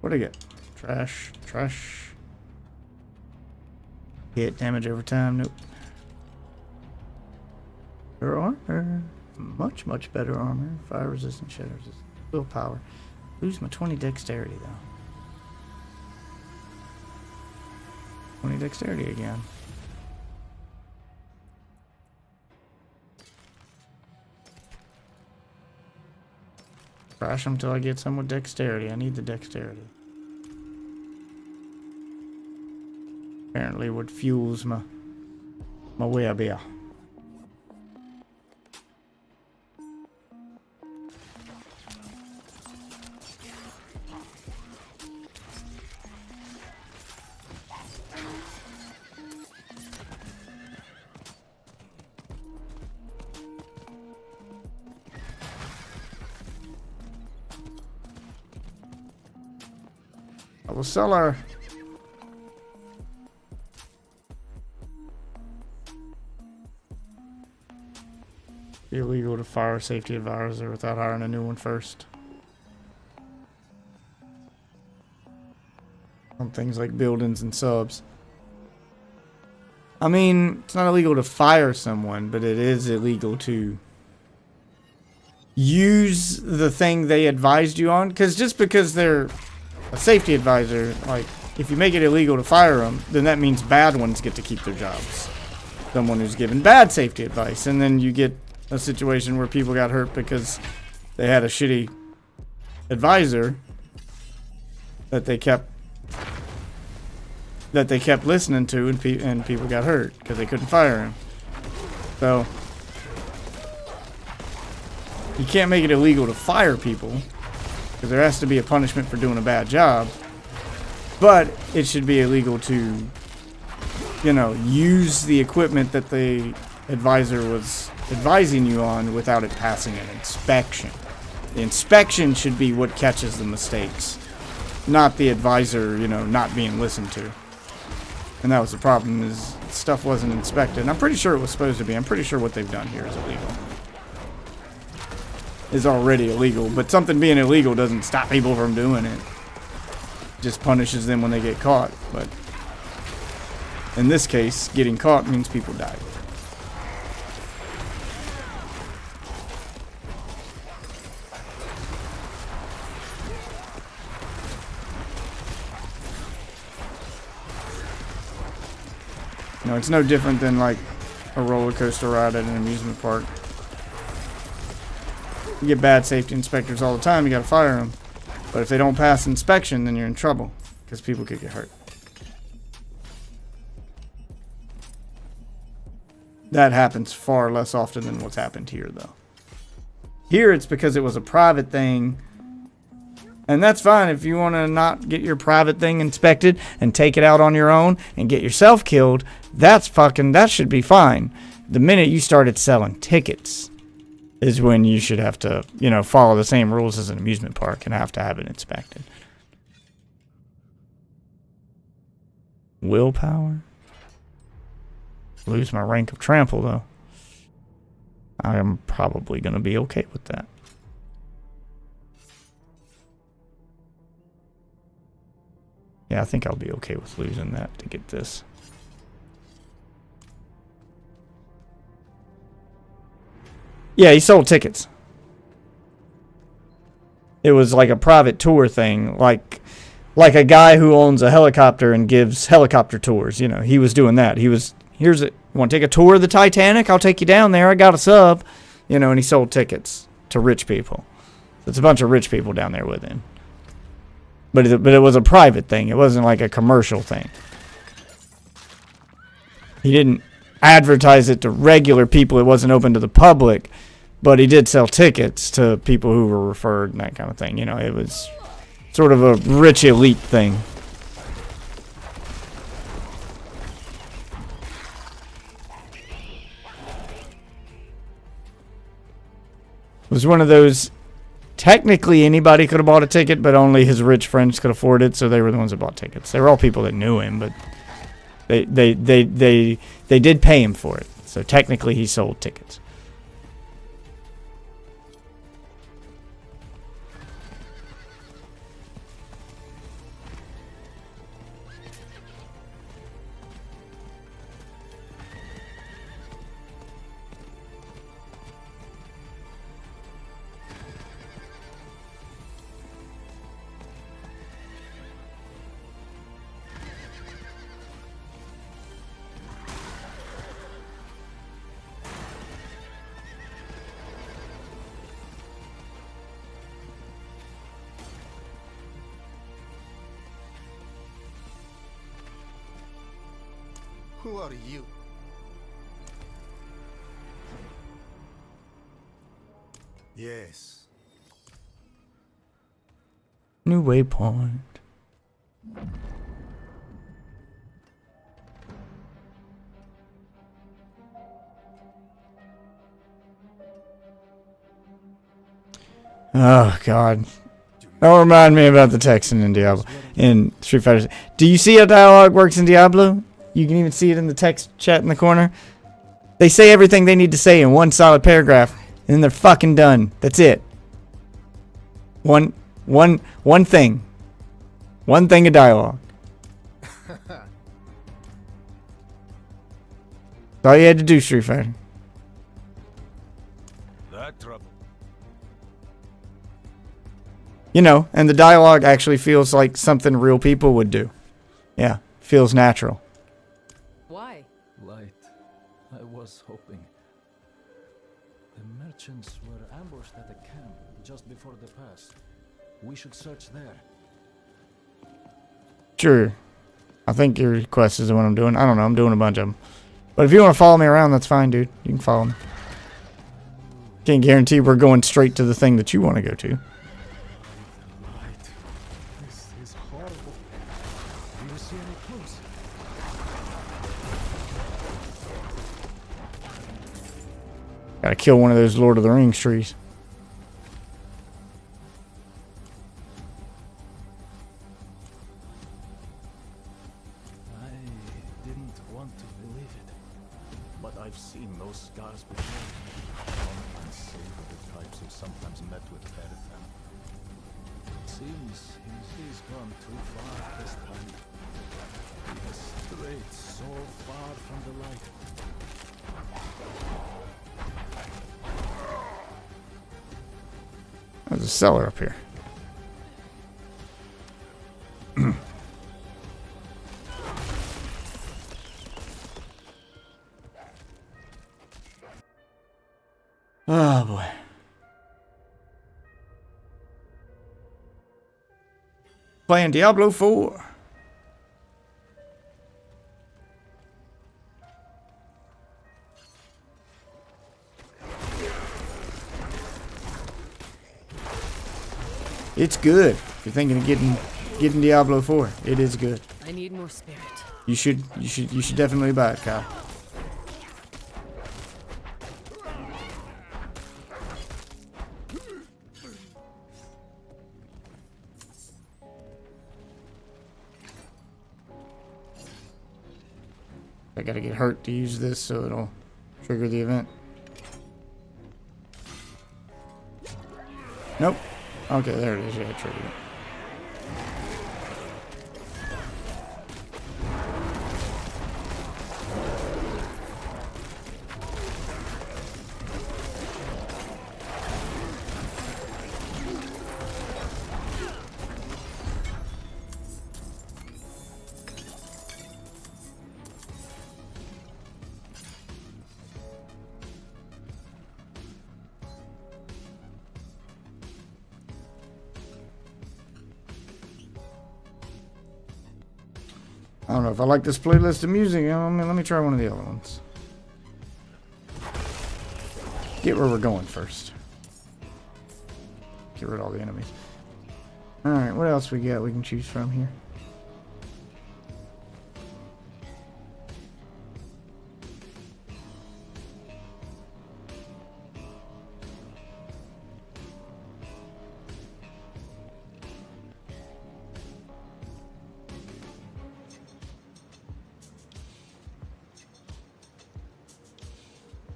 Speaker 1: What'd I get? Trash. Trash. Hit damage over time. Nope. Better armor. Much, much better armor. Fire resistant, shadow resistant. Willpower. Lose my 20 dexterity though. 20 dexterity again. Crash them till I get some with dexterity. I need the dexterity. Apparently what fuels my web here. I will sell her. Illegal to fire a safety advisor without hiring a new one first. On things like buildings and subs. I mean, it's not illegal to fire someone, but it is illegal to use the thing they advised you on. Because just because they're a safety advisor, like, if you make it illegal to fire them, then that means bad ones get to keep their jobs. Someone who's given bad safety advice, and then you get a situation where people got hurt because they had a shitty advisor that they kept listening to, and people got hurt because they couldn't fire him. So you can't make it illegal to fire people, because there has to be a punishment for doing a bad job. But it should be illegal to, you know, use the equipment that the advisor was advising you on without it passing an inspection. The inspection should be what catches the mistakes, not the advisor, you know, not being listened to. And that was the problem, is stuff wasn't inspected. And I'm pretty sure it was supposed to be. I'm pretty sure what they've done here is illegal. Is already illegal, but something being illegal doesn't stop people from doing it. Just punishes them when they get caught. But in this case, getting caught means people die. know, it's no different than like a roller coaster ride at an amusement park. You get bad safety inspectors all the time, you gotta fire them. But if they don't pass inspection, then you're in trouble, because people could get hurt. That happens far less often than what's happened here, though. Here, it's because it was a private thing. And that's fine if you want to not get your private thing inspected and take it out on your own and get yourself killed. That should be fine. The minute you started selling tickets is when you should have to, you know, follow the same rules as an amusement park and have to have it inspected. Willpower? Lose my rank of trample, though. I am probably going to be okay with that. Yeah, I think I'll be okay with losing that to get this. Yeah, he sold tickets. It was like a private tour thing, like a guy who owns a helicopter and gives helicopter tours. You know, he was doing that. He was, here's it. Want to take a tour of the Titanic? I'll take you down there. I got a sub. You know, and he sold tickets to rich people. It's a bunch of rich people down there with him. But it was a private thing. It wasn't like a commercial thing. He didn't advertise it to regular people. It wasn't open to the public. But he did sell tickets to people who were referred and that kind of thing. You know, it was sort of a rich elite thing. It was one of those, technically anybody could have bought a ticket, but only his rich friends could afford it, so they were the ones that bought tickets. They were all people that knew him, but they did pay him for it. So technically he sold tickets.
Speaker 5: Who are you? Yes.
Speaker 1: New waypoint. Oh God. Don't remind me about the Texan in Diablo. In Street Fighter. Do you see how dialogue works in Diablo? You can even see it in the text chat in the corner. They say everything they need to say in one solid paragraph, and then they're fucking done. That's it. One thing. One thing of dialogue. That's all you had to do, Street Fighter.
Speaker 6: That trouble.
Speaker 1: You know, and the dialogue actually feels like something real people would do. Yeah, feels natural.
Speaker 7: Why?
Speaker 12: Light. I was hoping. The merchants were ambushed at the camp just before the pass. We should search there.
Speaker 1: Sure. I think your quest is the one I'm doing. I don't know. I'm doing a bunch of them. But if you want to follow me around, that's fine, dude. You can follow me. Can't guarantee we're going straight to the thing that you want to go to.
Speaker 12: This is horrible. Do you see any clues?
Speaker 1: Gotta kill one of those Lord of the Rings trees.
Speaker 12: I didn't want to believe it, but I've seen those scars before. Unsavory types who sometimes met with Erethan. It seems he's gone too far this time. He has strayed so far from the light.
Speaker 1: There's a cellar up here. Oh boy. Playing Diablo 4. It's good. If you're thinking of getting Diablo 4, it is good.
Speaker 2: I need more spirit.
Speaker 1: You should definitely buy it, Kyle. I gotta get hurt to use this so it'll trigger the event. Nope. Okay, there it is. Yeah, it triggered it. I don't know if I like this playlist of music. Let me try one of the other ones. Get where we're going first. Get rid of all the enemies. Alright, what else we got we can choose from here?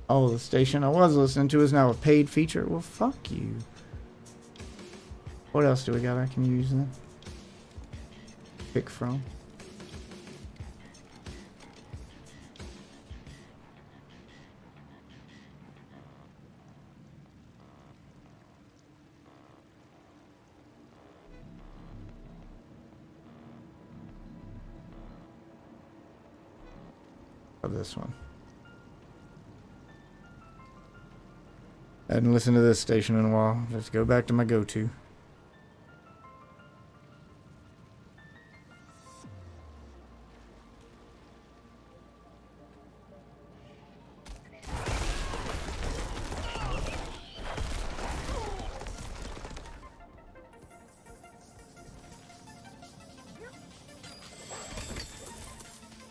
Speaker 1: Oh, the station I was listening to is now a paid feature. Well, fuck you. What else do we got I can use then? Pick from. Oh, this one. I hadn't listened to this station in a while. Let's go back to my go-to.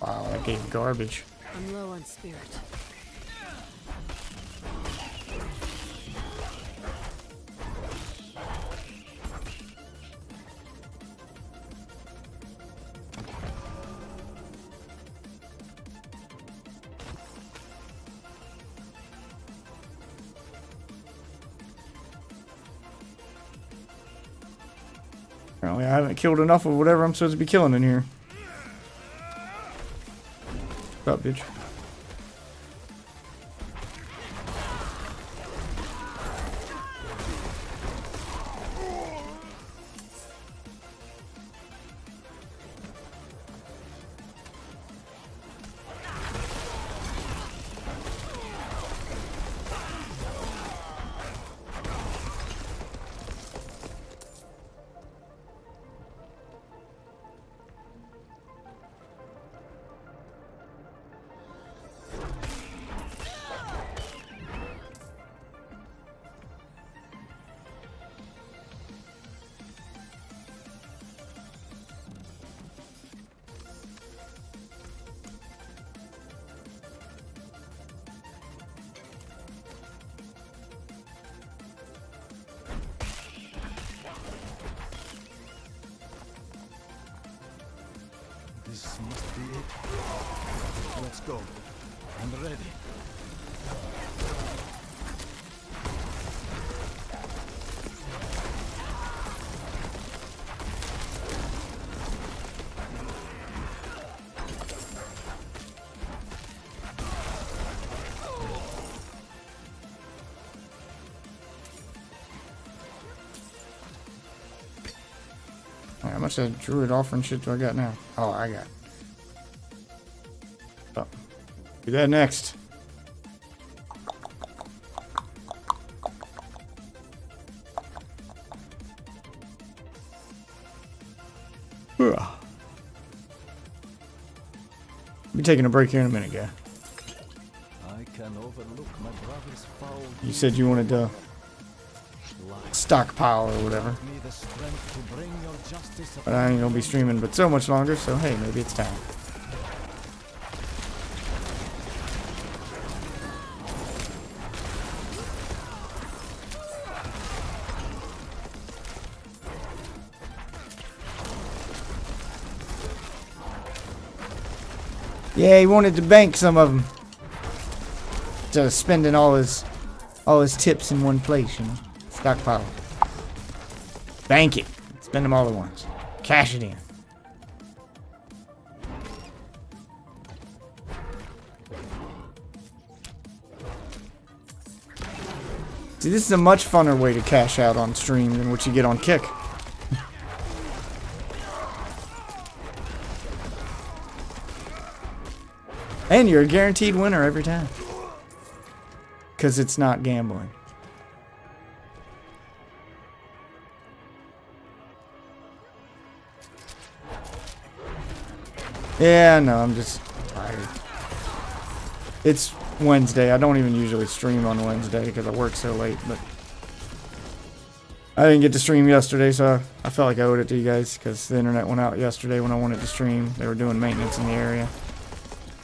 Speaker 1: Wow, that gave garbage.
Speaker 2: I'm low on spirit.
Speaker 1: Apparently I haven't killed enough of whatever I'm supposed to be killing in here. What's up, bitch?
Speaker 12: This must be it. Let's go. I'm ready.
Speaker 1: How much of druid offering shit do I got now? Oh, I got. Oh. Do that next. Be taking a break here in a minute, guy.
Speaker 12: I can overlook my brother's foul
Speaker 1: You said you wanted to stockpile or whatever.
Speaker 12: Grant me the strength to bring your justice
Speaker 1: But I ain't gonna be streaming but so much longer, so hey, maybe it's time. Yeah, he wanted to bank some of them. Instead of spending all his tips in one place, you know. Stockpile. Bank it. Spend them all at once. Cash it in. See, this is a much funner way to cash out on stream than what you get on Kick. And you're a guaranteed winner every time. Because it's not gambling. Yeah, no, I'm just tired. It's Wednesday. I don't even usually stream on Wednesday because I work so late, but I didn't get to stream yesterday, so I felt like I owed it to you guys because the internet went out yesterday when I wanted to stream. They were doing maintenance in the area.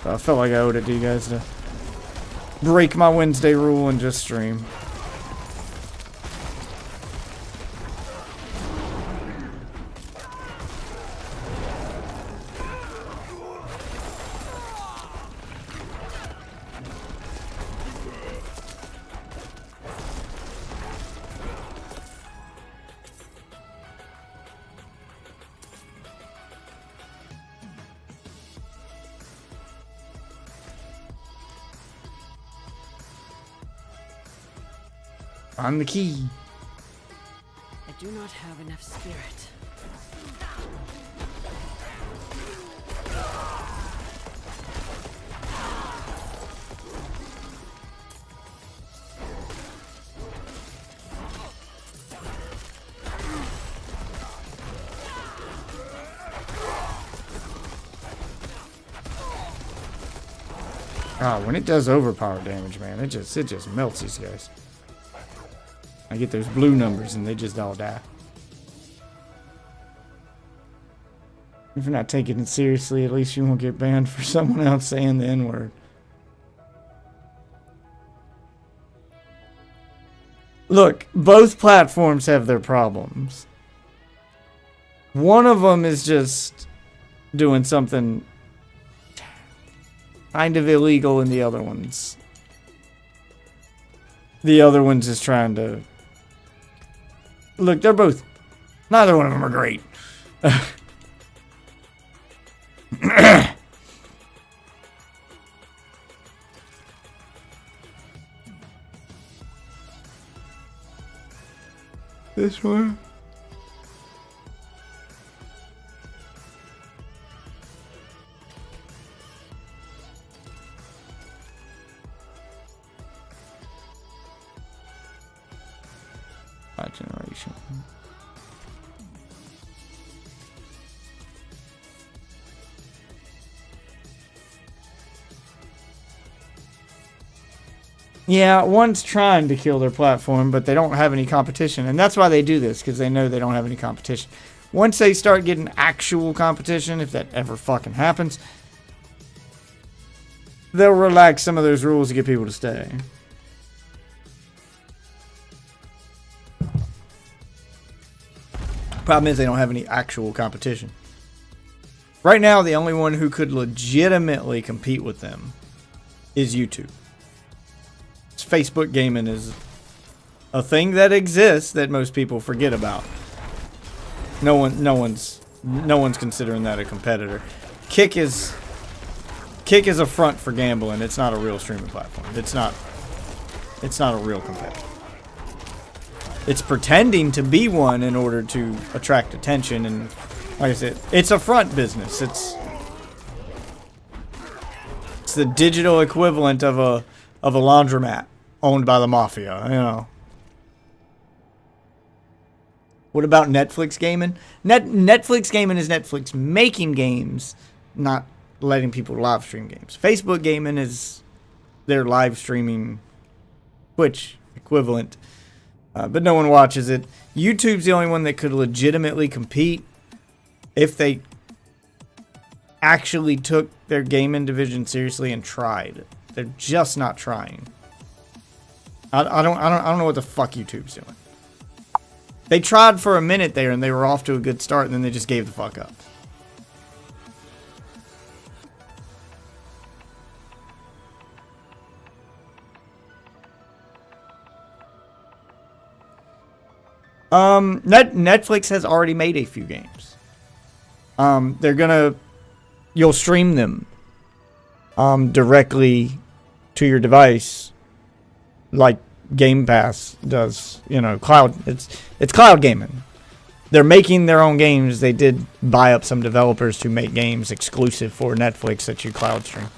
Speaker 1: So I felt like I owed it to you guys to break my Wednesday rule and just stream. I'm the key.
Speaker 2: I do not have enough spirit.
Speaker 1: When it does overpower damage, man, it just melts these guys. I get those blue numbers and they just all die. If you're not taking it seriously, at least you won't get banned for someone else saying the N-word. Look, both platforms have their problems. One of them is just doing something kind of illegal, and the other one's just trying to... Look, they're both... Neither one of them are great. This one? Generation. Yeah, one's trying to kill their platform, but they don't have any competition. And that's why they do this, because they know they don't have any competition. Once they start getting actual competition, if that ever fucking happens, they'll relax some of those rules to get people to stay. Problem is they don't have any actual competition. Right now, the only one who could legitimately compete with them is YouTube. Facebook gaming is a thing that exists that most people forget about. No one's considering that a competitor. Kick is a front for gambling. It's not a real streaming platform. It's not a real competitor. It's pretending to be one in order to attract attention, and like I said, it's a front business. It's the digital equivalent of a laundromat owned by the mafia, you know. What about Netflix gaming? Netflix gaming is Netflix making games, not letting people live stream games. Facebook gaming is their live streaming Twitch equivalent, but no one watches it. YouTube's the only one that could legitimately compete if they actually took their gaming division seriously and tried. They're just not trying. I don't know what the fuck YouTube's doing. They tried for a minute there and they were off to a good start, and then they just gave the fuck up. Netflix has already made a few games. You'll stream them directly to your device, like Game Pass does. You know, cloud. It's cloud gaming. They're making their own games. They did buy up some developers to make games exclusive for Netflix that you cloud stream.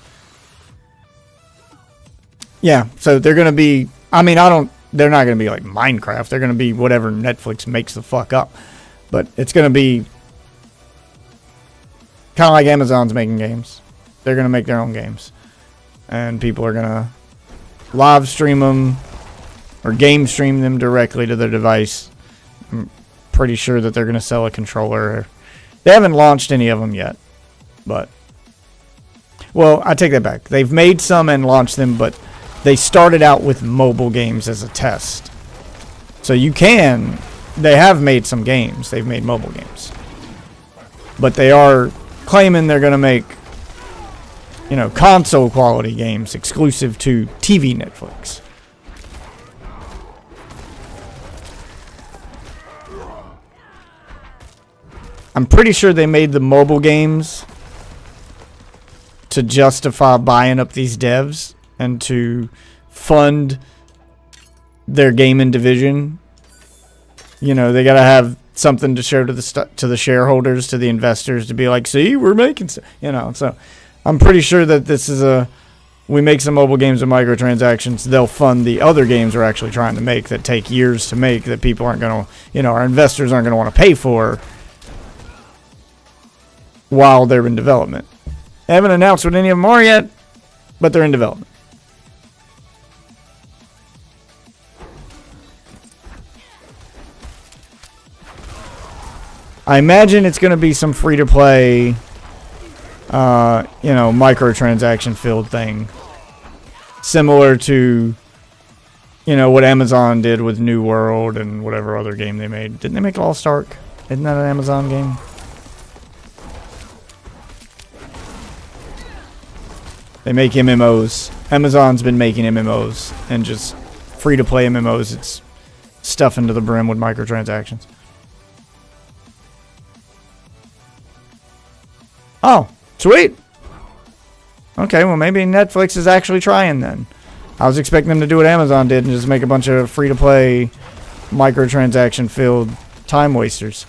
Speaker 1: Yeah, so they're gonna be. I mean, they're not going to be like Minecraft. They're going to be whatever Netflix makes the fuck up. But it's going to be kind of like Amazon's making games. They're going to make their own games. And people are going to live stream them or game stream them directly to their device. I'm pretty sure that they're going to sell a controller. They haven't launched any of them yet. But, well, I take that back. They've made some and launched them, but they started out with mobile games as a test. So they have made some games. They've made mobile games. But they are claiming they're going to make, console quality games exclusive to TV Netflix. I'm pretty sure they made the mobile games to justify buying up these devs and to fund their gaming division. They gotta have something to show to the shareholders, to the investors, to be like, see, we're making, So I'm pretty sure that this is we make some mobile games with microtransactions. They'll fund the other games we're actually trying to make that take years to make, that people aren't gonna, our investors aren't gonna want to pay for while they're in development. They haven't announced what any of them are yet, but they're in development. I imagine it's going to be some free-to-play, microtransaction-filled thing. Similar to, what Amazon did with New World and whatever other game they made. Didn't they make Lost Ark? Isn't that an Amazon game? They make MMOs. Amazon's been making MMOs and just free-to-play MMOs. It's stuffing to the brim with microtransactions. Oh, sweet. Okay, well, maybe Netflix is actually trying then. I was expecting them to do what Amazon did and just make a bunch of free-to-play, microtransaction-filled time wasters.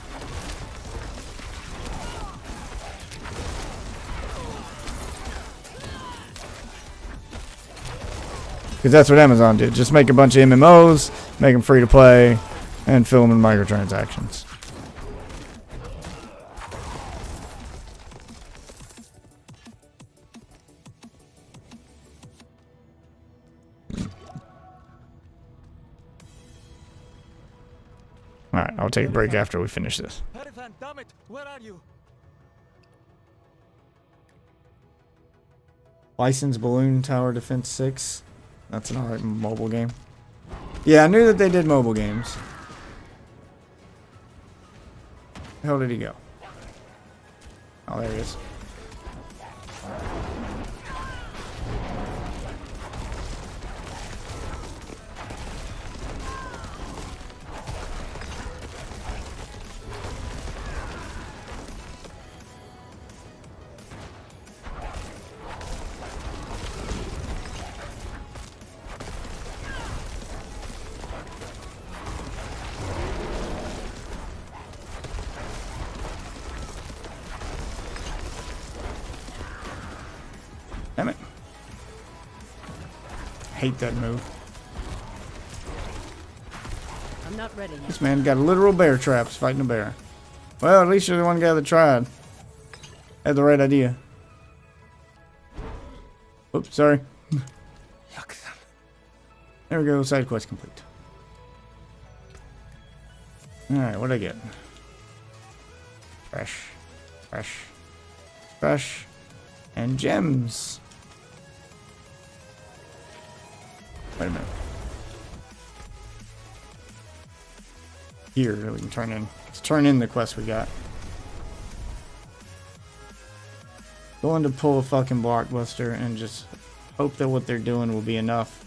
Speaker 1: Because that's what Amazon did. Just make a bunch of MMOs, make them free-to-play, and fill them with microtransactions. Alright, I'll take a break after we finish this.
Speaker 12: Damn it, where are you?
Speaker 1: Licensed Balloon Tower Defense 6. That's an alright mobile game. Yeah, I knew that they did mobile games. Where the hell did he go? Oh, there he is. Damn it. Hate that move.
Speaker 2: I'm not ready yet.
Speaker 1: This man got literal bear traps fighting a bear. Well, at least you're the one guy that tried. Had the right idea. Oops, sorry. There we go, side quest complete. Alright, what'd I get? Fresh. And gems. Wait a minute. Here, we can let's turn in the quest we got. Going to pull a fucking blockbuster and just hope that what they're doing will be enough.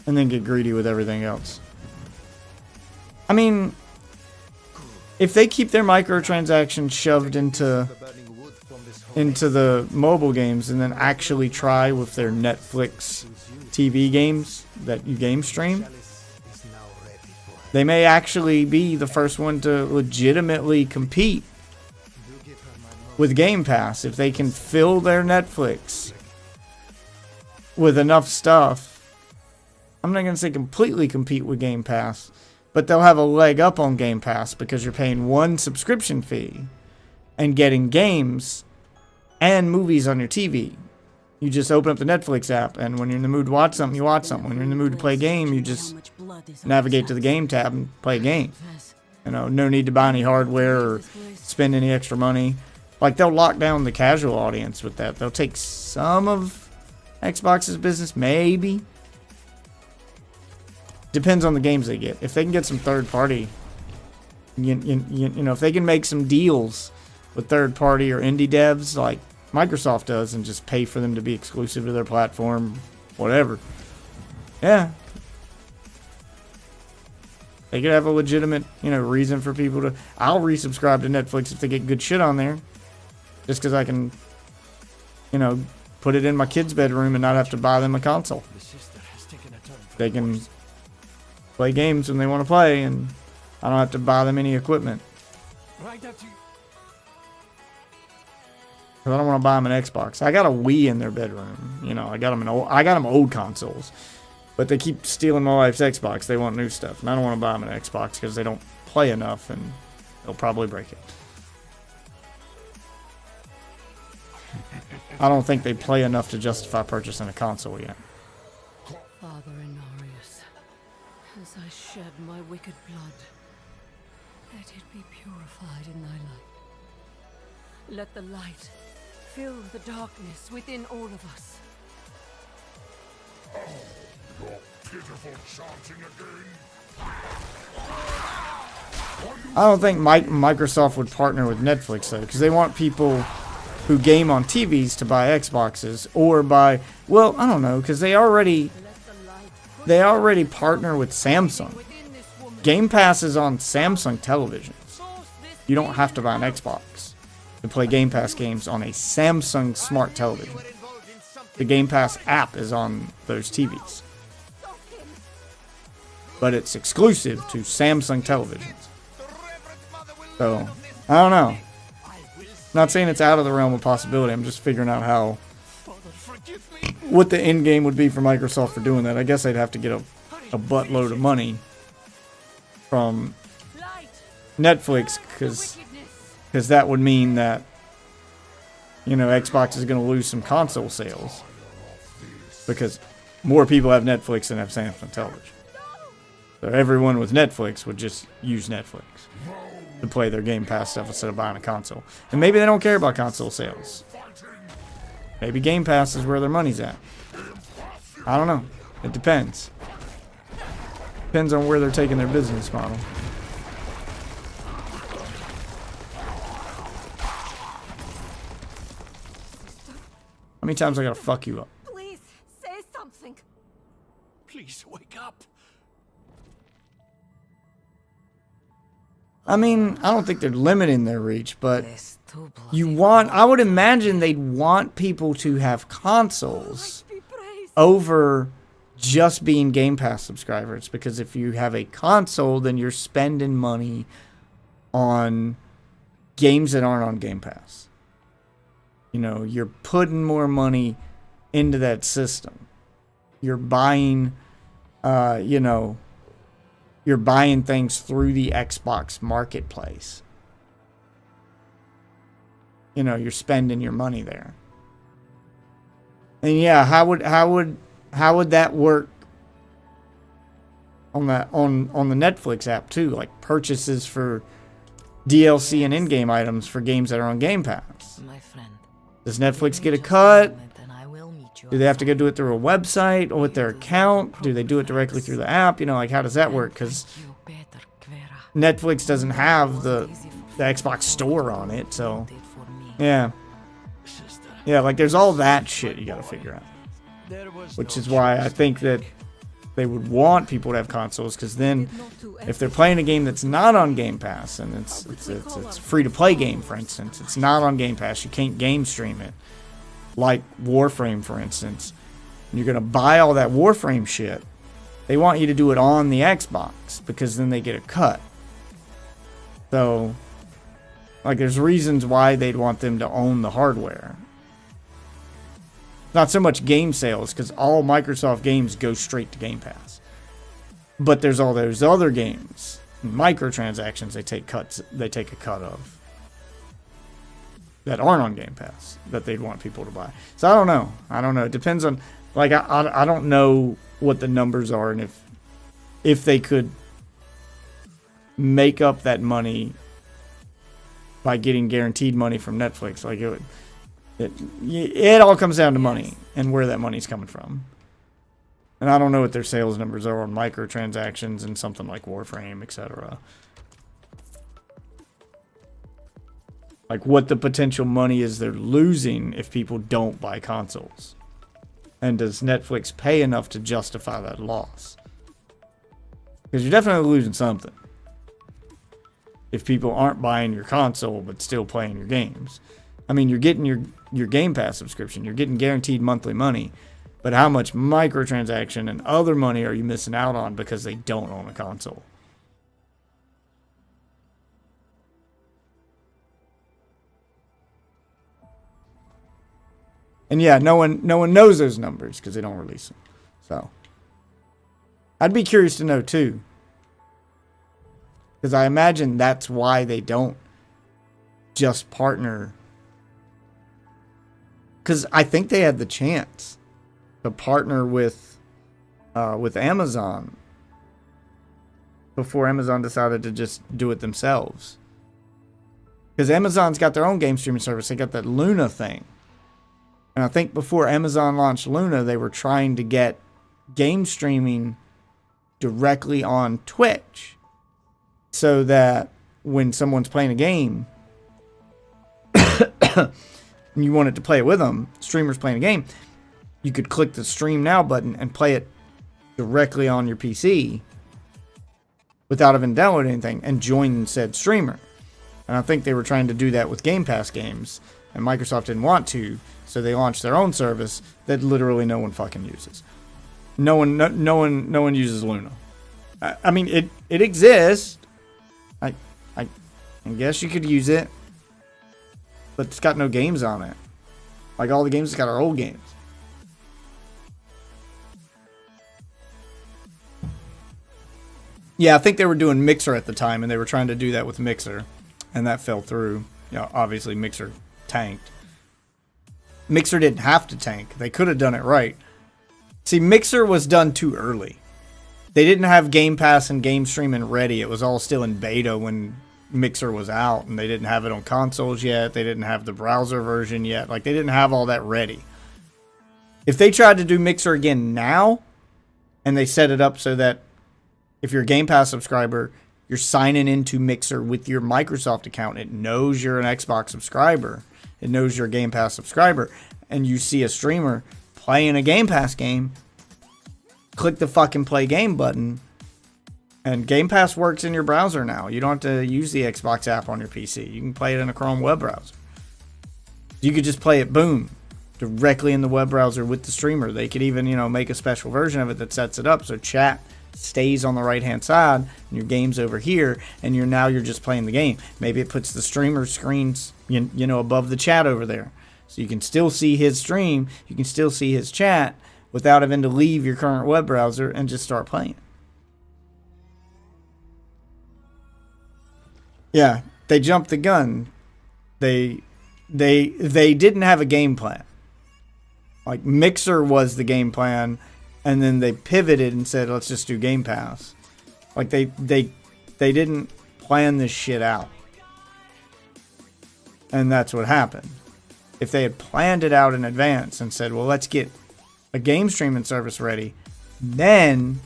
Speaker 1: And then get greedy with everything else. I mean, if they keep their microtransactions shoved into the mobile games and then actually try with their Netflix TV games that you game stream, they may actually be the first one to legitimately compete with Game Pass if they can fill their Netflix with enough stuff. I'm not going to say completely compete with Game Pass, but they'll have a leg up on Game Pass because you're paying one subscription fee and getting games and movies on your TV. You just open up the Netflix app, and when you're in the mood to watch something, you watch something. When you're in the mood to play a game, you just navigate to the game tab and play a game. You know, no need to buy any hardware or spend any extra money. Like, they'll lock down the casual audience with that. They'll take some of Xbox's business, maybe. Depends on the games they get. If they can get some third party, you know, if they can make some deals with third party or indie devs like Microsoft does and just pay for them to be exclusive to their platform, whatever. Yeah. They could have a legitimate, you know, reason for people to... I'll resubscribe to Netflix if they get good shit on there. Just because I can, you know, put it in my kid's bedroom and not have to buy them a console. They can play games when they want to play, and I don't have to buy them any equipment. Because I don't want to buy them an Xbox. I got a Wii in their bedroom. You know, I got them old consoles. But they keep stealing my wife's Xbox. They want new stuff. And I don't want to buy them an Xbox because they don't play enough and they'll probably break it. I don't think they play enough to justify purchasing a console yet.
Speaker 2: Father Inarius, as I shed my wicked blood, let it be purified in thy light. Let the light fill the darkness within all of us.
Speaker 3: Your pitiful chanting again.
Speaker 1: I don't think Microsoft would partner with Netflix, though, because they want people who game on TVs to buy Xboxes or buy... Well, I don't know, because they already partner with Samsung. Game Pass is on Samsung televisions. You don't have to buy an Xbox to play Game Pass games on a Samsung smart television. The Game Pass app is on those TVs. But it's exclusive to Samsung televisions. So, I don't know. Not saying it's out of the realm of possibility. I'm just figuring out what the end game would be for Microsoft for doing that. I guess they'd have to get a buttload of money from Netflix, because that would mean that, you know, Xbox is going to lose some console sales because more people have Netflix than have Samsung television. So everyone with Netflix would just use Netflix to play their Game Pass stuff instead of buying a console. And maybe they don't care about console sales. Maybe Game Pass is where their money's at. I don't know. It depends. Depends on where they're taking their business model. How many times I gotta fuck you up?
Speaker 9: Please, say something.
Speaker 12: Please wake up.
Speaker 1: I mean, I don't think they're limiting their reach, but I would imagine they'd want people to have consoles over just being Game Pass subscribers, because if you have a console, then you're spending money on games that aren't on Game Pass. You know, you're putting more money into that system. You're buying, you know, you're buying things through the Xbox marketplace. You know, you're spending your money there. And yeah, how would that work on the Netflix app too? Like purchases for DLC and in-game items for games that are on Game Pass.
Speaker 10: My friend.
Speaker 1: Does Netflix get a cut? Do they have to go do it through a website or with their account? Do they do it directly through the app? You know, like how does that work? Because Netflix doesn't have the Xbox store on it, so yeah. Yeah, like there's all that shit you gotta figure out. Which is why I think that they would want people to have consoles, because then if they're playing a game that's not on Game Pass, and it's free to play game, for instance, it's not on Game Pass, you can't game stream it, like Warframe, for instance, and you're gonna buy all that Warframe shit, they want you to do it on the Xbox, because then they get a cut. So, like, there's reasons why they'd want them to own the hardware. Not so much game sales, because all Microsoft games go straight to Game Pass. But there's all those other games, microtransactions they take a cut of, that aren't on Game Pass, that they'd want people to buy. So I don't know. It depends on, like, I don't know what the numbers are, and if they could make up that money by getting guaranteed money from Netflix. Like, it all comes down to money and where that money's coming from. And I don't know what their sales numbers are on microtransactions and something like Warframe, etc. Like what the potential money is they're losing if people don't buy consoles. And does Netflix pay enough to justify that loss? Because you're definitely losing something if people aren't buying your console but still playing your games. I mean, you're getting your Game Pass subscription. You're getting guaranteed monthly money. But how much microtransaction and other money are you missing out on because they don't own a console? And yeah, no one knows those numbers because they don't release them. So I'd be curious to know too. Because I imagine that's why they don't just partner. Because I think they had the chance to partner with Amazon before Amazon decided to just do it themselves. Because Amazon's got their own game streaming service. They got that Luna thing. And I think before Amazon launched Luna, they were trying to get game streaming directly on Twitch. So that when someone's playing a game and you wanted to play it with them, streamers playing a game, you could click the Stream Now button and play it directly on your PC without having downloaded anything and join said streamer. And I think they were trying to do that with Game Pass games, and Microsoft didn't want to, so they launched their own service that literally no one fucking uses. No one uses Luna. I mean, it exists. I guess you could use it, but it's got no games on it. Like all the games, it's got our old games. Yeah, I think they were doing Mixer at the time, and they were trying to do that with Mixer, and that fell through. You know, obviously Mixer tanked. Mixer didn't have to tank. They could have done it right. See, Mixer was done too early. They didn't have Game Pass and game streaming ready. It was all still in beta when Mixer was out, and they didn't have it on consoles yet. They didn't have the browser version yet. Like, they didn't have all that ready. If they tried to do Mixer again now, and they set it up so that if you're a Game Pass subscriber, you're signing into Mixer with your Microsoft account, it knows you're an Xbox subscriber, it knows you're a Game Pass subscriber, and you see a streamer playing a Game Pass game, click the fucking play game button, and Game Pass works in your browser now. You don't have to use the Xbox app on your PC. You can play it in a Chrome web browser. You could just play it, boom, directly in the web browser with the streamer. They could even, make a special version of it that sets it up so chat stays on the right-hand side and your game's over here, and you're just playing the game. Maybe it puts the streamer screens, above the chat over there. So you can still see his stream, you can still see his chat without having to leave your current web browser and just start playing. Yeah, they jumped the gun. They didn't have a game plan. Like, Mixer was the game plan, and then they pivoted and said, let's just do Game Pass. Like, they didn't plan this shit out. And that's what happened. If they had planned it out in advance and said, well, let's get a game streaming service ready, then,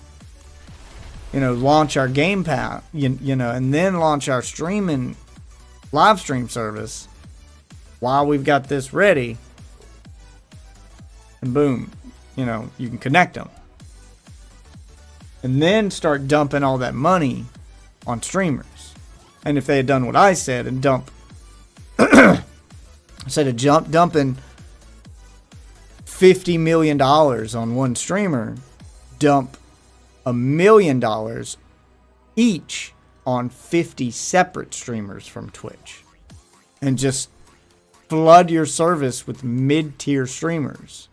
Speaker 1: launch our Game Pass, and then launch our streaming live stream service while we've got this ready, and boom, you can connect them. And then start dumping all that money on streamers. And if they had done what I said and instead of dumping $50 million on one streamer, dump $1 million each on 50 separate streamers from Twitch. And just flood your service with mid-tier streamers.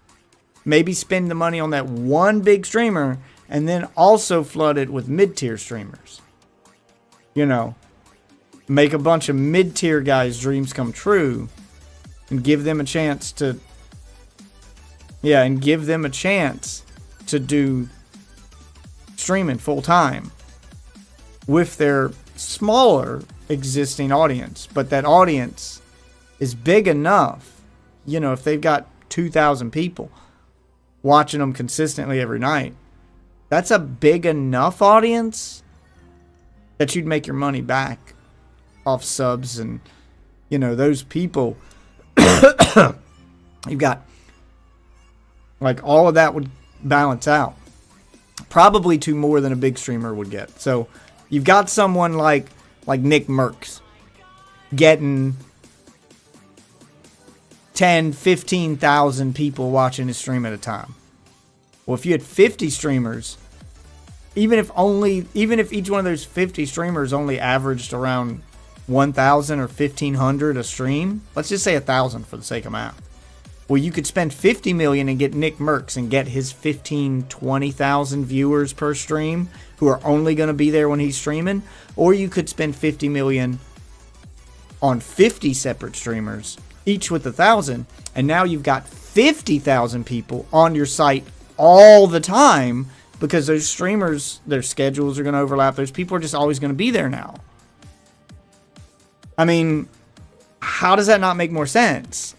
Speaker 1: Maybe spend the money on that one big streamer and then also flood it with mid-tier streamers. Make a bunch of mid-tier guys' dreams come true and give them a chance to do streaming full time with their smaller existing audience. But that audience is big enough, if they've got 2,000 people watching them consistently every night, that's a big enough audience that you'd make your money back off subs. And those people, you've got, like, all of that would balance out probably to more than a big streamer would get. So you've got someone like Nick Merckx getting 10, 15,000 people watching his stream at a time. Well, if you had 50 streamers, even if each one of those 50 streamers only averaged around 1,000 or 1,500 a stream, let's just say 1,000 for the sake of math. Well, you could spend $50 million and get Nick Merckx and get his 15, 20,000 viewers per stream who are only going to be there when he's streaming, or you could spend $50 million on 50 separate streamers, each with 1,000, and now you've got 50,000 people on your site all the time because those streamers, their schedules are going to overlap. Those people are just always going to be there now. I mean, how does that not make more sense?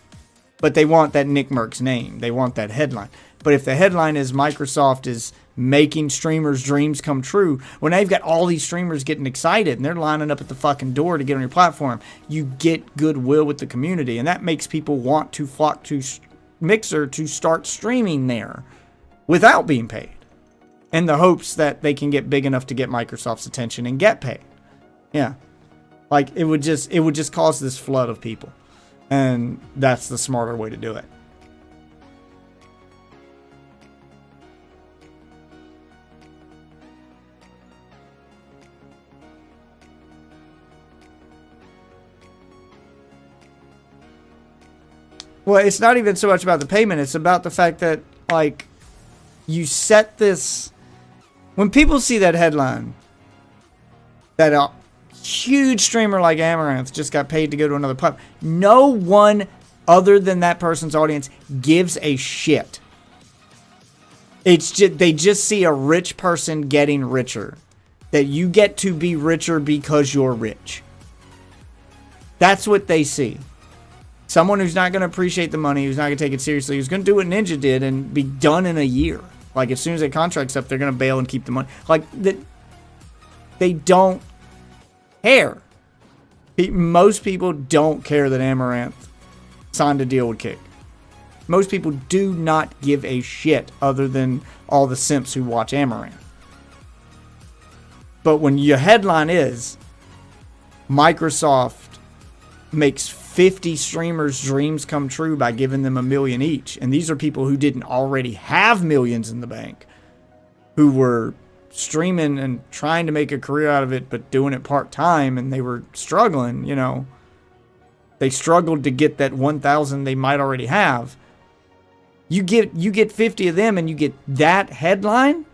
Speaker 1: But they want that Nick Merckx name. They want that headline. But if the headline is Microsoft is making streamers' dreams come true, well, now you've got all these streamers getting excited and they're lining up at the fucking door to get on your platform. You get goodwill with the community, and that makes people want to flock to Mixer to start streaming there without being paid, in the hopes that they can get big enough to get Microsoft's attention and get paid. Yeah. Like, it would just cause this flood of people. And that's the smarter way to do it. Well, it's not even so much about the payment. It's about the fact that, like, you set this... When people see that headline, that a huge streamer like Amaranth just got paid to go to another platform, no one other than that person's audience gives a shit. It's just, they just see a rich person getting richer. That you get to be richer because you're rich. That's what they see. Someone who's not going to appreciate the money, who's not going to take it seriously, who's going to do what Ninja did and be done in a year. Like, as soon as that contract's up, they're going to bail and keep the money. Like, they don't care. Most people don't care that Amaranth signed a deal with Kick. Most people do not give a shit other than all the simps who watch Amaranth. But when your headline is Microsoft makes 50 streamers' dreams come true by giving them $1 million each, and these are people who didn't already have millions in the bank, who were streaming and trying to make a career out of it, but doing it part-time, and they were struggling, you know. They struggled to get that 1,000 they might already have. You get 50 of them and you get that headline,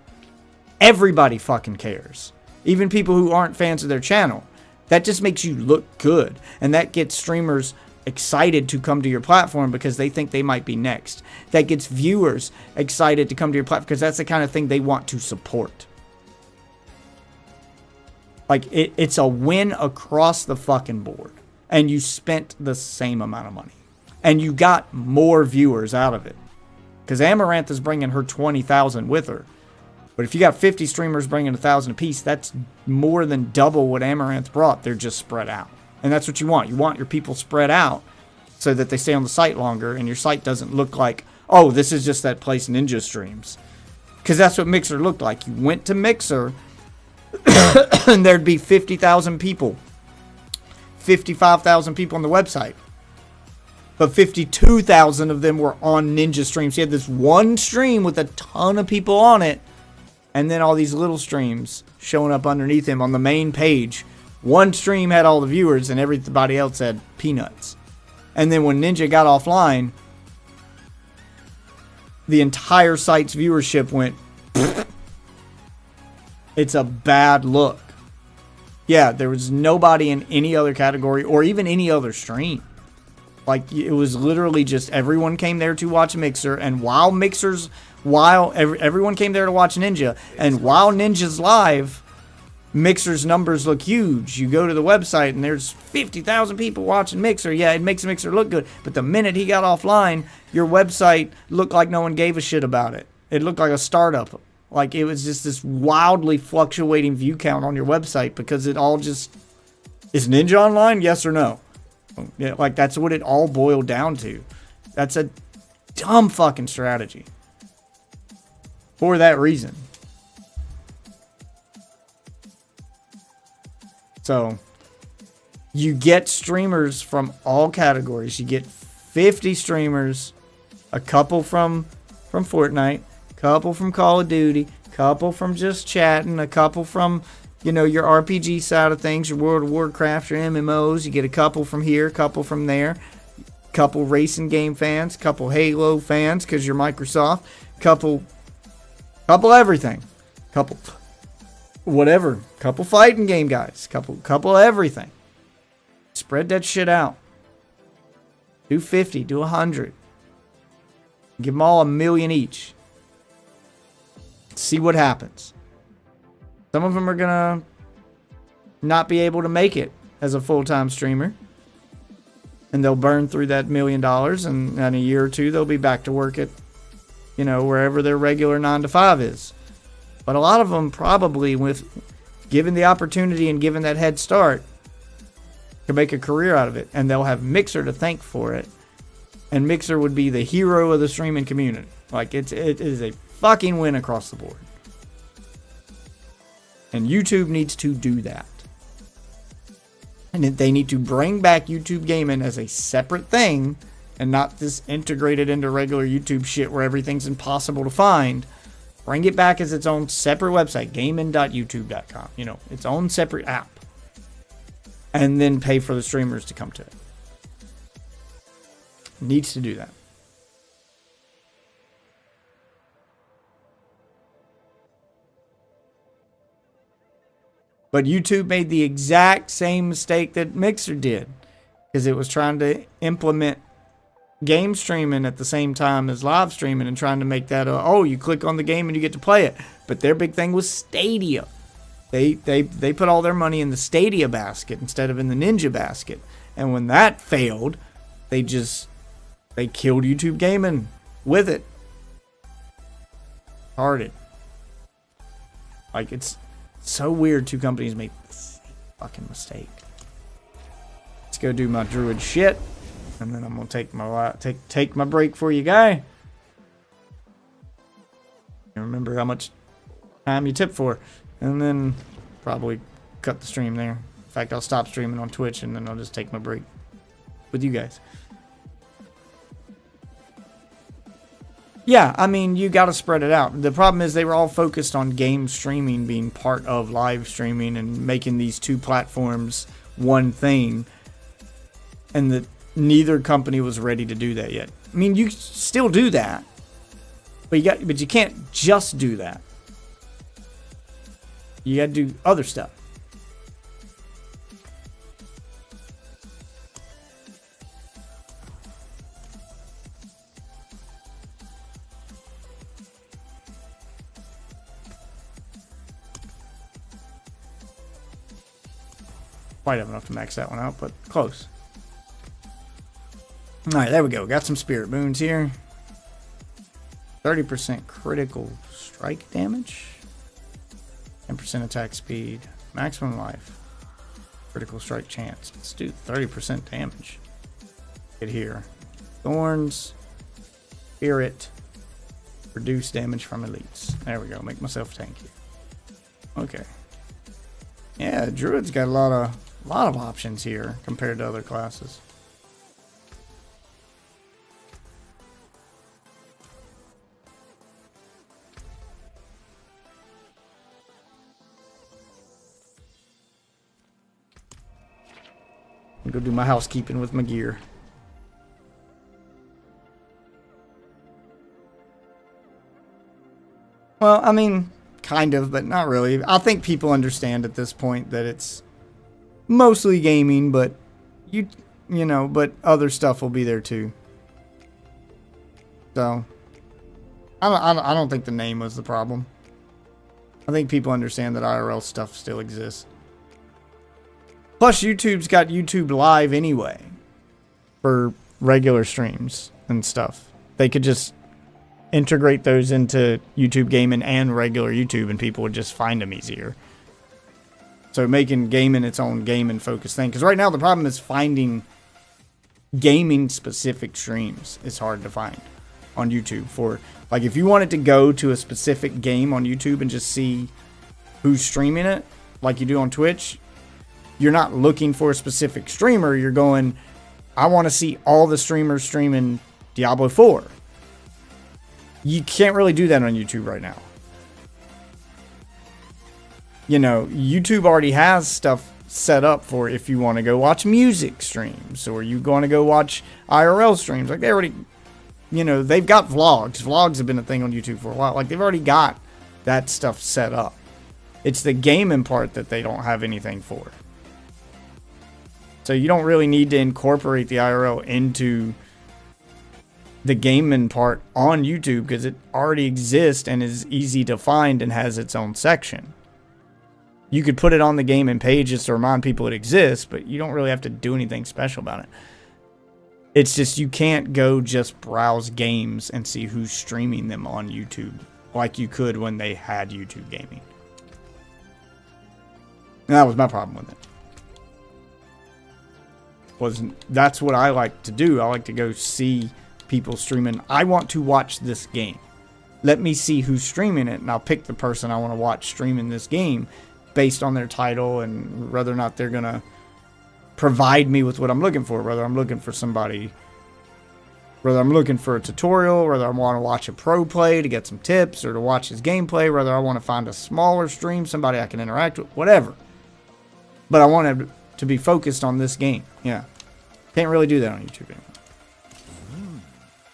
Speaker 1: everybody fucking cares. Even people who aren't fans of their channel. That just makes you look good. And that gets streamers excited to come to your platform because they think they might be next. That gets viewers excited to come to your platform because that's the kind of thing they want to support. Like, it's a win across the fucking board. And you spent the same amount of money. And you got more viewers out of it. Because Amaranth is bringing her 20,000 with her. But if you got 50 streamers bringing 1,000 apiece, that's more than double what Amaranth brought. They're just spread out. And that's what you want. You want your people spread out so that they stay on the site longer and your site doesn't look like, oh, this is just that place Ninja streams. Because that's what Mixer looked like. You went to Mixer and there'd be 50,000 people. 55,000 people on the website. But 52,000 of them were on Ninja streams. You had this one stream with a ton of people on it. And then all these little streams showing up underneath him on the main page. One stream had all the viewers and everybody else had peanuts. And then when Ninja got offline, the entire site's viewership went. It's a bad look. Yeah, there was nobody in any other category or even any other stream. Like, it was literally just everyone came there to watch Mixer, and everyone came there to watch Ninja, and while Ninja's live, Mixer's numbers look huge. You go to the website and there's 50,000 people watching Mixer. Yeah, it makes Mixer look good, but the minute he got offline, your website looked like no one gave a shit about it. It looked like a startup. Like, it was just this wildly fluctuating view count on your website because it all just... Is Ninja online? Yes or no? Yeah, like, that's what it all boiled down to. That's a dumb fucking strategy. For that reason. So, you get streamers from all categories. You get 50 streamers, a couple from Fortnite, a couple from Call of Duty, a couple from just chatting, a couple from, you know, your RPG side of things, your World of Warcraft, your MMOs. You get a couple from here, a couple from there, a couple racing game fans, a couple Halo fans because you're Microsoft, couple everything, couple whatever, couple fighting game guys, couple everything. Spread that shit out. Do 50, do 100. Give them all $1 million each. See what happens. Some of them are gonna not be able to make it as a full-time streamer. And they'll burn through that $1 million, and in a year or two they'll be back to work at, you know, wherever their regular 9 to 5 is. But a lot of them probably, with given the opportunity and given that head start, can make a career out of it. And they'll have Mixer to thank for it. And Mixer would be the hero of the streaming community. Like, it is a fucking win across the board. And YouTube needs to do that. And they need to bring back YouTube gaming as a separate thing and not this integrated into regular YouTube shit where everything's impossible to find. Bring it back as its own separate website, gaming.youtube.com. You know, its own separate app. And then pay for the streamers to come to it. Needs to do that. But YouTube made the exact same mistake that Mixer did. Because it was trying to implement game streaming at the same time as live streaming and trying to make that, you click on the game and you get to play it. But their big thing was Stadia. They put all their money in the Stadia basket instead of in the Ninja basket. And when that failed, they killed YouTube gaming with it. Hearted. Like, it's so weird two companies make the same fucking mistake. Let's go do my druid shit. And then I'm gonna take my break for you, guy. And remember how much time you tip for. And then probably cut the stream there. In fact, I'll stop streaming on Twitch and then I'll just take my break with you guys. Yeah, I mean, you gotta spread it out. The problem is they were all focused on game streaming being part of live streaming and making these two platforms one thing. And that neither company was ready to do that yet. I mean, you still do that. But you can't just do that. You gotta do other stuff. Quite have enough to max that one out, but close. Alright, there we go. Got some spirit boons here. 30% critical strike damage. 10% attack speed. Maximum life. Critical strike chance. Let's do 30% damage. Get here. Thorns. Spirit. Reduce damage from elites. There we go. Make myself tanky. Okay. Yeah, Druid's got a lot of options here compared to other classes. Go do my housekeeping with my gear. Well, I mean, kind of, but not really. I think people understand at this point that it's mostly gaming, but you know, but other stuff will be there too. So, I don't think the name was the problem. I think people understand that IRL stuff still exists. Plus, YouTube's got YouTube Live anyway for regular streams and stuff. They could just integrate those into YouTube Gaming and regular YouTube, and people would just find them easier. So making gaming its own gaming focused thing. Because right now the problem is finding gaming specific streams is hard to find on YouTube. For like, if you wanted to go to a specific game on YouTube and just see who's streaming it, like you do on Twitch, you're not looking for a specific streamer. You're going, I want to see all the streamers streaming Diablo 4. You can't really do that on YouTube right now. You know, YouTube already has stuff set up for if you want to go watch music streams or you want to go watch IRL streams. Like, they already, you know, they've got vlogs. Vlogs have been a thing on YouTube for a while. Like, they've already got that stuff set up. It's the gaming part that they don't have anything for. So you don't really need to incorporate the IRL into the gaming part on YouTube because it already exists and is easy to find and has its own section. You could put it on the gaming page just to remind people it exists, but you don't really have to do anything special about it. It's just you can't go just browse games and see who's streaming them on YouTube like you could when they had YouTube gaming. And that was my problem with it. That's what I like to do. I like to go see people streaming. I want to watch this game. Let me see who's streaming it, and I'll pick the person I want to watch streaming this game based on their title and whether or not they're going to provide me with what I'm looking for. Whether I'm looking for somebody, whether I'm looking for a tutorial, whether I want to watch a pro play to get some tips or to watch his gameplay, whether I want to find a smaller stream, somebody I can interact with, whatever. But I want to be focused on this game. Yeah. Can't really do that on YouTube anymore.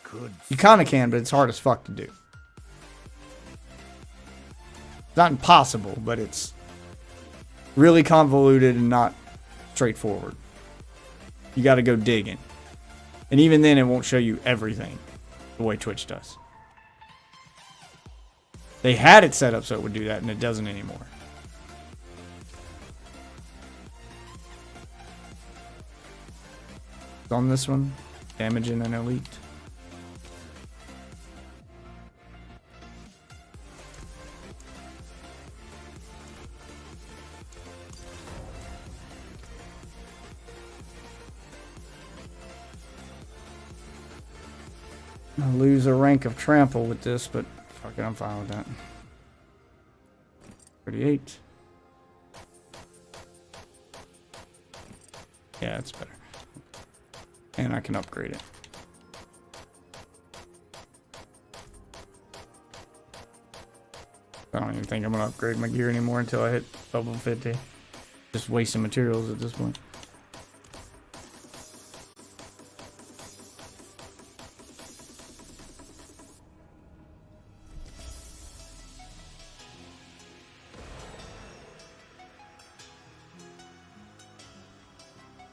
Speaker 5: Good.
Speaker 1: You kind of can, but it's hard as fuck to do. It's not impossible, but it's really convoluted and not straightforward. You got to go digging. And even then, it won't show you everything the way Twitch does. They had it set up so it would do that, and it doesn't anymore. On this one, damaging an elite. I lose a rank of trample with this, but fuck it, I'm fine with that. 38. Yeah, it's better. And I can upgrade it. I don't even think I'm going to upgrade my gear anymore until I hit level 50. Just wasting materials at this point.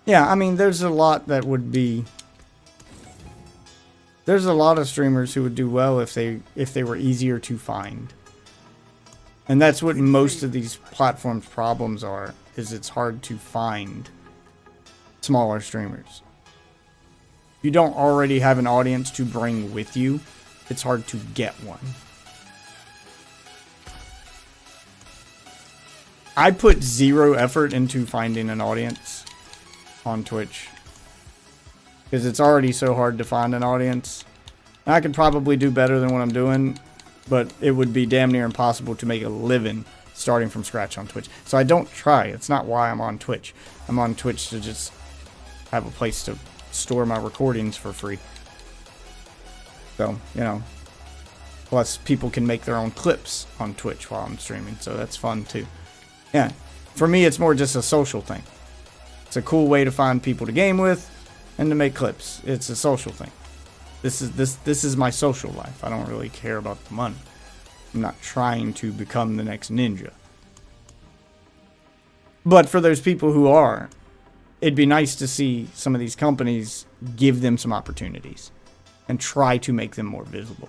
Speaker 1: Yeah, I mean, there's a lot that would be... There's a lot of streamers who would do well if they were easier to find. And that's what most of these platforms' problems are, is it's hard to find smaller streamers. If you don't already have an audience to bring with you, it's hard to get one. I put zero effort into finding an audience on Twitch, because it's already so hard to find an audience. And I could probably do better than what I'm doing, but it would be damn near impossible to make a living starting from scratch on Twitch. So I don't try. It's not why I'm on Twitch. I'm on Twitch to just have a place to store my recordings for free. So, you know. Plus, people can make their own clips on Twitch while I'm streaming, so that's fun too. Yeah. For me, it's more just a social thing. It's a cool way to find people to game with and to make clips. It's a social thing. This is my social life. I don't really care about the money. I'm not trying to become the next ninja. But for those people who are, it'd be nice to see some of these companies give them some opportunities and try to make them more visible.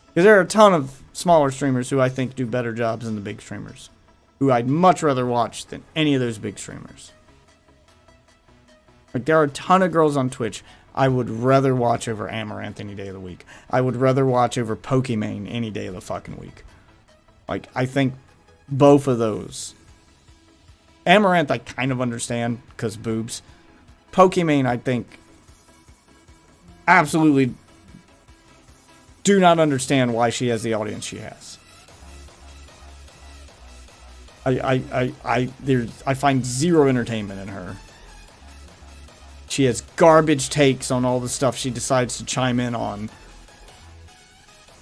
Speaker 1: Because there are a ton of smaller streamers who I think do better jobs than the big streamers, who I'd much rather watch than any of those big streamers. Like, there are a ton of girls on Twitch I would rather watch over Amaranth any day of the week. I would rather watch over Pokimane any day of the fucking week. Like, I think both of those. Amaranth I kind of understand, because boobs. Pokimane, I think, absolutely do not understand why she has the audience she has. I find zero entertainment in her. She has garbage takes on all the stuff she decides to chime in on.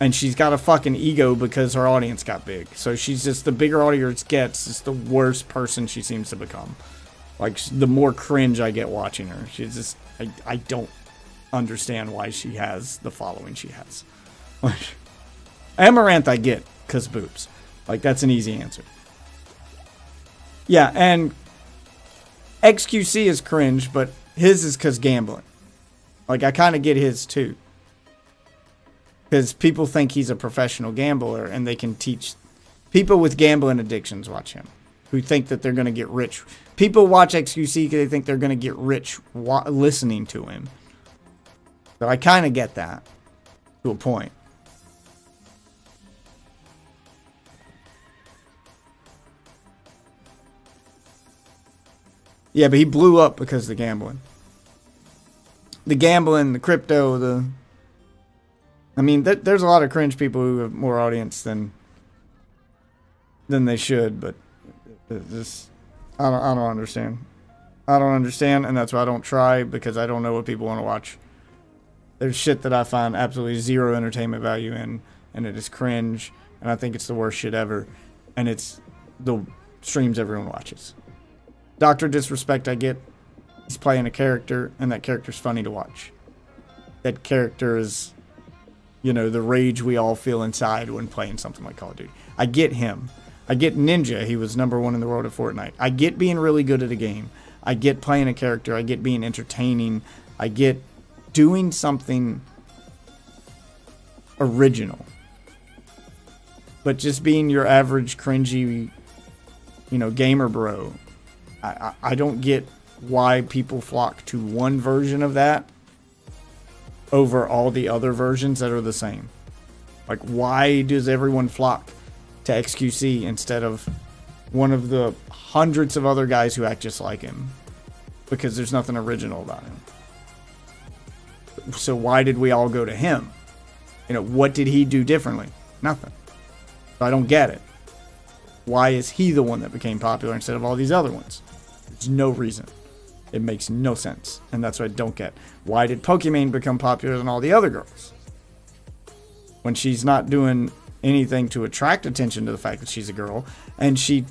Speaker 1: And she's got a fucking ego because her audience got big. So she's just, the bigger audience gets, it's the worst person she seems to become. Like, the more cringe I get watching her. She's just, I don't understand why she has the following she has. Like, Amaranth I get, because boobs. Like, that's an easy answer. Yeah, and XQC is cringe, but his is because gambling. Like, I kind of get his too. Because people think he's a professional gambler, and they can teach people with gambling addictions watch him, who think that they're going to get rich. People watch XQC because they think they're going to get rich listening to him. So I kind of get that to a point. Yeah, but he blew up because of the gambling. The gambling, the crypto, I mean, there's a lot of cringe people who have more audience than they should, but this, I don't understand. I don't understand, and that's why I don't try, because I don't know what people want to watch. There's shit that I find absolutely zero entertainment value in, and it is cringe, and I think it's the worst shit ever, and it's the streams everyone watches. Dr. Disrespect I get. He's playing a character, and that character's funny to watch. That character is, you know, the rage we all feel inside when playing something like Call of Duty. I get him. I get Ninja. He was #1 in the world of Fortnite. I get being really good at a game. I get playing a character. I get being entertaining. I get doing something original. But just being your average cringy, you know, gamer bro, I don't get why people flock to one version of that over all the other versions that are the same. Like, why does everyone flock to XQC instead of one of the hundreds of other guys who act just like him? Because there's nothing original about him. So why did we all go to him? You know, what did he do differently? Nothing. So I don't get it. Why is he the one that became popular instead of all these other ones? There's no reason. It makes no sense. And that's what I don't get. Why did Pokimane become popular than all the other girls? When she's not doing anything to attract attention to the fact that she's a girl, and she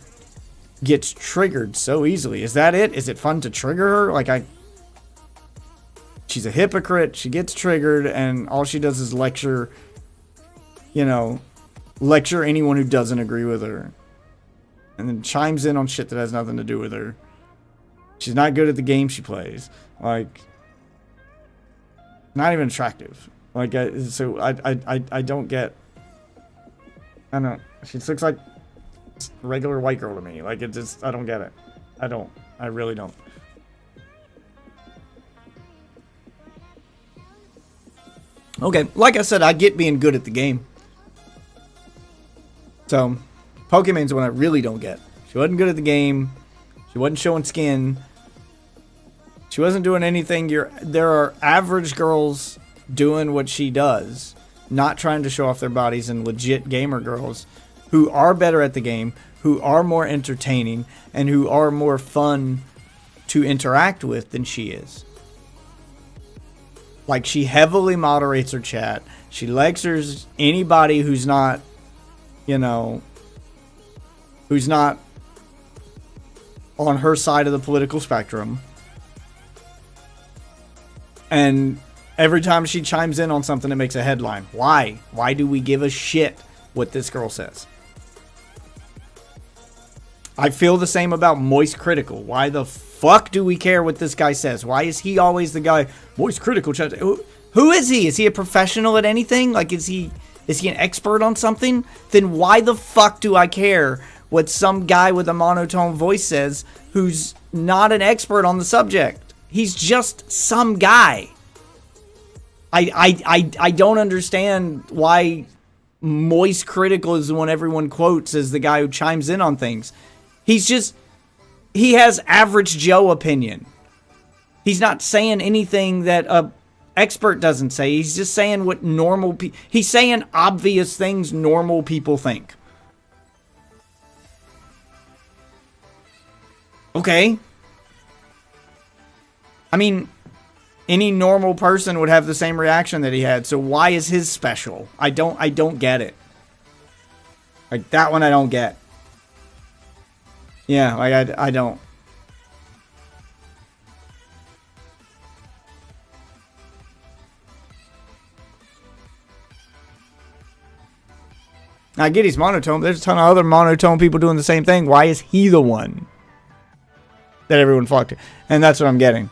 Speaker 1: gets triggered so easily. Is that it? Is it fun to trigger her? Like, she's a hypocrite. She gets triggered, and all she does is lecture, you know, lecture anyone who doesn't agree with her. And then chimes in on shit that has nothing to do with her. She's not good at the game she plays. Like, not even attractive. Like, so I don't get I don't know. She looks like a regular white girl to me. Like, it just, I don't get it. I don't. I really don't. Okay, like I said, I get being good at the game. So, Pokemon's the one I really don't get. She wasn't good at the game. She wasn't showing skin. She wasn't doing anything. There are average girls doing what she does, not trying to show off their bodies, and legit gamer girls who are better at the game, who are more entertaining, and who are more fun to interact with than she is. Like, she heavily moderates her chat. She lectures anybody who's not, you know, who's not on her side of the political spectrum. And every time she chimes in on something, it makes a headline. Why? Why do we give a shit what this girl says? I feel the same about Moist Critical. Why the fuck do we care what this guy says? Why is he always the guy? Moist Critical chat. Who is he? Is he a professional at anything? Like, is he an expert on something? Then why the fuck do I care what some guy with a monotone voice says who's not an expert on the subject? He's just some guy. I don't understand why Moist Critical is the one everyone quotes as the guy who chimes in on things. He has average Joe opinion. He's not saying anything that a expert doesn't say. He's just saying what normal people... He's saying obvious things normal people think. Okay. I mean, any normal person would have the same reaction that he had. So why is his special? I don't get it. Like, that one I don't get. Yeah, like, I don't. I get he's monotone, but there's a ton of other monotone people doing the same thing. Why is he the one that everyone flocked to? And that's what I'm getting.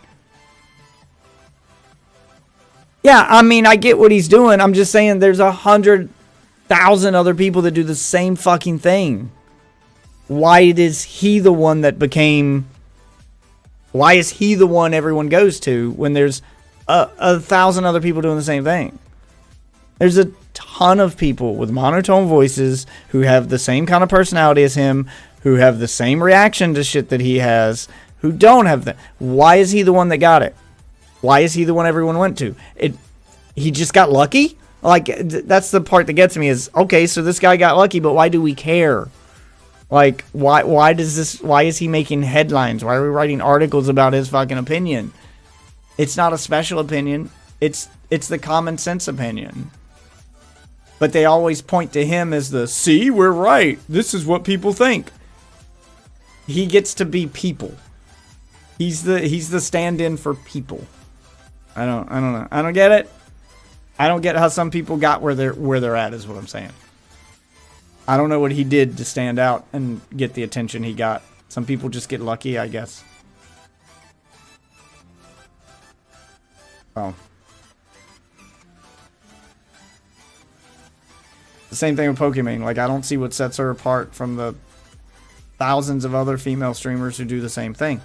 Speaker 1: Yeah, I mean, I get what he's doing. I'm just saying there's 100,000 other people that do the same fucking thing. Why is he the one that became... Why is he the one everyone goes to when there's 1,000 other people doing the same thing? There's a ton of people with monotone voices who have the same kind of personality as him, who have the same reaction to shit that he has, who don't have that. Why is he the one that got it? Why is he the one everyone went to? He just got lucky? Like, that's the part that gets me is, okay, so this guy got lucky, but why do we care? Like, why is he making headlines? Why are we writing articles about his fucking opinion? It's not a special opinion. It's the common sense opinion. But they always point to him as the, see, we're right. This is what people think. He gets to be people. He's the stand-in for people. I don't know. I don't get it. I don't get how some people got where they're at, is what I'm saying. I don't know what he did to stand out and get the attention he got. Some people just get lucky, I guess. Oh. The same thing with Pokimane. Like, I don't see what sets her apart from the thousands of other female streamers who do the same thing.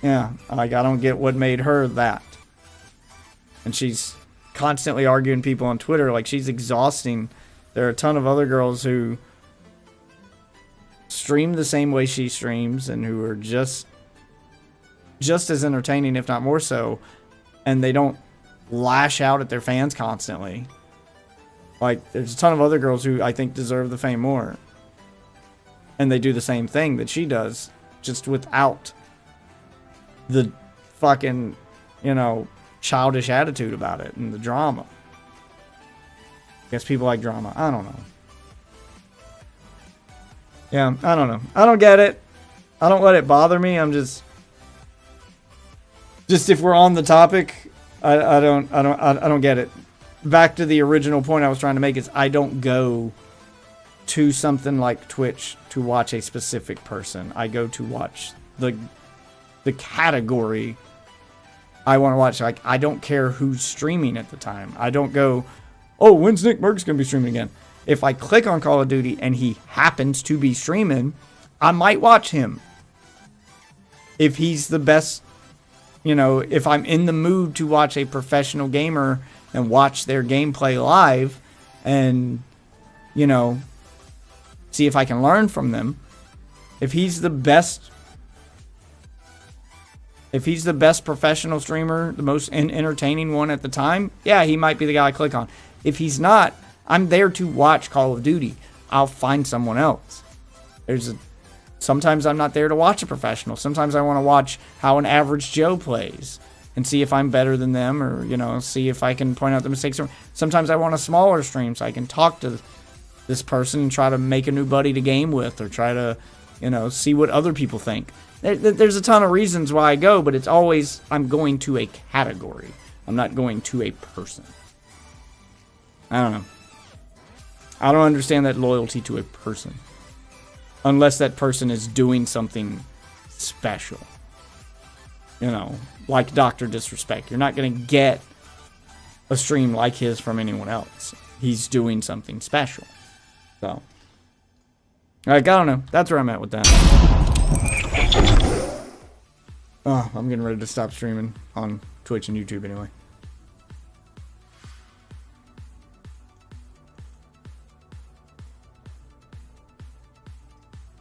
Speaker 1: Yeah, like, I don't get what made her that. And she's constantly arguing people on Twitter. Like, she's exhausting. There are a ton of other girls who stream the same way she streams and who are just as entertaining, if not more so. And they don't lash out at their fans constantly. Like, there's a ton of other girls who I think deserve the fame more. And they do the same thing that she does, just without the fucking, you know, childish attitude about it and the drama. I guess people like drama. I don't know. Yeah, I don't know. I don't get it. I don't let it bother me. I'm just if we're on the topic, I don't get it. Back to the original point I was trying to make is I don't go to something like Twitch to watch a specific person. I go to watch the category. I want to watch. Like, I don't care who's streaming at the time. I don't go, oh, when's Nick Merckx going to be streaming again? If I click on Call of Duty and he happens to be streaming, I might watch him. If he's the best, you know, if I'm in the mood to watch a professional gamer and watch their gameplay live and, you know, see if I can learn from them. If he's the best professional streamer, the most entertaining one at the time, yeah, he might be the guy I click on. If he's not, I'm there to watch Call of Duty. I'll find someone else. Sometimes I'm not there to watch a professional. Sometimes I want to watch how an average Joe plays and see if I'm better than them, or, you know, see if I can point out the mistakes. Sometimes I want a smaller stream so I can talk to this person and try to make a new buddy to game with, or try to, you know, see what other people think. There's a ton of reasons why I go, but it's always I'm going to a category. I'm not going to a person. I don't know. I don't understand that loyalty to a person. Unless that person is doing something special. You know, like Dr. Disrespect. You're not going to get a stream like his from anyone else. He's doing something special. So, like, I don't know. That's where I'm at with that. Oh, I'm getting ready to stop streaming on Twitch and YouTube anyway.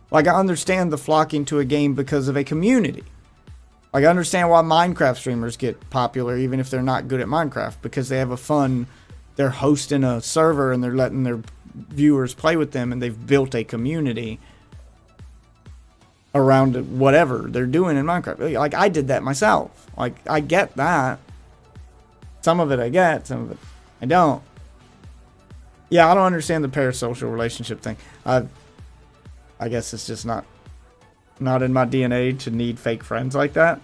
Speaker 1: Like, I understand the flocking to a game because of a community. Like, I understand why Minecraft streamers get popular even if they're not good at Minecraft, because they have a fun, they're hosting a server and they're letting their viewers play with them, and they've built a community around whatever they're doing in Minecraft. Like, I did that myself. Like, I get that. Some of it I get, some of it I don't. Yeah, I don't understand the parasocial relationship thing. I guess it's just not in my DNA to need fake friends like that.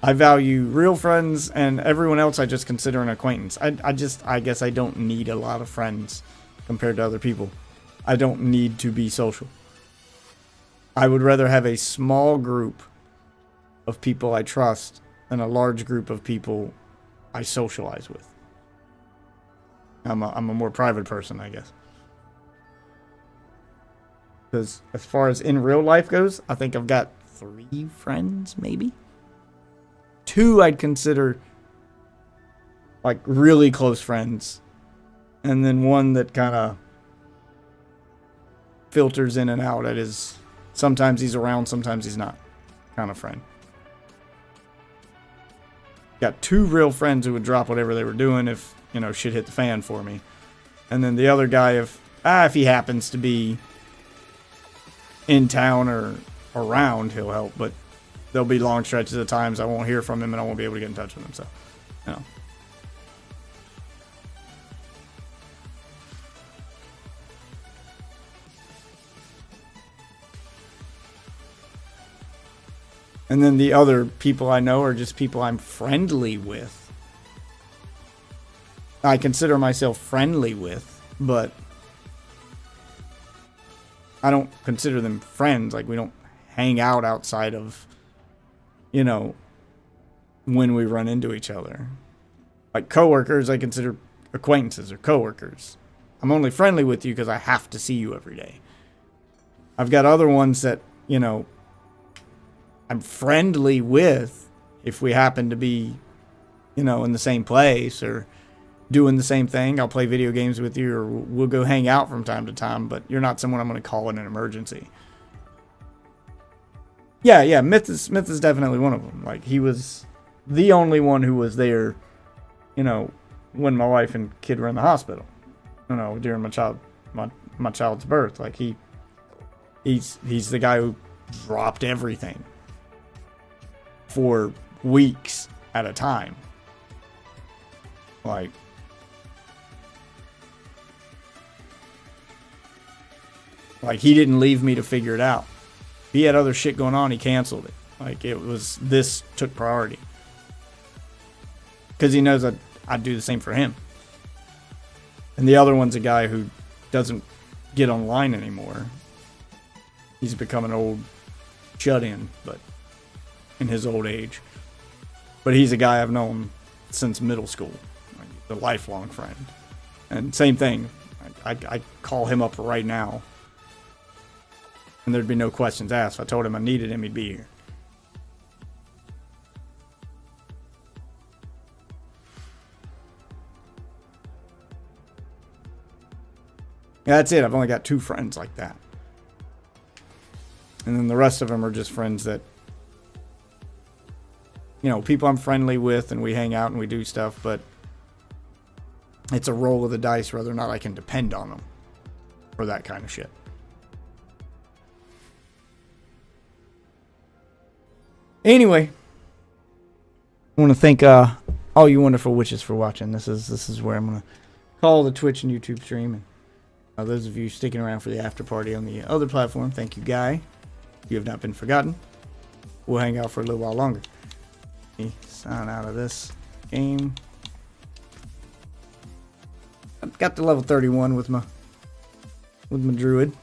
Speaker 1: I value real friends, and everyone else I just consider an acquaintance. I guess I don't need a lot of friends compared to other people. I don't need to be social. I would rather have a small group of people I trust than a large group of people I socialize with. I'm a more private person, I guess. Because as far as in real life goes, I think I've got 3 friends, maybe. 2 I'd consider like really close friends. And then 1 that kind of filters in and out. That is, sometimes he's around, sometimes he's not, kind of friend. Got 2 real friends who would drop whatever they were doing if, you know, shit hit the fan for me. And then the other guy, if he happens to be in town or around, he'll help, but there'll be long stretches of times I won't hear from him and I won't be able to get in touch with him, so, you know. And then the other people I know are just people I'm friendly with. I consider myself friendly with, but I don't consider them friends. Like, we don't hang out outside of, you know, when we run into each other. Like, coworkers, I consider acquaintances or coworkers. I'm only friendly with you because I have to see you every day. I've got other ones that, you know, I'm friendly with if we happen to be, you know, in the same place or doing the same thing. I'll play video games with you, or we'll go hang out from time to time, but you're not someone I'm going to call in an emergency. Yeah, Myth is definitely one of them. Like, he was the only one who was there, you know, when my wife and kid were in the hospital, you know, during my child's birth. Like, he's the guy who dropped everything for weeks at a time. Like, he didn't leave me to figure it out. He had other shit going on, he canceled it. Like, this took priority. Because he knows I'd do the same for him. And the other one's a guy who doesn't get online anymore. He's become an old shut-in, but in his old age. But he's a guy I've known since middle school, like, a lifelong friend. And same thing, I'd call him up right now, and there'd be no questions asked. If I told him I needed him, he'd be here. Yeah, that's it. I've only got 2 friends like that. And then the rest of them are just friends that, you know, people I'm friendly with and we hang out and we do stuff, but it's a roll of the dice whether or not I can depend on them for that kind of shit. Anyway, I want to thank all you wonderful witches for watching. This is where I'm going to call the Twitch and YouTube stream. And those of you sticking around for the after party on the other platform, thank you, Guy. You have not been forgotten. We'll hang out for a little while longer. Let me sign out of this game. I've got to level 31 with my druid.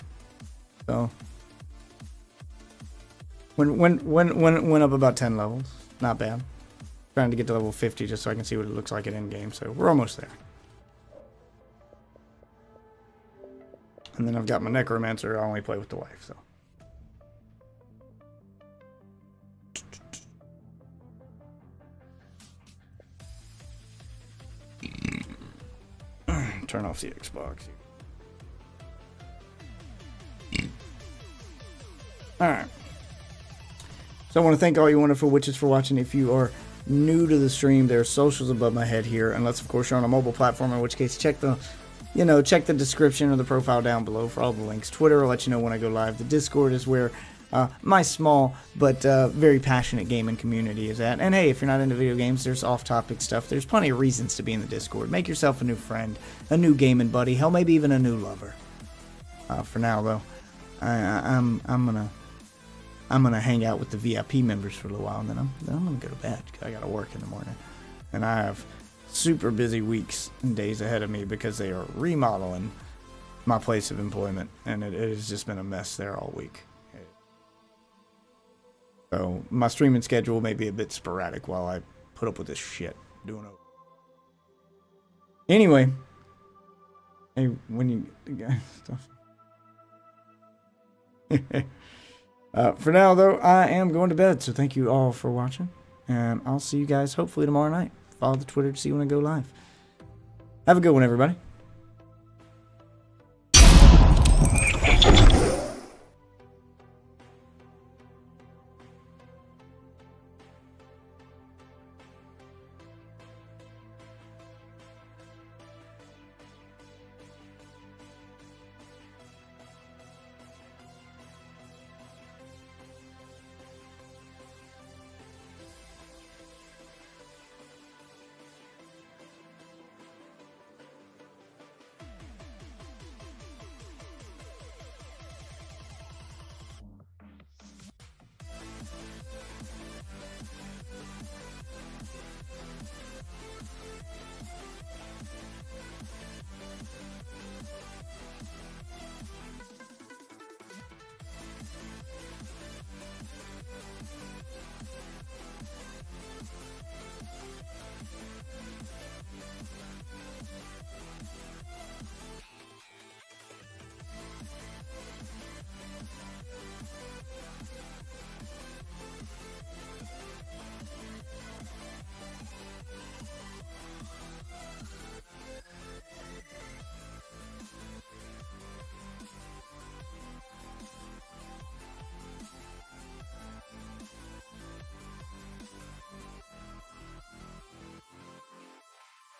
Speaker 1: So went up about 10 levels. Not bad. Trying to get to level 50 just so I can see what it looks like at end game. So we're almost there. And then I've got my Necromancer. I only play with the wife, so. Turn off the Xbox. Alright. So I want to thank all you wonderful witches for watching. If you are new to the stream, there are socials above my head here. Unless, of course, you're on a mobile platform, in which case check the description or the profile down below for all the links. Twitter will let you know when I go live. The Discord is where my small but very passionate gaming community is at. And hey, if you're not into video games, there's off-topic stuff. There's plenty of reasons to be in the Discord. Make yourself a new friend, a new gaming buddy, hell, maybe even a new lover. For now, though, I'm gonna hang out with the VIP members for a little while, and then I'm gonna go to bed. I gotta work in the morning, and I have super busy weeks and days ahead of me because they are remodeling my place of employment, and it has just been a mess there all week. So my streaming schedule may be a bit sporadic while I put up with this shit doing it. Anyway, hey, when you stuff. For now, though, I am going to bed, so thank you all for watching, and I'll see you guys hopefully tomorrow night. Follow the Twitter to see when I go live. Have a good one, everybody.